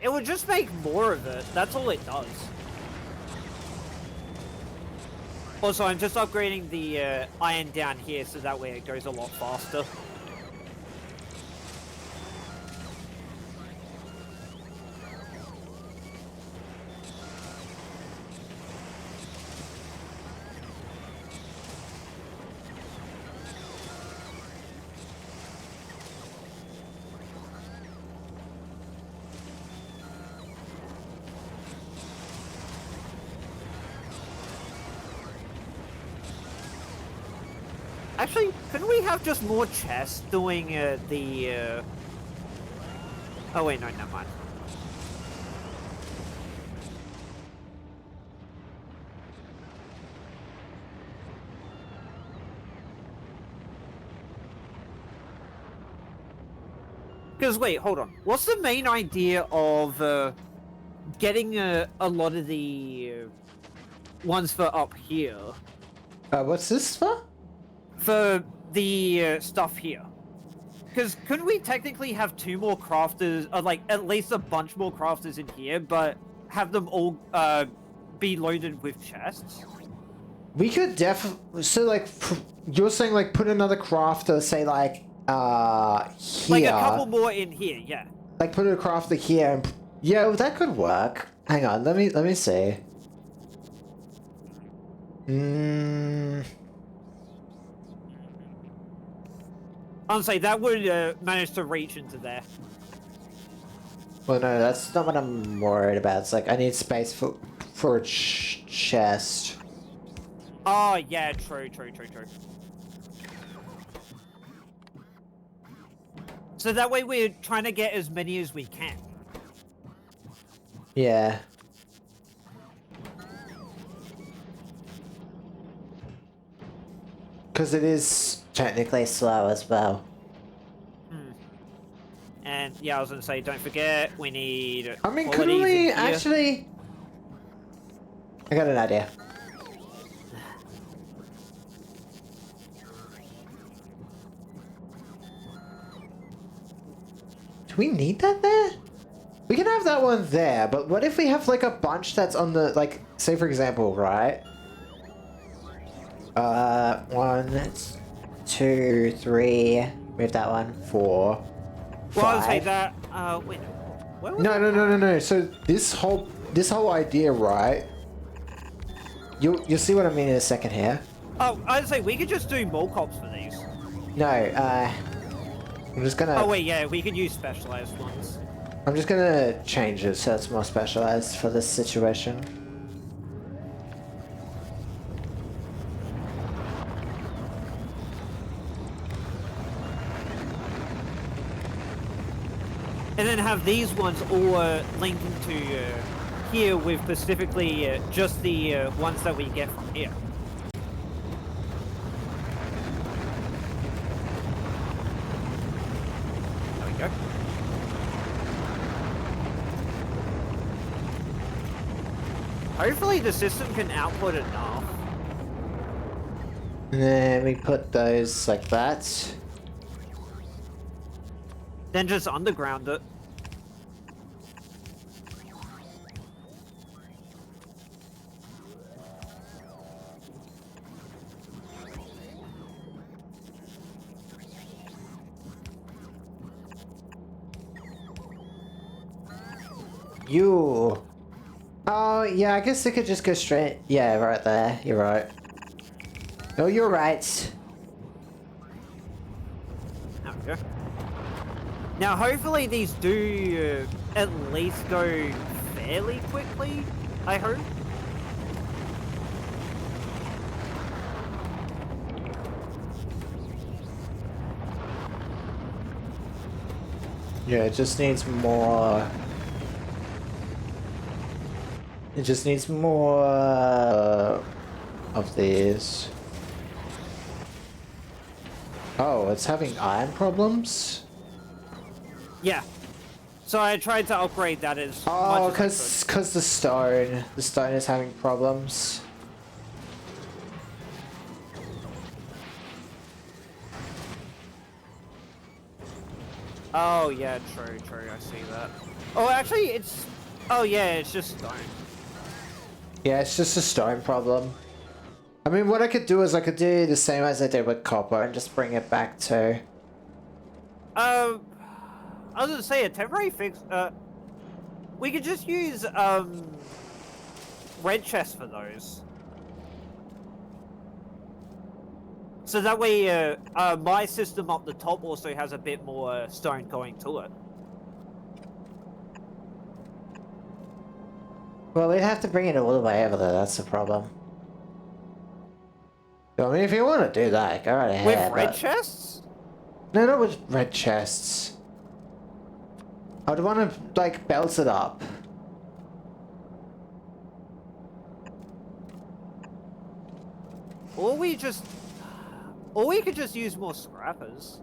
It would just make more of it. That's all it does. Also, I'm just upgrading the iron down here so that way it goes a lot faster. Actually, couldn't we have just more chests doing the Oh wait, no, never mind. Because wait, hold on. What's the main idea of getting a lot of the ones for up here? What's this for? For the stuff here. Because couldn't we technically have two more crafters, or like at least a bunch more crafters in here, but have them all be loaded with chests? We could so like, you're saying like put another crafter, say like, here. Like a couple more in here, yeah. Like put a crafter here and, yeah, well, that could work. Hang on, let me see. Honestly, that would manage to reach into there. Well, no, that's not what I'm worried about. It's like I need space for a chest. Oh, yeah, true. So that way we're trying to get as many as we can. Yeah. Because it is technically slow as well. And yeah, I was gonna say, don't forget, we need. I mean, couldn't we actually... I got an idea. Do we need that there? We can have that one there, but what if we have like a bunch that's on the, like, say for example, right? 1, 2, 3. Move that one. 4, 5. Well, I would say that. Wait. Where was No. So this whole idea, right? You'll see what I mean in a second here. Oh, I'd say we could just do more cops for these. No, I'm just gonna... Oh wait, yeah, we could use specialized ones. I'm just gonna change it so it's more specialized for this situation. And then have these ones all linking to here with specifically just the ones that we get from here. There we go. Hopefully the system can output enough. And then we put those like that. Then just underground it. You. Oh, yeah, I guess they could just go straight. Yeah, right there. You're right. No, you're right. There we go. Now, hopefully these do at least go fairly quickly, I hope. Yeah, it just needs more... It just needs more of these. Oh, it's having iron problems? Yeah. So I tried to upgrade that as Oh, much as I because the stone is having problems. could. Oh, yeah, true, I see that. Oh, actually, it's... Oh, yeah, it's just stone. Yeah, it's just a stone problem. I mean, what I could do is I could do the same as I did with copper and just bring it back to... I was gonna say a temporary fix. We could just use red chests for those. So that way, my system up the top also has a bit more stone going to it. Well, we'd have to bring it all the way over there, that's the problem. I mean, if you want to do that, go right ahead. With red chests? No, not with red chests. I would want to, like, belt it up. Or we could just use more scrappers.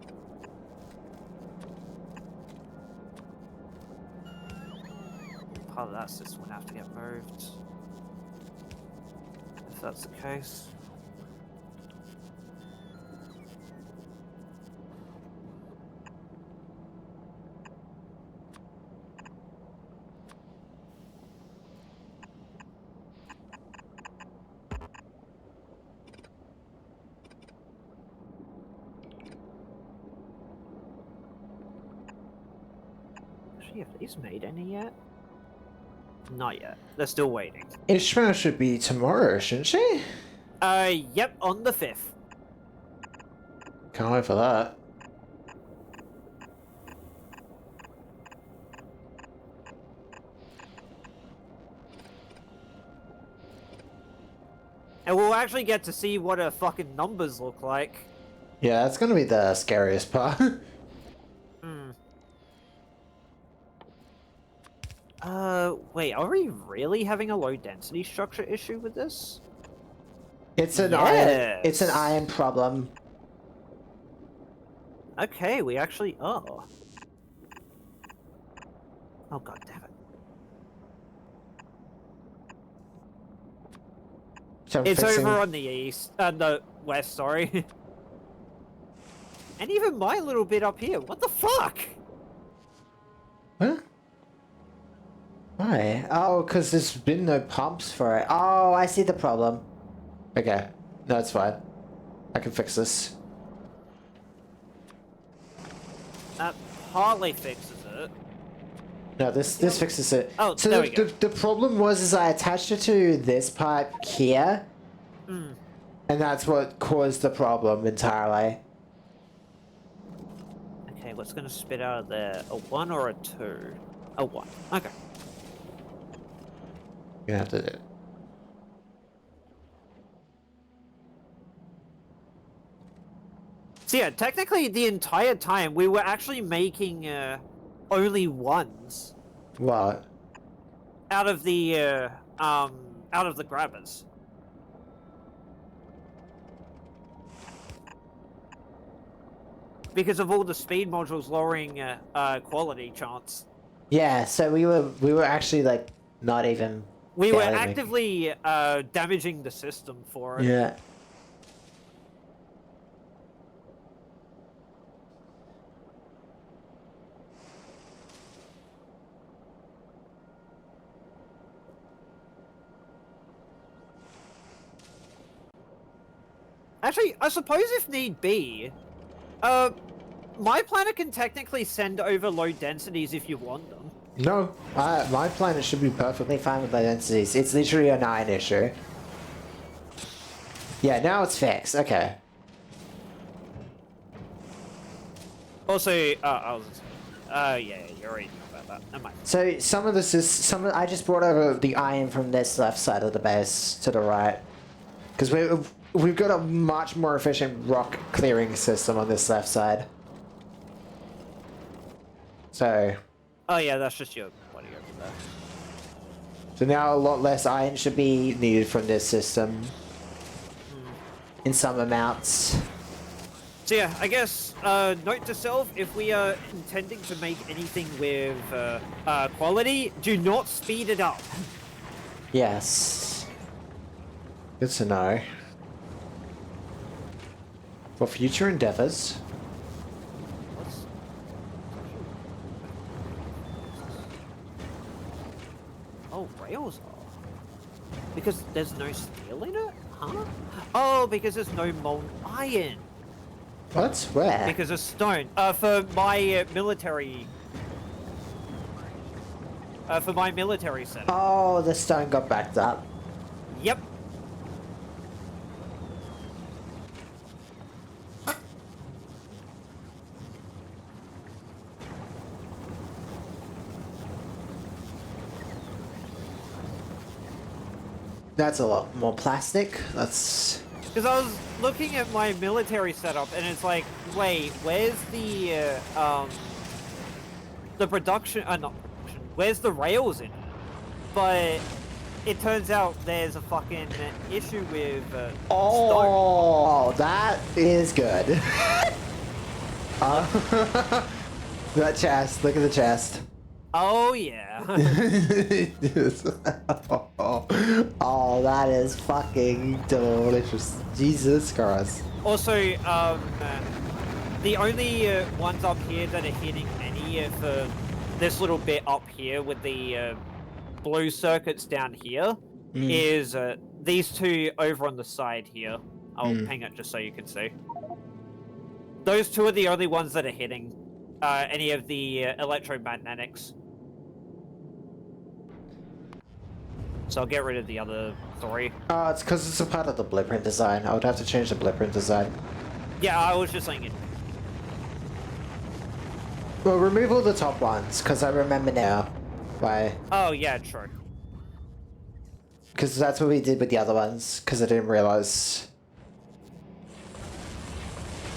Part of that system would have to get moved. If that's the case. Actually, have these made any yet? Not yet. They're still waiting. Ishmael should be tomorrow, shouldn't she? Yep, on the 5th. Can't wait for that. And we'll actually get to see what her fucking numbers look like. Yeah, that's gonna be the scariest part. Wait, are we really having a low density structure issue with this? It's an iron. It's an Yes. iron problem. Okay, we actually are. Oh god damn it. So I'm It's fixing- over on the east, no, west, sorry. And even my little bit up here, what the fuck? Huh? Why? Oh, because there's been no pumps for it. Oh, I see the problem. Okay. No, it's fine. I can fix this. That partly fixes it. No, this fixes it. Oh, so there the, we go. the problem was I attached it to this pipe here, Mm. and that's what caused the problem entirely. Okay, what's gonna spit out of there? A 1 or a 2? A 1. Okay. You're gonna have to do it. So yeah, technically the entire time we were actually making only 1s What? out of the grabbers. Because of all the speed modules lowering quality chance. Yeah, so we were actually like not even. We were barely actively damaging the system for it. Yeah. Actually, I suppose if need be, my planet can technically send over low densities if you want them. No, my planet should be perfectly fine with low densities. It's literally a 9 issue. Yeah, now it's fixed. Okay. Also, yeah, you already know about that. Never mind. So some of this is I just brought over the iron from this left side of the base to the right, because we've got a much more efficient rock clearing system on this left side. So. Oh yeah, that's just your body over there. So now a lot less iron should be needed from this system. In some amounts. So yeah, I guess, note to self, if we are intending to make anything with, quality, do not speed it up. Yes. Good to know. For future endeavors. What's... Oh, rails are. Because there's no steel in it? Huh? Oh, because there's no molten iron. What? Where? Because of stone. For my military. For my military setup. Oh, the stone got backed up. Yep. That's a lot more plastic. That's. Because I was looking at my military setup, and it's like, wait, where's the production? Not production. Where's the rails in it? But it turns out there's a fucking issue with stone. Oh, that is good. That chest. Look at the chest. Oh yeah. Oh, that is fucking delicious. Jesus Christ. Also, the only ones up here that are hitting any for this little bit up here with the blue circuits down here is these two over on the side here. I'll ping it just so you can see. Those two are the only ones that are hitting any of the electromagnetics. So I'll get rid of the other three. Oh, it's because it's a part of the blueprint design. I would have to change the blueprint design. Yeah, I was just saying it. Well, remove all the top ones, because I remember now. Why? Oh yeah, true. Because that's what we did with the other ones, because I didn't realize.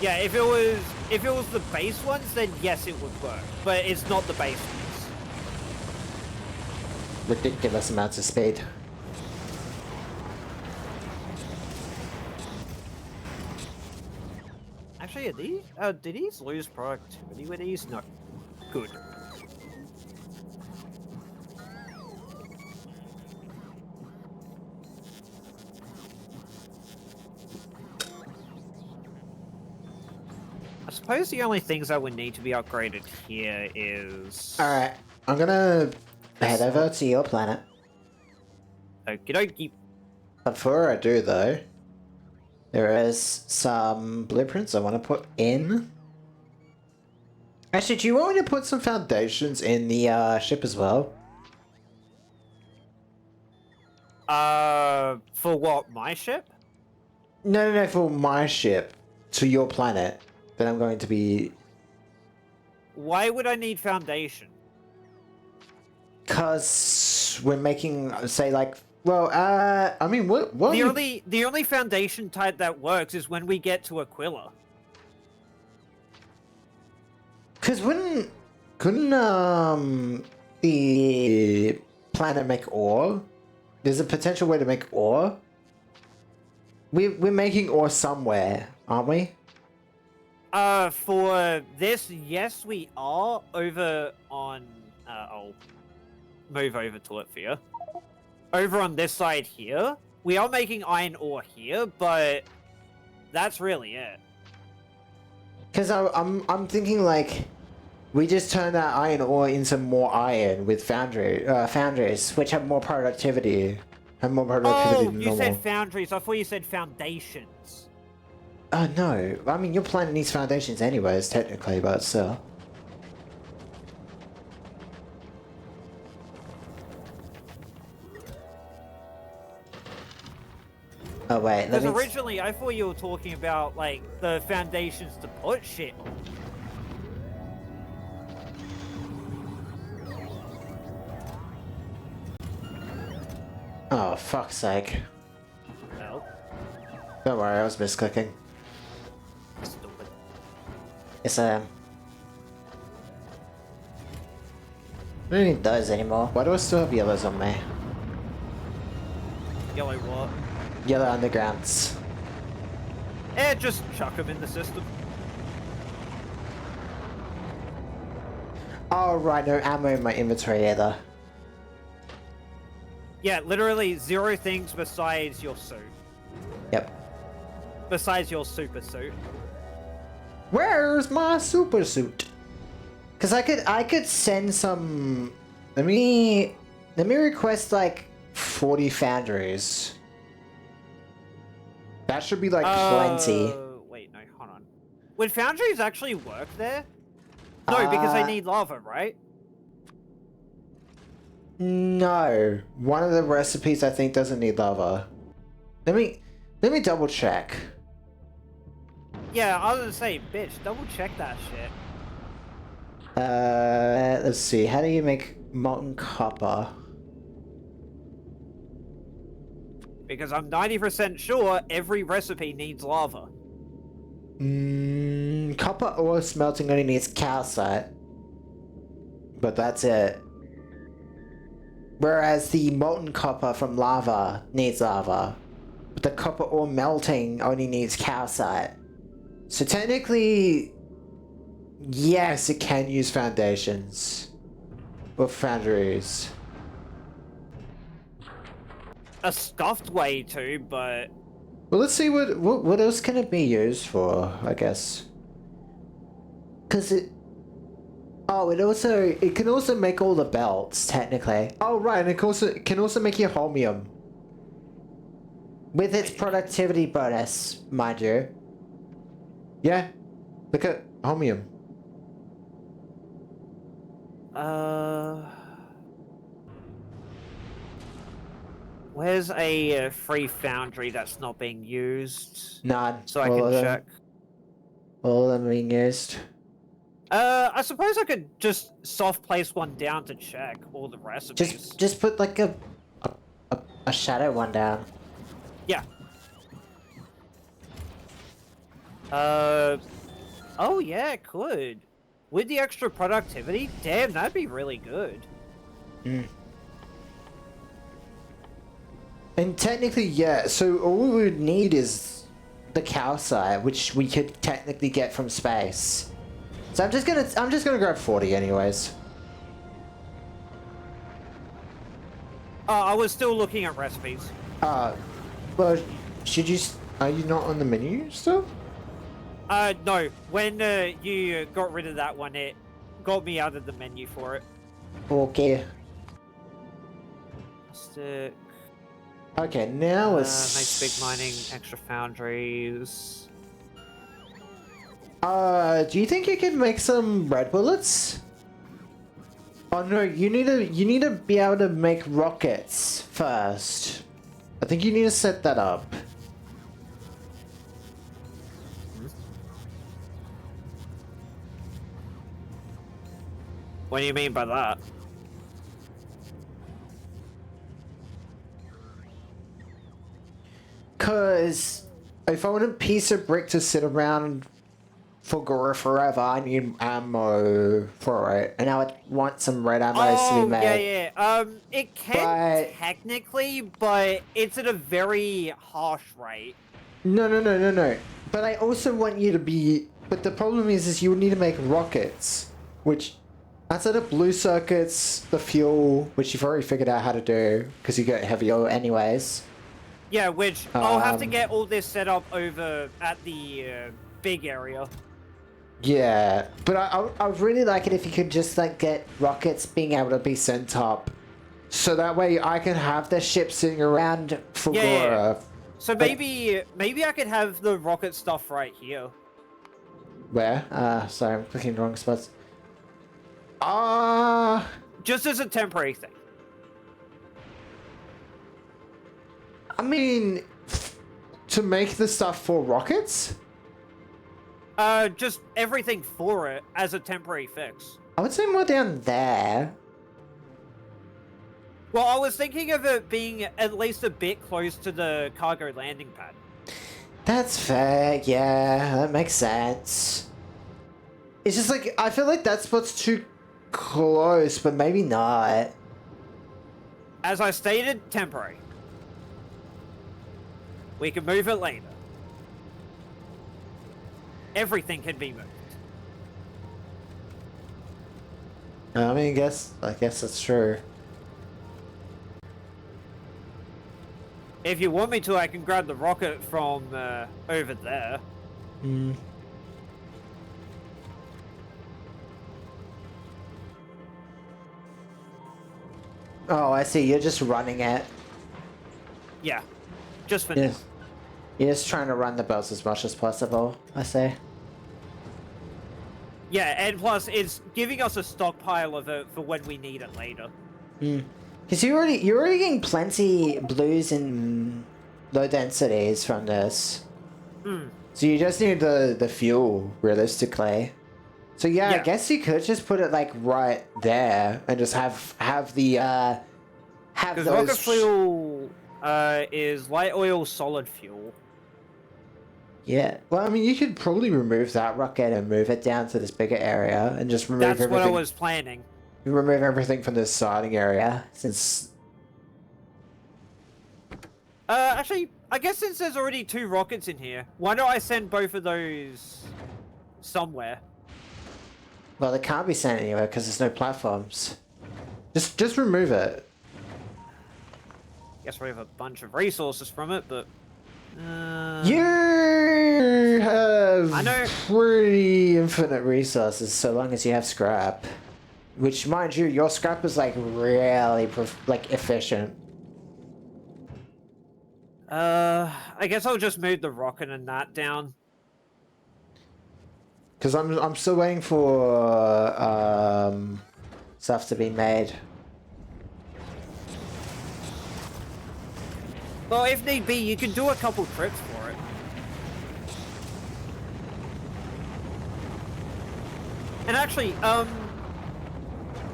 Yeah, if it was the base ones, then yes, it would work. But it's not the base ones. ridiculous amounts of speed. Actually, did these lose productivity with these? No. Good. I suppose the only things that would need to be upgraded here is... Alright, I'm gonna head over to your planet. Okie dokie. Before I do though, there is some blueprints I want to put in. Actually, do you want me to put some foundations in the ship as well? For what, my ship? No, for my ship to your planet that I'm going to be. Why would I need foundation? Cause we're making, say, like, well, I mean, what? The only foundation type that works is when we get to Aquila. Cause couldn't the planet make ore? There's a potential way to make ore. We're making ore somewhere, aren't we? For this, yes, we are over on. I'll move over to it for you. Over on this side here, we are making iron ore here, but that's really it. Because I'm thinking like we just turn that iron ore into more iron with foundries, which have more productivity. Have more productivity than you normal. said foundries. I thought you said foundations. No. I mean, your planet needs foundations anyways, technically, but still. Oh wait, Because originally I thought you were talking about like the foundations to put shit on. Oh, fuck's sake. No. Don't worry, I was misclicking. Stupid. Yes, I am. I don't need those anymore. Why do I still have yellows on me? Yellow what? Yellow undergrounds. Just chuck them in the system. Oh, right, no ammo in my inventory either. Yeah, literally 0 things besides your suit. Yep. Besides your super suit. Where's my super suit? Cause I could send some. Let me request like 40 foundries. That should be like plenty. Wait, no, hold on. Would foundries actually work there? No, because they need lava, right? No. One of the recipes I think doesn't need lava. Let me double check. Yeah, I was gonna say, bitch, double check that shit. Let's see. How do you make molten copper? Because I'm 90% sure every recipe needs lava. Copper ore smelting only needs calcite. But that's it. Whereas the molten copper from lava needs lava. But the copper ore melting only needs calcite. So technically, yes, it can use foundations. Or foundries. A stuffed way to, but... Well, let's see what else can it be used for, I guess. Cause it can also make all the belts, technically. Oh right, and it can also make your holmium. With its productivity bonus, mind you. Yeah. Look at holmium. Where's a free foundry that's not being used? None. So I can check. All of them being used. I suppose I could just soft place one down to check all the recipes. Just put like a shadow one down. Yeah. Oh yeah, it could. With the extra productivity, damn, that'd be really good. And technically, yeah. So all we would need is the calcite, which we could technically get from space. So I'm just gonna grab 40 anyways. I was still looking at recipes. Well, should you? Are you not on the menu still? No. When you got rid of that one, it got me out of the menu for it. Okay. Stick. Okay, now it's Nice big mining, extra foundries. Do you think you can make some red bullets? Oh no, you need to be able to make rockets first. I think you need to set that up. What do you mean by that? Cause if I want a piece of brick to sit around for forever, I need ammo for it, and I would want some red ammo to be made. Yeah. It can technically, but it's at a very harsh rate. No. But I also want you to be. But the problem is you would need to make rockets, which outside of blue circuits, the fuel, which you've already figured out how to do, because you get heavy oil anyways. Yeah, which I'll have to get all this set up over at the big area. Yeah, but I would really like it if you could just like get rockets being able to be sent up, so that way I can have the ship sitting around for Gora. So maybe I could have the rocket stuff right here. Where? Sorry, I'm clicking the wrong spots. Just as a temporary thing. I mean, to make the stuff for rockets? Just everything for it as a temporary fix. I would say more down there. Well, I was thinking of it being at least a bit close to the cargo landing pad. That's fair, yeah, that makes sense. It's just like, I feel like that spot's too close, but maybe not. As I stated, temporary. We can move it later. Everything can be moved. I mean, I guess that's true. If you want me to, I can grab the rocket from over there. Hmm. Oh, I see. You're just running it. Yeah, just for Yeah. now. You're just trying to run the belts as much as possible, I say. Yeah, and plus, it's giving us a stockpile of it for when we need it later. Because you're already getting plenty blues and low densities from this. So you just need the fuel, realistically. So yeah, I guess you could just put it like right there and just have the have Because those. rocket fuel is light oil solid fuel. Yeah. Well, I mean, you could probably remove that rocket and move it down to this bigger area and just remove everything. That's what I was planning. Remove everything from this siding area, since... Actually, I guess since there's already 2 rockets in here, why don't I send both of those somewhere? Well, they can't be sent anywhere because there's no platforms. Just remove it. Guess we have a bunch of resources from it, but... You have I know. pretty infinite resources so long as you have scrap. Which, mind you, your scrap is like really efficient. I guess I'll just move the rocket and that down. Because I'm still waiting for stuff to be made. Well, if need be, you can do a couple trips for it. And actually,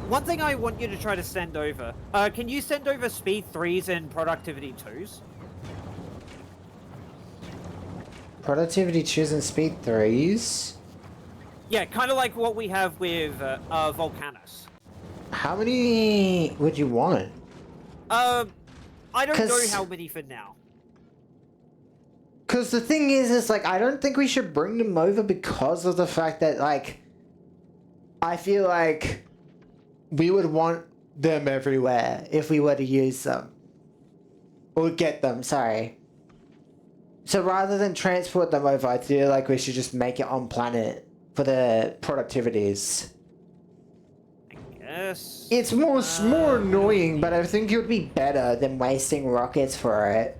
one thing I want you to try to send over, can you send over speed 3s and productivity 2s? Productivity 2s and speed 3s? Yeah, kind of like what we have with Volcanus. How many would you want? I don't know 'Cause- how many for now. Because the thing is like, I don't think we should bring them over because of the fact that, like, I feel like we would want them everywhere if we were to use them. Or get them, sorry. So rather than transport them over, I feel like we should just make it on planet for the productivities. I guess. It's more annoying, but I think it would be better than wasting rockets for it.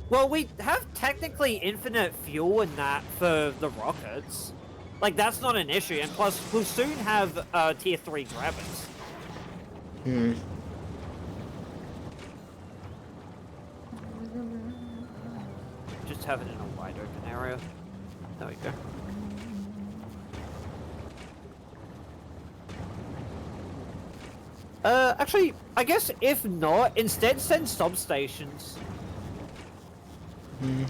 Well, we have technically infinite fuel in that for the rockets. Like, that's not an issue, and plus, we'll soon have tier 3 grabbers. Hmm. Just have it in a wide open area. There we go. Actually, I guess if not, instead send substations. Hmm.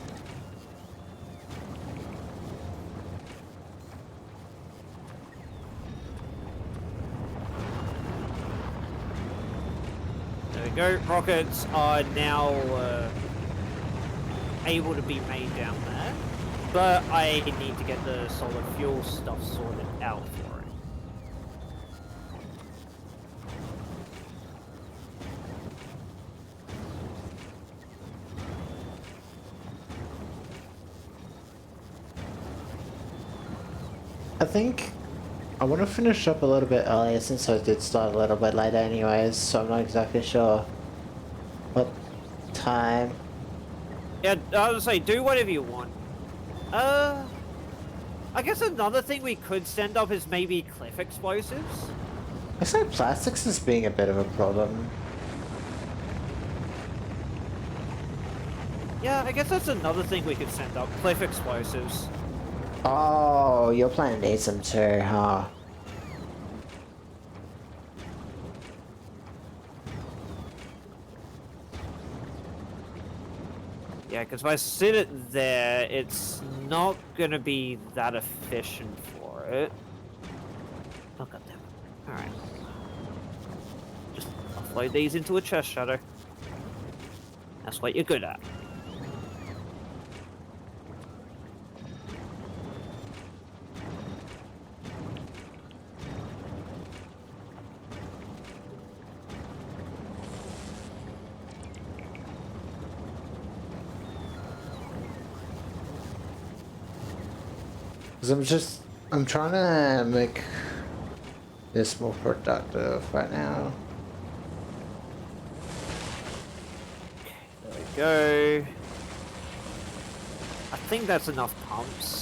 There we go. Rockets are now able to be made down there, but I need to get the solid fuel stuff sorted out for it. I think I want to finish up a little bit earlier since I did start a little bit later anyways, so I'm not exactly sure what time. Yeah, I was say do whatever you want. I guess another thing we could send up is maybe cliff explosives. I say plastics is being a bit of a problem. Yeah, I guess that's another thing we could send up, cliff explosives. Oh, your planet needs them too, huh? Yeah, because if I sit it there, it's not gonna be that efficient for it. Oh, goddamn. Alright. Just offload these into a chest shadow. That's what you're good at. Because I'm trying to make this more productive right now. There we go. I think that's enough pumps.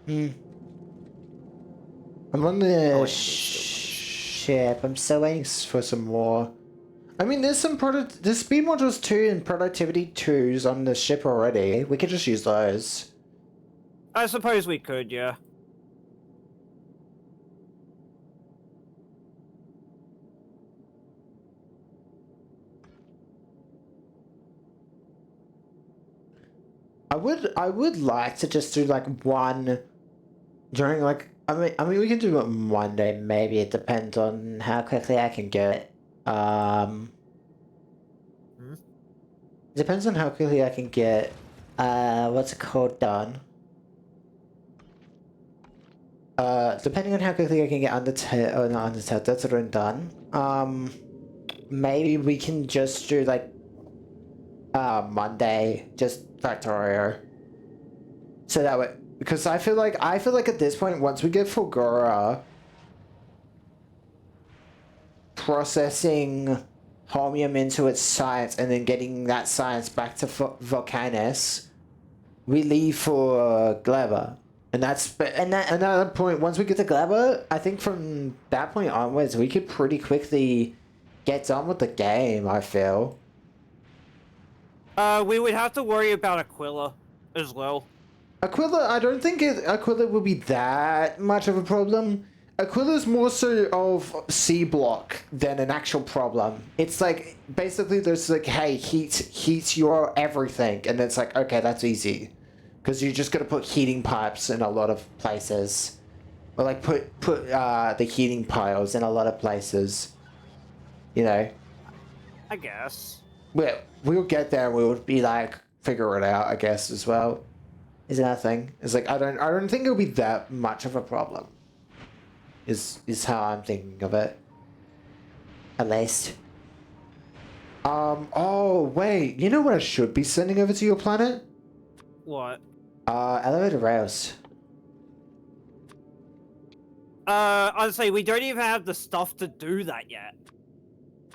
Hmm. I'm on the Oh, ship. I'm still waiting for some more. I mean, there's speed modules 2 and productivity 2s on the ship already. We could just use those. I suppose we could, yeah. I would like to just do like one during like I mean we can do it one day maybe. It depends on how quickly I can get it. Depends on how quickly I can get what's it called done. Depending on how quickly I can get Undertale, oh not Undertale, that's already done. Maybe we can just do like Monday, just Factorio. So that way, because I feel like at this point, once we get Fulgura, processing Holmium into its science and then getting that science back to Volcanus, we leave for Gleba. And at that point, once we get to Glabber, I think from that point onwards, we could pretty quickly get done with the game, I feel. We would have to worry about Aquila as well. Aquila, I don't think Aquila will be that much of a problem. Aquila's more so of C block than an actual problem. It's like, basically there's like, hey, heat your everything. And it's like, okay, that's easy. Because you're just going to put heating pipes in a lot of places. Or like put the heating piles in a lot of places. You know? I guess. We'll get there and we'll be like, figure it out, I guess, as well. Is that a thing? It's like, I don't think it'll be that much of a problem. Is how I'm thinking of it. At least. Oh, wait. You know what I should be sending over to your planet? What? Elevator rails. Honestly, we don't even have the stuff to do that yet.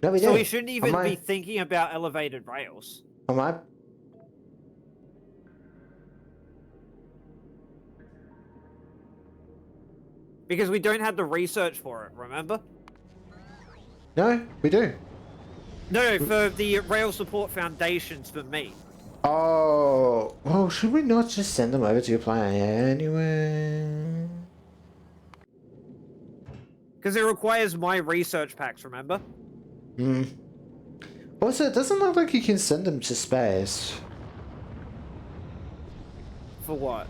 No, we So don't. we shouldn't even be thinking about elevated rails. Am I? Because we don't have the research for it, remember? No, we do. No, for the rail support foundations for me. Oh, well, should we not just send them over to your planet anyway? Because it requires my research packs, remember? Hmm. Also, it doesn't look like you can send them to space. For what?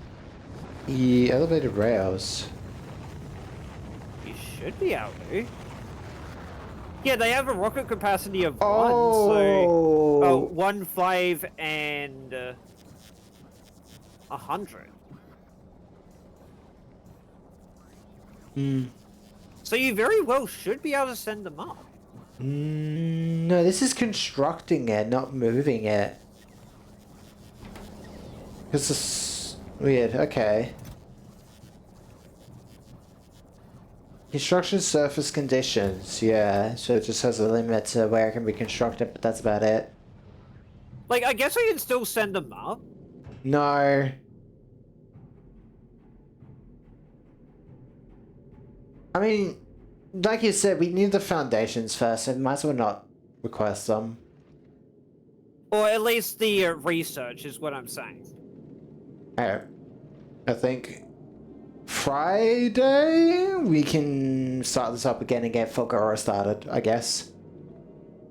The elevated rails. You should be able to. Yeah, they have a rocket capacity of 1, Oh. so... 1, 5, and... 100. Hmm. So you very well should be able to send them up. No, this is constructing it, not moving it. This is weird. Okay. Construction surface conditions. Yeah, so it just has a limit to where it can be constructed, but that's about it. Like, I guess I can still send them up. No. I mean, like you said, we need the foundations first, so might as well not request them. Or at least the research is what I'm saying. I think Friday we can start this up again and get Fulgura started, I guess.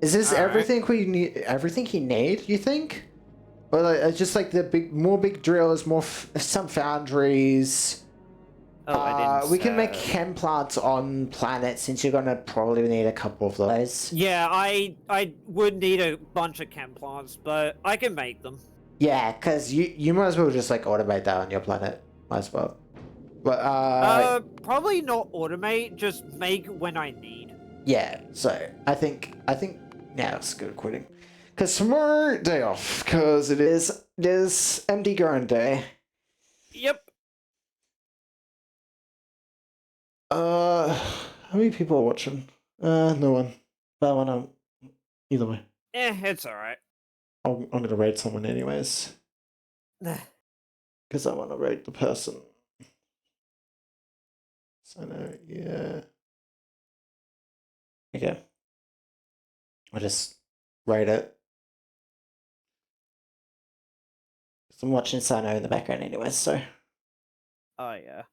Is this everything we need? Everything you need? You think? Or like, just like the more big drills, some foundries. Oh, I didn't. We can make chem plants on planet since you're gonna probably need a couple of those. Yeah, I would need a bunch of chem plants, but I can make them. Yeah, because you might as well just like automate that on your planet. Might as well. But probably not automate, just make when I need. yeah, so I think now it's good quitting. Cause tomorrow day off, cause it is MD grind day. Yep. How many people are watching? No one. But I wanna either way. It's alright. I'm gonna raid someone anyways. Because I wanna raid the person. So no, yeah. Okay. I'll just raid it. I'm watching Sano in the background anyways, so. Oh yeah.